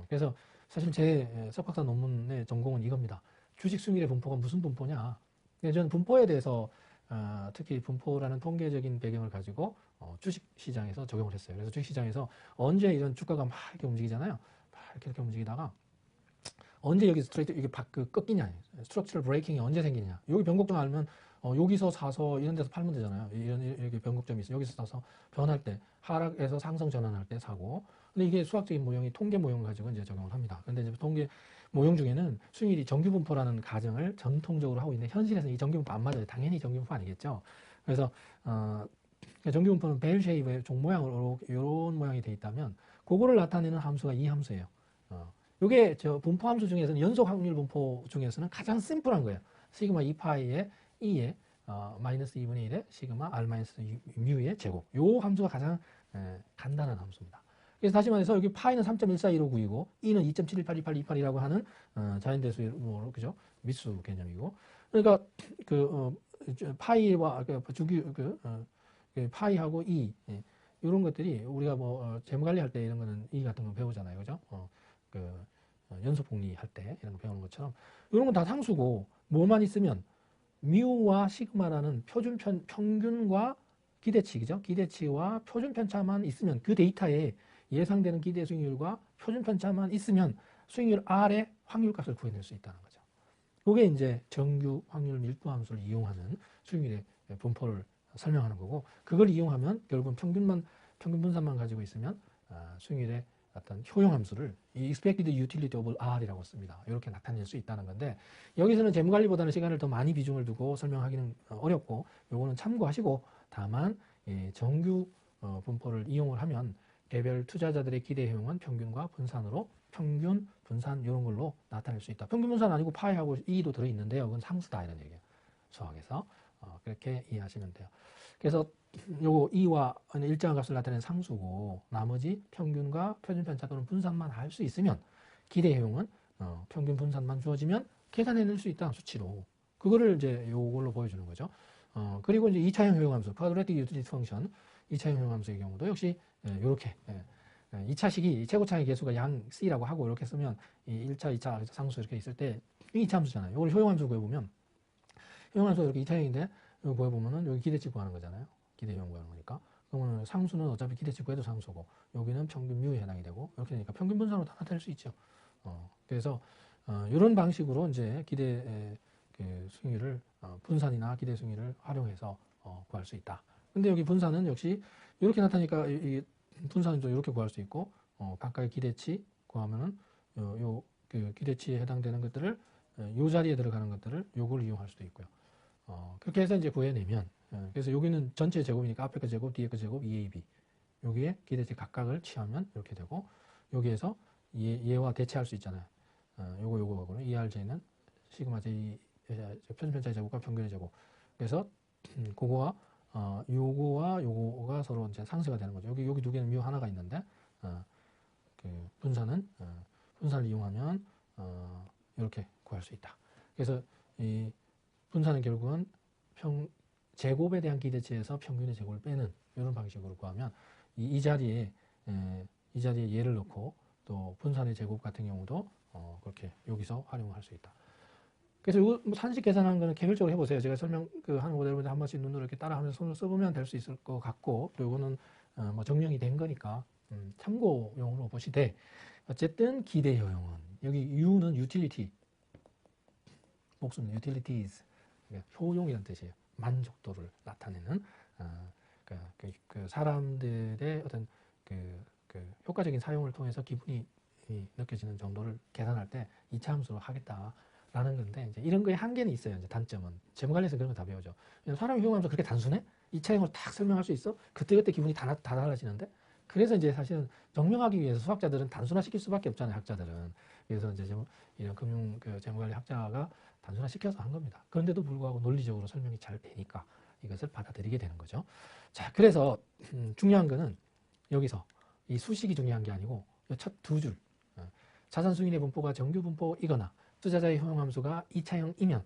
그래서 사실 제 석박사 논문의 전공은 이겁니다. 주식 수익률의 분포가 무슨 분포냐. 저는 분포에 대해서 특히 분포라는 통계적인 배경을 가지고 주식 시장에서 적용을 했어요. 그래서 주식 시장에서 언제 이런 주가가 막 이렇게 움직이잖아요. 막 이렇게 움직이다가 언제 여기 스트레이트 이게 꺾이냐, 스트럭처럴 브레이킹이 언제 생기냐. 여기 변곡점 알면 여기서 사서 이런 데서 팔면 되잖아요. 이렇게 변곡점이 있어. 여기서 사서 변할 때 하락에서 상승 전환할 때 사고. 근데 이게 수학적인 모형이 통계 모형을 가지고 이제 적용을 합니다. 근데 이제 통계 모형 중에는 수익률이 정규분포라는 가정을 전통적으로 하고 있는데 현실에서는 이 정규분포 안 맞아요. 당연히 정규분포 아니겠죠. 그래서 정규분포는 벨 쉐입의 종 모양으로 이런 모양이 돼 있다면 그거를 나타내는 함수가 이 함수예요. 이게 저 분포 함수 중에서는 연속 확률 분포 중에서는 가장 심플한 거예요. 시그마 2파이의 2의 마이너스 2분의 1의 시그마 r 마이너스 뮤의 제곱. 요 함수가 가장 간단한 함수입니다. 그래서 다시 말해서 여기 파이는 3.141592고 2는 2.7182828이라고 하는 자연대수의 그죠? 미수 개념이고. 그러니까 파이와 그 파이하고 E 이런 것들이 우리가 뭐 재무 관리할 때 이런 거는 E 같은 거 배우잖아요, 그죠? 연속 복리 할 때 이런 거 배우는 것처럼 이런 건 다 상수고 뭐만 있으면 뮤와 시그마라는 평균과 기대치죠. 기대치와 표준 편차만 있으면 그 데이터에 예상되는 기대 수익률과 표준 편차만 있으면 수익률 R의 확률값을 구해낼 수 있다는 거죠. 그게 이제 정규 확률 밀도 함수를 이용하는 수익률의 분포를 설명하는 거고, 그걸 이용하면 결국은 평균 분산만 가지고 있으면 수익률의 어떤 효용 함수를 이 expected utility of R이라고 씁니다. 이렇게 나타낼 수 있다는 건데, 여기서는 재무관리보다는 시간을 더 많이 비중을 두고 설명하기는 어렵고, 요거는 참고하시고, 다만 정규 분포를 이용을 하면 개별 투자자들의 기대 효용은 평균과 분산으로 평균, 분산 이런 걸로 나타낼 수 있다. 평균 분산 아니고 파이하고 E도 들어있는데요. 그건 상수다 이런 얘기예요. 수학에서. 그렇게 이해하시면 돼요. 그래서 요거 E와 일정한 값을 나타내는 상수고, 나머지 평균과 표준 편차 또는 분산만 할 수 있으면 기대 효용은 평균 분산만 주어지면 계산해낼 수 있다, 수치로. 그거를 이제 요걸로 보여주는 거죠. 그리고 이제 2차형 효용 함수, quadratic utility function, 2차형 효용 함수의 경우도 역시 요렇게 2차식이 최고차의 개수가 양 C라고 하고 이렇게 쓰면 이 1차, 2차 상수 이렇게 있을 때 이 2차 함수잖아요. 이걸 효용 함수 구해보면 효용 함수가 이렇게 2차형인데 여기 구해보면은 여기 기대치 구하는 거잖아요. 기대 효용 구하는 거니까. 그러면 상수는 어차피 기대치 구해도 상수고 여기는 평균 뮤에 해당이 되고 이렇게 되니까 평균 분산으로 다 나타낼 수 있죠. 그래서 이런 방식으로 이제 기대 그 수익률을 분산이나 기대 수익률을 활용해서 구할 수 있다. 근데 여기 분산은 역시 이렇게 나타나니까 이 분산은 좀 이렇게 구할 수 있고 각각의 기대치 구하면은 그 기대치에 해당되는 것들을 요 자리에 들어가는 것들을 요걸 이용할 수도 있고요. 그렇게 해서 이제 구해내면 그래서 여기는 전체 제곱이니까 앞에 거 제곱, 뒤에 거 제곱, EAB 여기에 기대치 각각을 취하면 이렇게 되고 여기에서 얘와 대체할 수 있잖아요. 요거하고는 ERJ는 시그마 J 표준 편차의 제곱과 평균의 제곱. 그래서 그거와 요거와 요거가 서로 이제 상쇄가 되는 거죠. 여기 두 개는 뮤 하나가 있는데 그 분산을 이용하면 이렇게 구할 수 있다. 그래서 이 분산은 결국은 제곱에 대한 기대치에서 평균의 제곱을 빼는 이런 방식으로 구하면 이 자리에 얘를 넣고 또 분산의 제곱 같은 경우도 그렇게 여기서 활용할 수 있다. 그래서 이거 뭐 산식 계산하는 거는 개별적으로 해보세요. 제가 설명 하는 거 여러분들 한 번씩 눈으로 이렇게 따라하면서 손을 써보면 될 수 있을 것 같고, 또 이거는 뭐 정명이 된 거니까 참고용으로 보시되, 어쨌든 기대 효용은 여기 U는 utility 목숨 utilities 효용이라는 뜻이에요. 만족도를 나타내는 그 사람들의 어떤 그 효과적인 사용을 통해서 기분이 느껴지는 정도를 계산할 때 2차 함수로 하겠다라는 건데, 이제 이런 거에 한계는 있어요. 이제 단점은 재무관리에서 그런 거 다 배우죠. 사람이 효용하면서 그렇게 단순해? 2차형으로 딱 설명할 수 있어? 그때그때 기분이 다 달라지는데. 그래서 이제 사실은 증명하기 위해서 수학자들은 단순화시킬 수밖에 없잖아요, 학자들은. 그래서 이제 이런 재무관리 학자가 단순화시켜서 한 겁니다. 그런데도 불구하고 논리적으로 설명이 잘 되니까 이것을 받아들이게 되는 거죠. 자, 그래서 중요한 거는 여기서 이 수식이 중요한 게 아니고 첫 두 줄. 자산수익의 분포가 정규 분포이거나 투자자의 효용함수가 2차형이면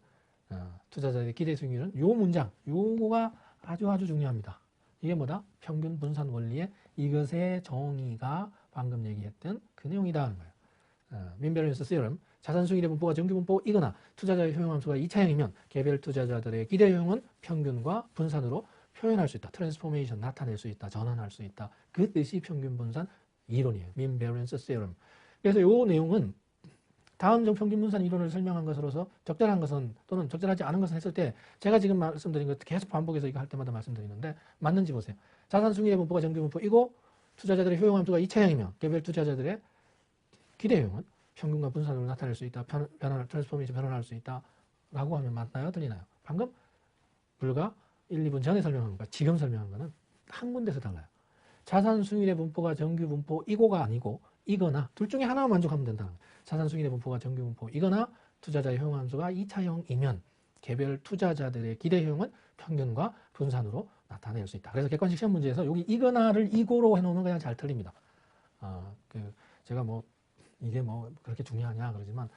투자자의 기대 수익률은 요 문장, 요거가 아주 중요합니다. 이게 뭐다? 평균 분산 원리의 이것의 정의가 방금 얘기했던 그 내용이다 하는 거예요. mean variance theorem, 자산수익의 분포가 정규 분포이거나 투자자의 효용함수가 2차형이면 개별 투자자들의 기대 효용은 평균과 분산으로 표현할 수 있다. 트랜스포메이션 나타낼 수 있다. 전환할 수 있다. 그 뜻이 평균 분산 이론이에요. mean variance theorem. 그래서 이 내용은 다음 정평균 분산 이론을 설명한 것으로서 적절한 것은 또는 적절하지 않은 것은 했을 때 제가 지금 말씀드린 것 계속 반복해서 이거 할 때마다 말씀드리는데 맞는지 보세요. 자산수익의 분포가 정규 분포이고 투자자들의 효용함수가 2차형이면 개별 투자자들의 기대 효용은 평균과 분산으로 나타낼 수 있다. 트랜스포메이션 변환할 수 있다. 라고 하면 맞나요? 틀리나요? 방금 불과 1, 2분 전에 설명한 것과 지금 설명한 거는 한 군데서 달라요. 자산수익의 분포가 정규 분포이고가 아니고 이거나 둘 중에 하나만 만족하면 된다. 자산수익의 분포가 정규 분포이거나 투자자의 효용함수가 2차형이면 개별 투자자들의 기대 효용은 평균과 분산으로 나타낼 수 있다. 그래서 객관식 시험 문제에서 여기 이거나를 이고로 해놓으면 그냥 잘 틀립니다. 제가 이게 그렇게 중요하냐 그러지만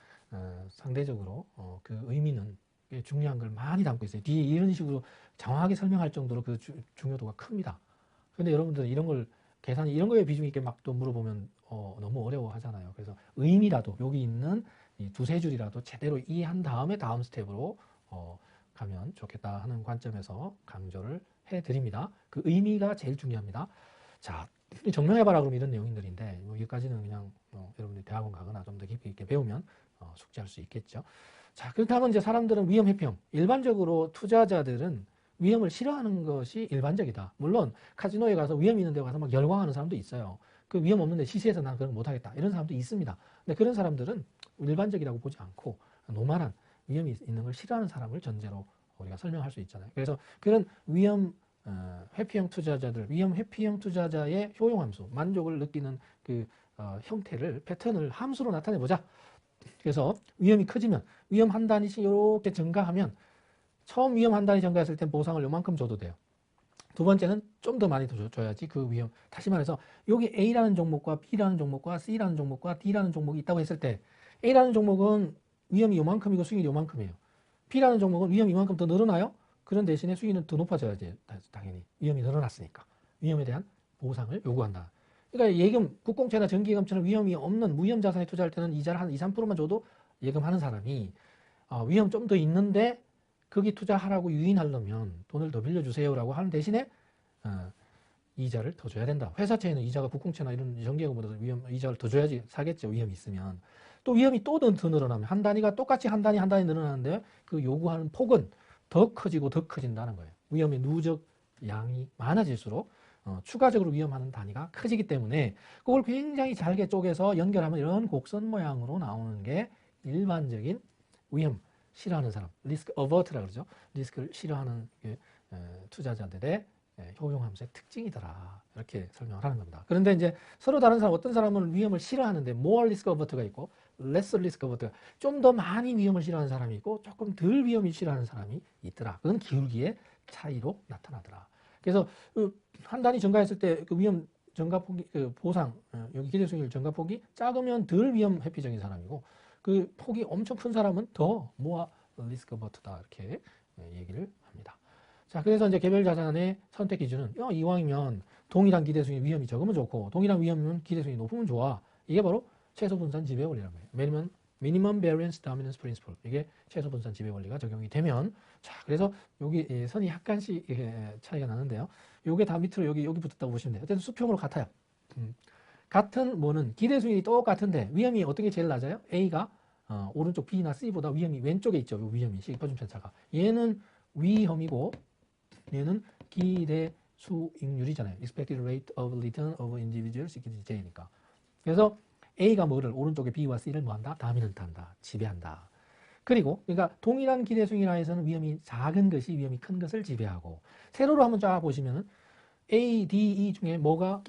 상대적으로 그 의미는 중요한 걸 많이 담고 있어요. 뒤에 이런 식으로 장황하게 설명할 정도로 그 중요도가 큽니다. 근데 여러분들은 이런 걸 계산이 이런 거에 비중 있게 막 또 물어보면 너무 어려워 하잖아요. 그래서 의미라도 여기 있는 이 두세 줄이라도 제대로 이해한 다음에 다음 스텝으로 가면 좋겠다 하는 관점에서 강조를 해드립니다. 그 의미가 제일 중요합니다. 자, 증명해봐라 그러면 이런 내용들인데 여기까지는 그냥 여러분들이 대학원 가거나 좀 더 깊이 있게 배우면 숙지할 수 있겠죠. 자, 그렇다면 이제 사람들은 위험 회피형, 일반적으로 투자자들은 위험을 싫어하는 것이 일반적이다. 물론 카지노에 가서 위험 있는 데 가서 막 열광하는 사람도 있어요. 그 위험 없는데 시세에서 난 그런 거 못하겠다 이런 사람도 있습니다. 근데 그런 사람들은 일반적이라고 보지 않고 노멀한 위험이 있는 걸 싫어하는 사람을 전제로 우리가 설명할 수 있잖아요. 그래서 그런 위험 회피형 투자자들, 위험 회피형 투자자의 효용함수, 만족을 느끼는 그 형태를 패턴을 함수로 나타내 보자. 그래서 위험이 커지면 위험 한 단위씩 이렇게 증가하면 처음 위험 한 단위 증가했을 땐 보상을 요만큼 줘도 돼요. 두 번째는 좀 더 많이 줘야지 그 위험. 다시 말해서 여기 A라는 종목과 B라는 종목과 C라는 종목과 D라는 종목이 있다고 했을 때 A라는 종목은 위험이 요만큼이고 수익이 요만큼이에요. B라는 종목은 위험이 이만큼 더 늘어나요? 그런 대신에 수익은 더 높아져야지 당연히. 위험이 늘어났으니까. 위험에 대한 보상을 요구한다. 그러니까 예금, 국공채나 정기예금처럼 위험이 없는 무위험 자산에 투자할 때는 이자를 한 2, 3%만 줘도 예금하는 사람이 위험 좀 더 있는데 거기 투자하라고 유인하려면 돈을 더 빌려주세요라고 하는 대신에 이자를 더 줘야 된다. 회사채에는 이자가 국공채나 이런 정기예금보다 이자를 더 줘야지 사겠죠. 위험이 있으면. 또 위험이 또 더 늘어나면 한 단위가 똑같이 한 단위 늘어나는데 그 요구하는 폭은 더 커지고 더 커진다는 거예요. 위험의 누적 양이 많아질수록 추가적으로 위험하는 단위가 커지기 때문에 그걸 굉장히 잘게 쪼개서 연결하면 이런 곡선 모양으로 나오는 게 일반적인 위험 싫어하는 사람, 리스크 어버트라 그러죠. 리스크를 싫어하는 투자자들의 효용함수의 특징이더라. 이렇게 설명을 하는 겁니다. 그런데 이제 서로 다른 사람, 어떤 사람은 위험을 싫어하는데 more risk avert가 있고 less risk avert가 좀 더 많이 위험을 싫어하는 사람이 있고 조금 덜 위험을 싫어하는 사람이 있더라. 그건 기울기의 차이로 나타나더라. 그래서 한 단위 증가했을 때 그 위험 증가폭이 보상 여기 기대수익률 증가폭이 작으면 덜 위험 회피적인 사람이고 그 폭이 엄청 큰 사람은 더 more risk avert다 이렇게 얘기를 합니다. 자, 그래서 이제 개별 자산의 선택 기준은 이왕이면 동일한 기대수익 위험이 적으면 좋고 동일한 위험이면 기대수익이 높으면 좋아. 이게 바로 최소 분산 지배 원리라는 거예요. Minimum Variance Dominance Principle. 이게 최소 분산 지배 원리가 적용이 되면 자, 그래서 여기 선이 약간씩 차이가 나는데요. 요게 다 밑으로 여기 붙었다고 보시면 돼요. 어쨌든 수평으로 같아요. 같은 뭐는 기대수익이 똑같은데 위험이 어떻게 제일 낮아요? A가 오른쪽 B나 C보다 위험이 왼쪽에 있죠. 요 위험이 시기퍼준 편차가. 얘는 위험이고 얘는 기대 수익률이잖아요. Expected rate of return of individual security J니까. 그래서 A가 뭐를 오른쪽에 B와 C를 뭐한다? 다미넌트한다. 지배한다. 그리고 그러니까 동일한 기대 수익률 하에서는 위험이 작은 것이 위험이 큰 것을 지배하고 세로로 한번 쫙 보시면은 A, D, E 중에 뭐가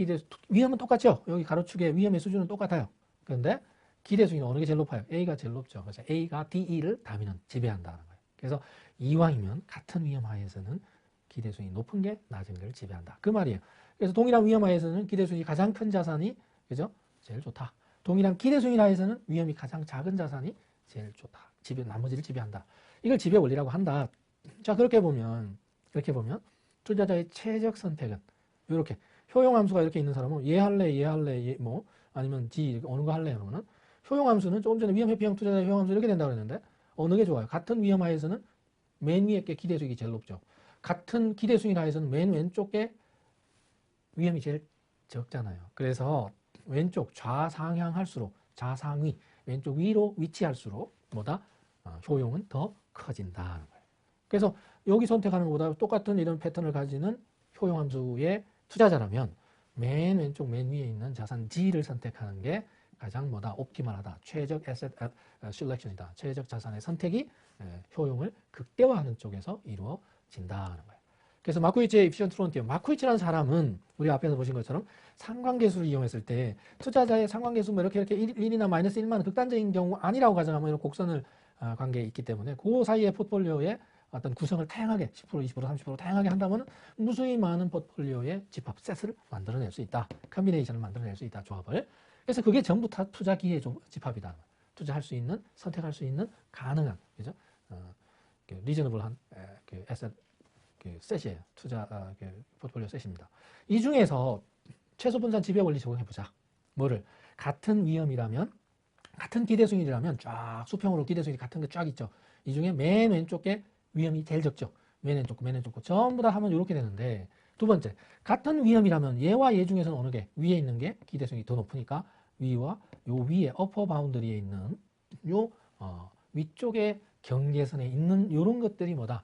위험은 똑같죠? 여기 가로축의 위험의 수준은 똑같아요. 그런데 기대 수익률 어느 게 제일 높아요? A가 제일 높죠. 그래서 A가 DE를 다미넌트 지배한다는 거예요. 그래서 이왕이면 같은 위험 하에서는 기대수익이 높은 게 낮은 걸 지배한다. 그 말이에요. 그래서 동일한 위험 하에서는 기대수익이 가장 큰 자산이 그죠? 제일 좋다. 동일한 기대수익 하에서는 위험이 가장 작은 자산이 제일 좋다. 나머지를 지배한다. 이걸 지배 원리라고 한다. 자, 그렇게 보면 투자자의 최적 선택은 이렇게 효용함수가 이렇게 있는 사람은 얘 할래, 뭐 아니면 D 어느 거 할래 그러면은 효용함수는 조금 전에 위험 회피형 투자자의 효용함수 이렇게 된다고 그랬는데 어느 게 좋아요? 같은 위험 하에서는 맨 위에 게 기대수익이 제일 높죠. 같은 기대수익 하에서는 맨 왼쪽에 위험이 제일 적잖아요. 그래서 왼쪽 좌상향 할수록 좌상위 왼쪽 위로 위치할수록 뭐다? 효용은 더 커진다는 거예요. 그래서 여기 선택하는 것보다 똑같은 이런 패턴을 가지는 효용함수의 투자자라면 맨 왼쪽 맨 위에 있는 자산 G를 선택하는 게 가장 뭐다? 옵티멀하다. 최적 에셋 셀렉션이다. 최적 자산의 선택이 효용을 극대화하는 쪽에서 이루어진다는 거예요. 그래서 마쿠이츠의 efficient frontier. 마쿠이츠라는 사람은 우리 앞에서 보신 것처럼 상관계수를 이용했을 때 투자자의 상관계수 뭐 이렇게 1이나 마이너스 1만 극단적인 경우 아니라고 가정하면 이런 곡선을 관계에 있기 때문에 그 사이의 포트폴리오의 어떤 구성을 다양하게 10%, 20%, 30% 다양하게 한다면 무수히 많은 포트폴리오의 집합 셋을 만들어낼 수 있다. 컨비네이션을 만들어낼 수 있다. 조합을. 그래서 그게 전부 다 투자기의 집합이다. 투자할 수 있는, 선택할 수 있는 가능한, 그죠? 리저너블한 그 에셋 그 셋이에요. 투자 그 포트폴리오 셋입니다. 이 중에서 최소 분산 지배 원리 적용해 보자. 뭐를 같은 위험이라면 같은 기대수익이라면 쫙 수평으로 기대수익이 같은 거 쫙 있죠. 이 중에 맨 왼쪽에 위험이 제일 적죠. 맨 왼쪽 거 전부 다 하면 이렇게 되는데 두 번째 같은 위험이라면 얘와 얘 중에서는 어느 게 위에 있는 게 기대수익이 더 높으니까 위와 요 위에 어퍼 바운더리에 있는 요 위쪽에 경계선에 있는 요런 것들이 뭐다?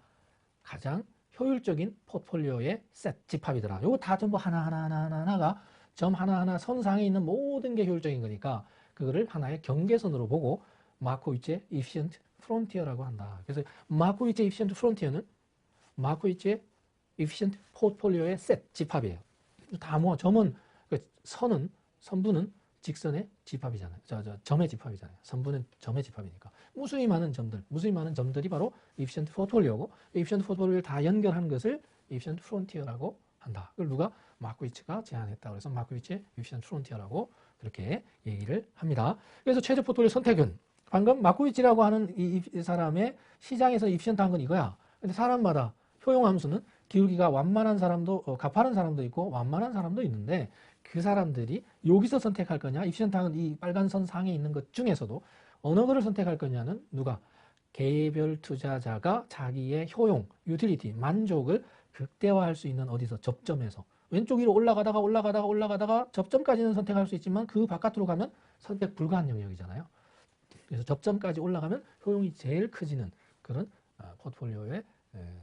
가장 효율적인 포트폴리오의 셋 집합이더라. 요거 다 전부 하나가 점 하나하나 선상에 있는 모든 게 효율적인 거니까 그거를 하나의 경계선으로 보고 마코비치의 efficient frontier라고 한다. 그래서 마코비치의 efficient frontier는 마코비치의 efficient 포트폴리오의 셋 집합이에요. 다 모아 점은 선부는 직선의 집합이잖아요. 점의 집합이잖아요. 선부는 점의 집합이니까. 무수히 많은 점들이 바로 efficient 포트폴리오고 efficient 포트폴리오를 다 연결한 것을 efficient frontier라고 한다. 그걸 누가? 마코비치가 제안했다. 그래서 마코비치의 efficient frontier라고 그렇게 얘기를 합니다. 그래서 최저 포트폴리오 선택은 방금 마코비치라고 하는 이 사람의 시장에서 efficient한 건 이거야. 근데 사람마다 효용함수는 기울기가 완만한 사람도 가파른 사람도 있고 완만한 사람도 있는데 그 사람들이 여기서 선택할 거냐 efficient한 이 빨간 선 상에 있는 것 중에서도 어느 거를 선택할 거냐는 누가? 개별 투자자가 자기의 효용, 유틸리티, 만족을 극대화할 수 있는 어디서 접점에서 왼쪽 위로 올라가다가 접점까지는 선택할 수 있지만 그 바깥으로 가면 선택 불가한 영역이잖아요. 그래서 접점까지 올라가면 효용이 제일 커지는 그런 포트폴리오의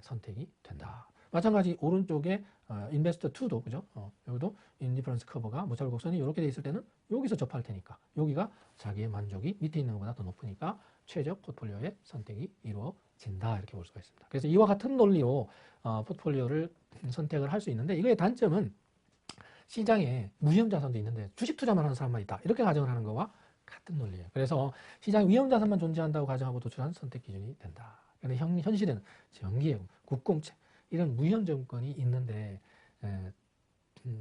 선택이 된다. 마찬가지 오른쪽에 인베스터 2도 그죠? 여기도 인디퍼런스 커버가 무차별 곡선이 이렇게 돼 있을 때는 여기서 접할 테니까 여기가 자기의 만족이 밑에 있는 것보다 더 높으니까 최적 포트폴리오의 선택이 이루어진다 이렇게 볼 수가 있습니다. 그래서 이와 같은 논리로 포트폴리오를 선택을 할 수 있는데 이거의 단점은 시장에 무위험 자산도 있는데 주식 투자만 하는 사람만 있다 이렇게 가정을 하는 거와 같은 논리예요. 그래서 시장에 위험 자산만 존재한다고 가정하고 도출한 선택 기준이 된다. 그런데 현실에는 정기예금, 국공채 이런 무위험 증권이 있는데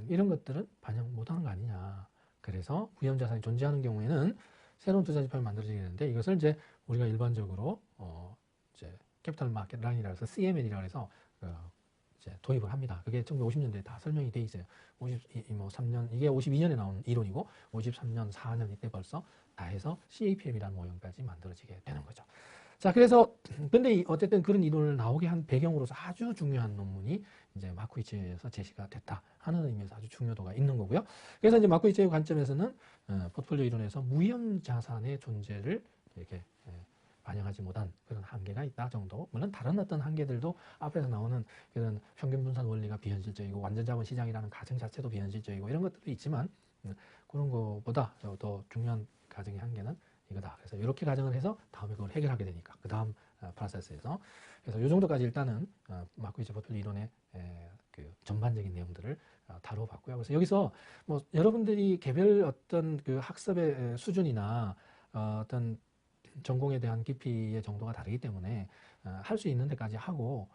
이런 것들은 반영 못하는 거 아니냐. 그래서 무위험 자산이 존재하는 경우에는 새로운 투자 지표를 만들어지게 되는데 이것을 이제 우리가 일반적으로 이제 캐피털 마켓 라인이라고 해서 CML이라고 해서 이제 도입을 합니다. 그게 1950년대에 다 설명이 돼 있어요. 3년 이게 52년에 나온 이론이고 53년, 4년 이때 벌써 다 해서 CAPM이라는 모형까지 만들어지게 되는 거죠. 자, 그래서 근데 어쨌든 그런 이론을 나오게 한 배경으로서 아주 중요한 논문이 이제 마코비치에서 제시가 됐다 하는 의미에서 아주 중요도가 있는 거고요. 그래서 이제 마코비치의 관점에서는 포트폴리오 이론에서 무위험 자산의 존재를 이렇게 반영하지 못한 그런 한계가 있다 정도. 물론 다른 어떤 한계들도 앞에서 나오는 그런 평균 분산 원리가 비현실적이고 완전 자본 시장이라는 가정 자체도 비현실적이고 이런 것들도 있지만 그런 거보다 더 중요한 가정의 한계는 이거다. 그래서 이렇게 가정을 해서 다음에 그걸 해결하게 되니까 그 다음 프로세스에서 그래서 이 정도까지 일단은 마코비치 포트폴리오 이론의 그 전반적인 내용들을 다뤄봤고요. 그래서 여기서 뭐 여러분들이 개별 어떤 그 학습의 수준이나 어떤 전공에 대한 깊이의 정도가 다르기 때문에 할 수 있는 데까지 하고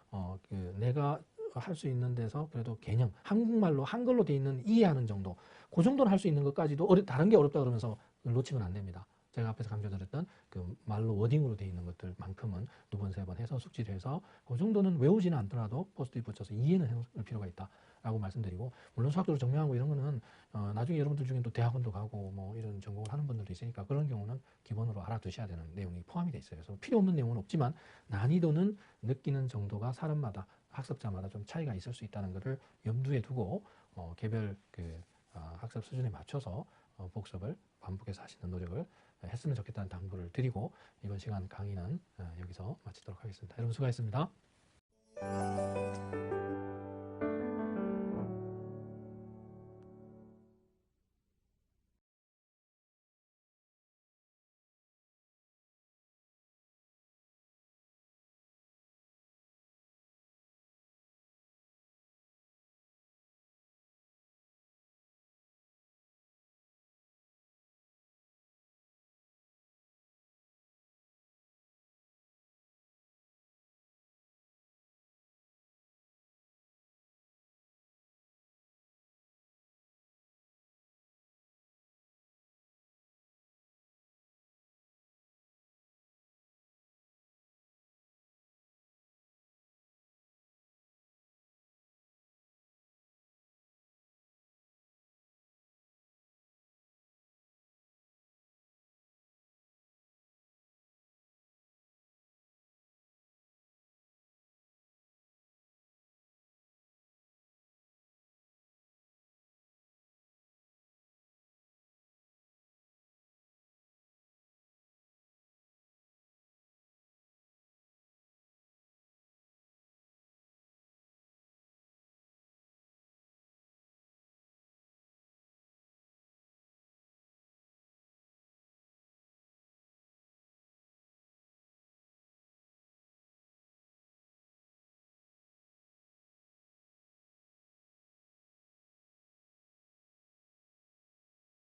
그 내가 할 수 있는 데서 그래도 개념 한국말로 한글로 돼 있는 이해하는 정도 그 정도는 할 수 있는 것까지도 다른 게 어렵다 그러면서 놓치면 안 됩니다. 제가 앞에서 강조드렸던 그 말로 워딩으로 돼 있는 것들만큼은 두 번, 세 번 해서 숙지를 해서 그 정도는 외우지는 않더라도 포스트잇 붙여서 이해는 해놓을 필요가 있다라고 말씀드리고 물론 수학적으로 증명하고 이런 거는 나중에 여러분들 중에 또 대학원도 가고 뭐 이런 전공을 하는 분들도 있으니까 그런 경우는 기본으로 알아두셔야 되는 내용이 포함이 돼 있어요. 그래서 필요 없는 내용은 없지만 난이도는 느끼는 정도가 사람마다 학습자마다 좀 차이가 있을 수 있다는 것을 염두에 두고 개별 그 학습 수준에 맞춰서 복습을 반복해서 하시는 노력을 했으면 좋겠다는 당부를 드리고 이번 시간 강의는 여기서 마치도록 하겠습니다. 여러분 수고하셨습니다.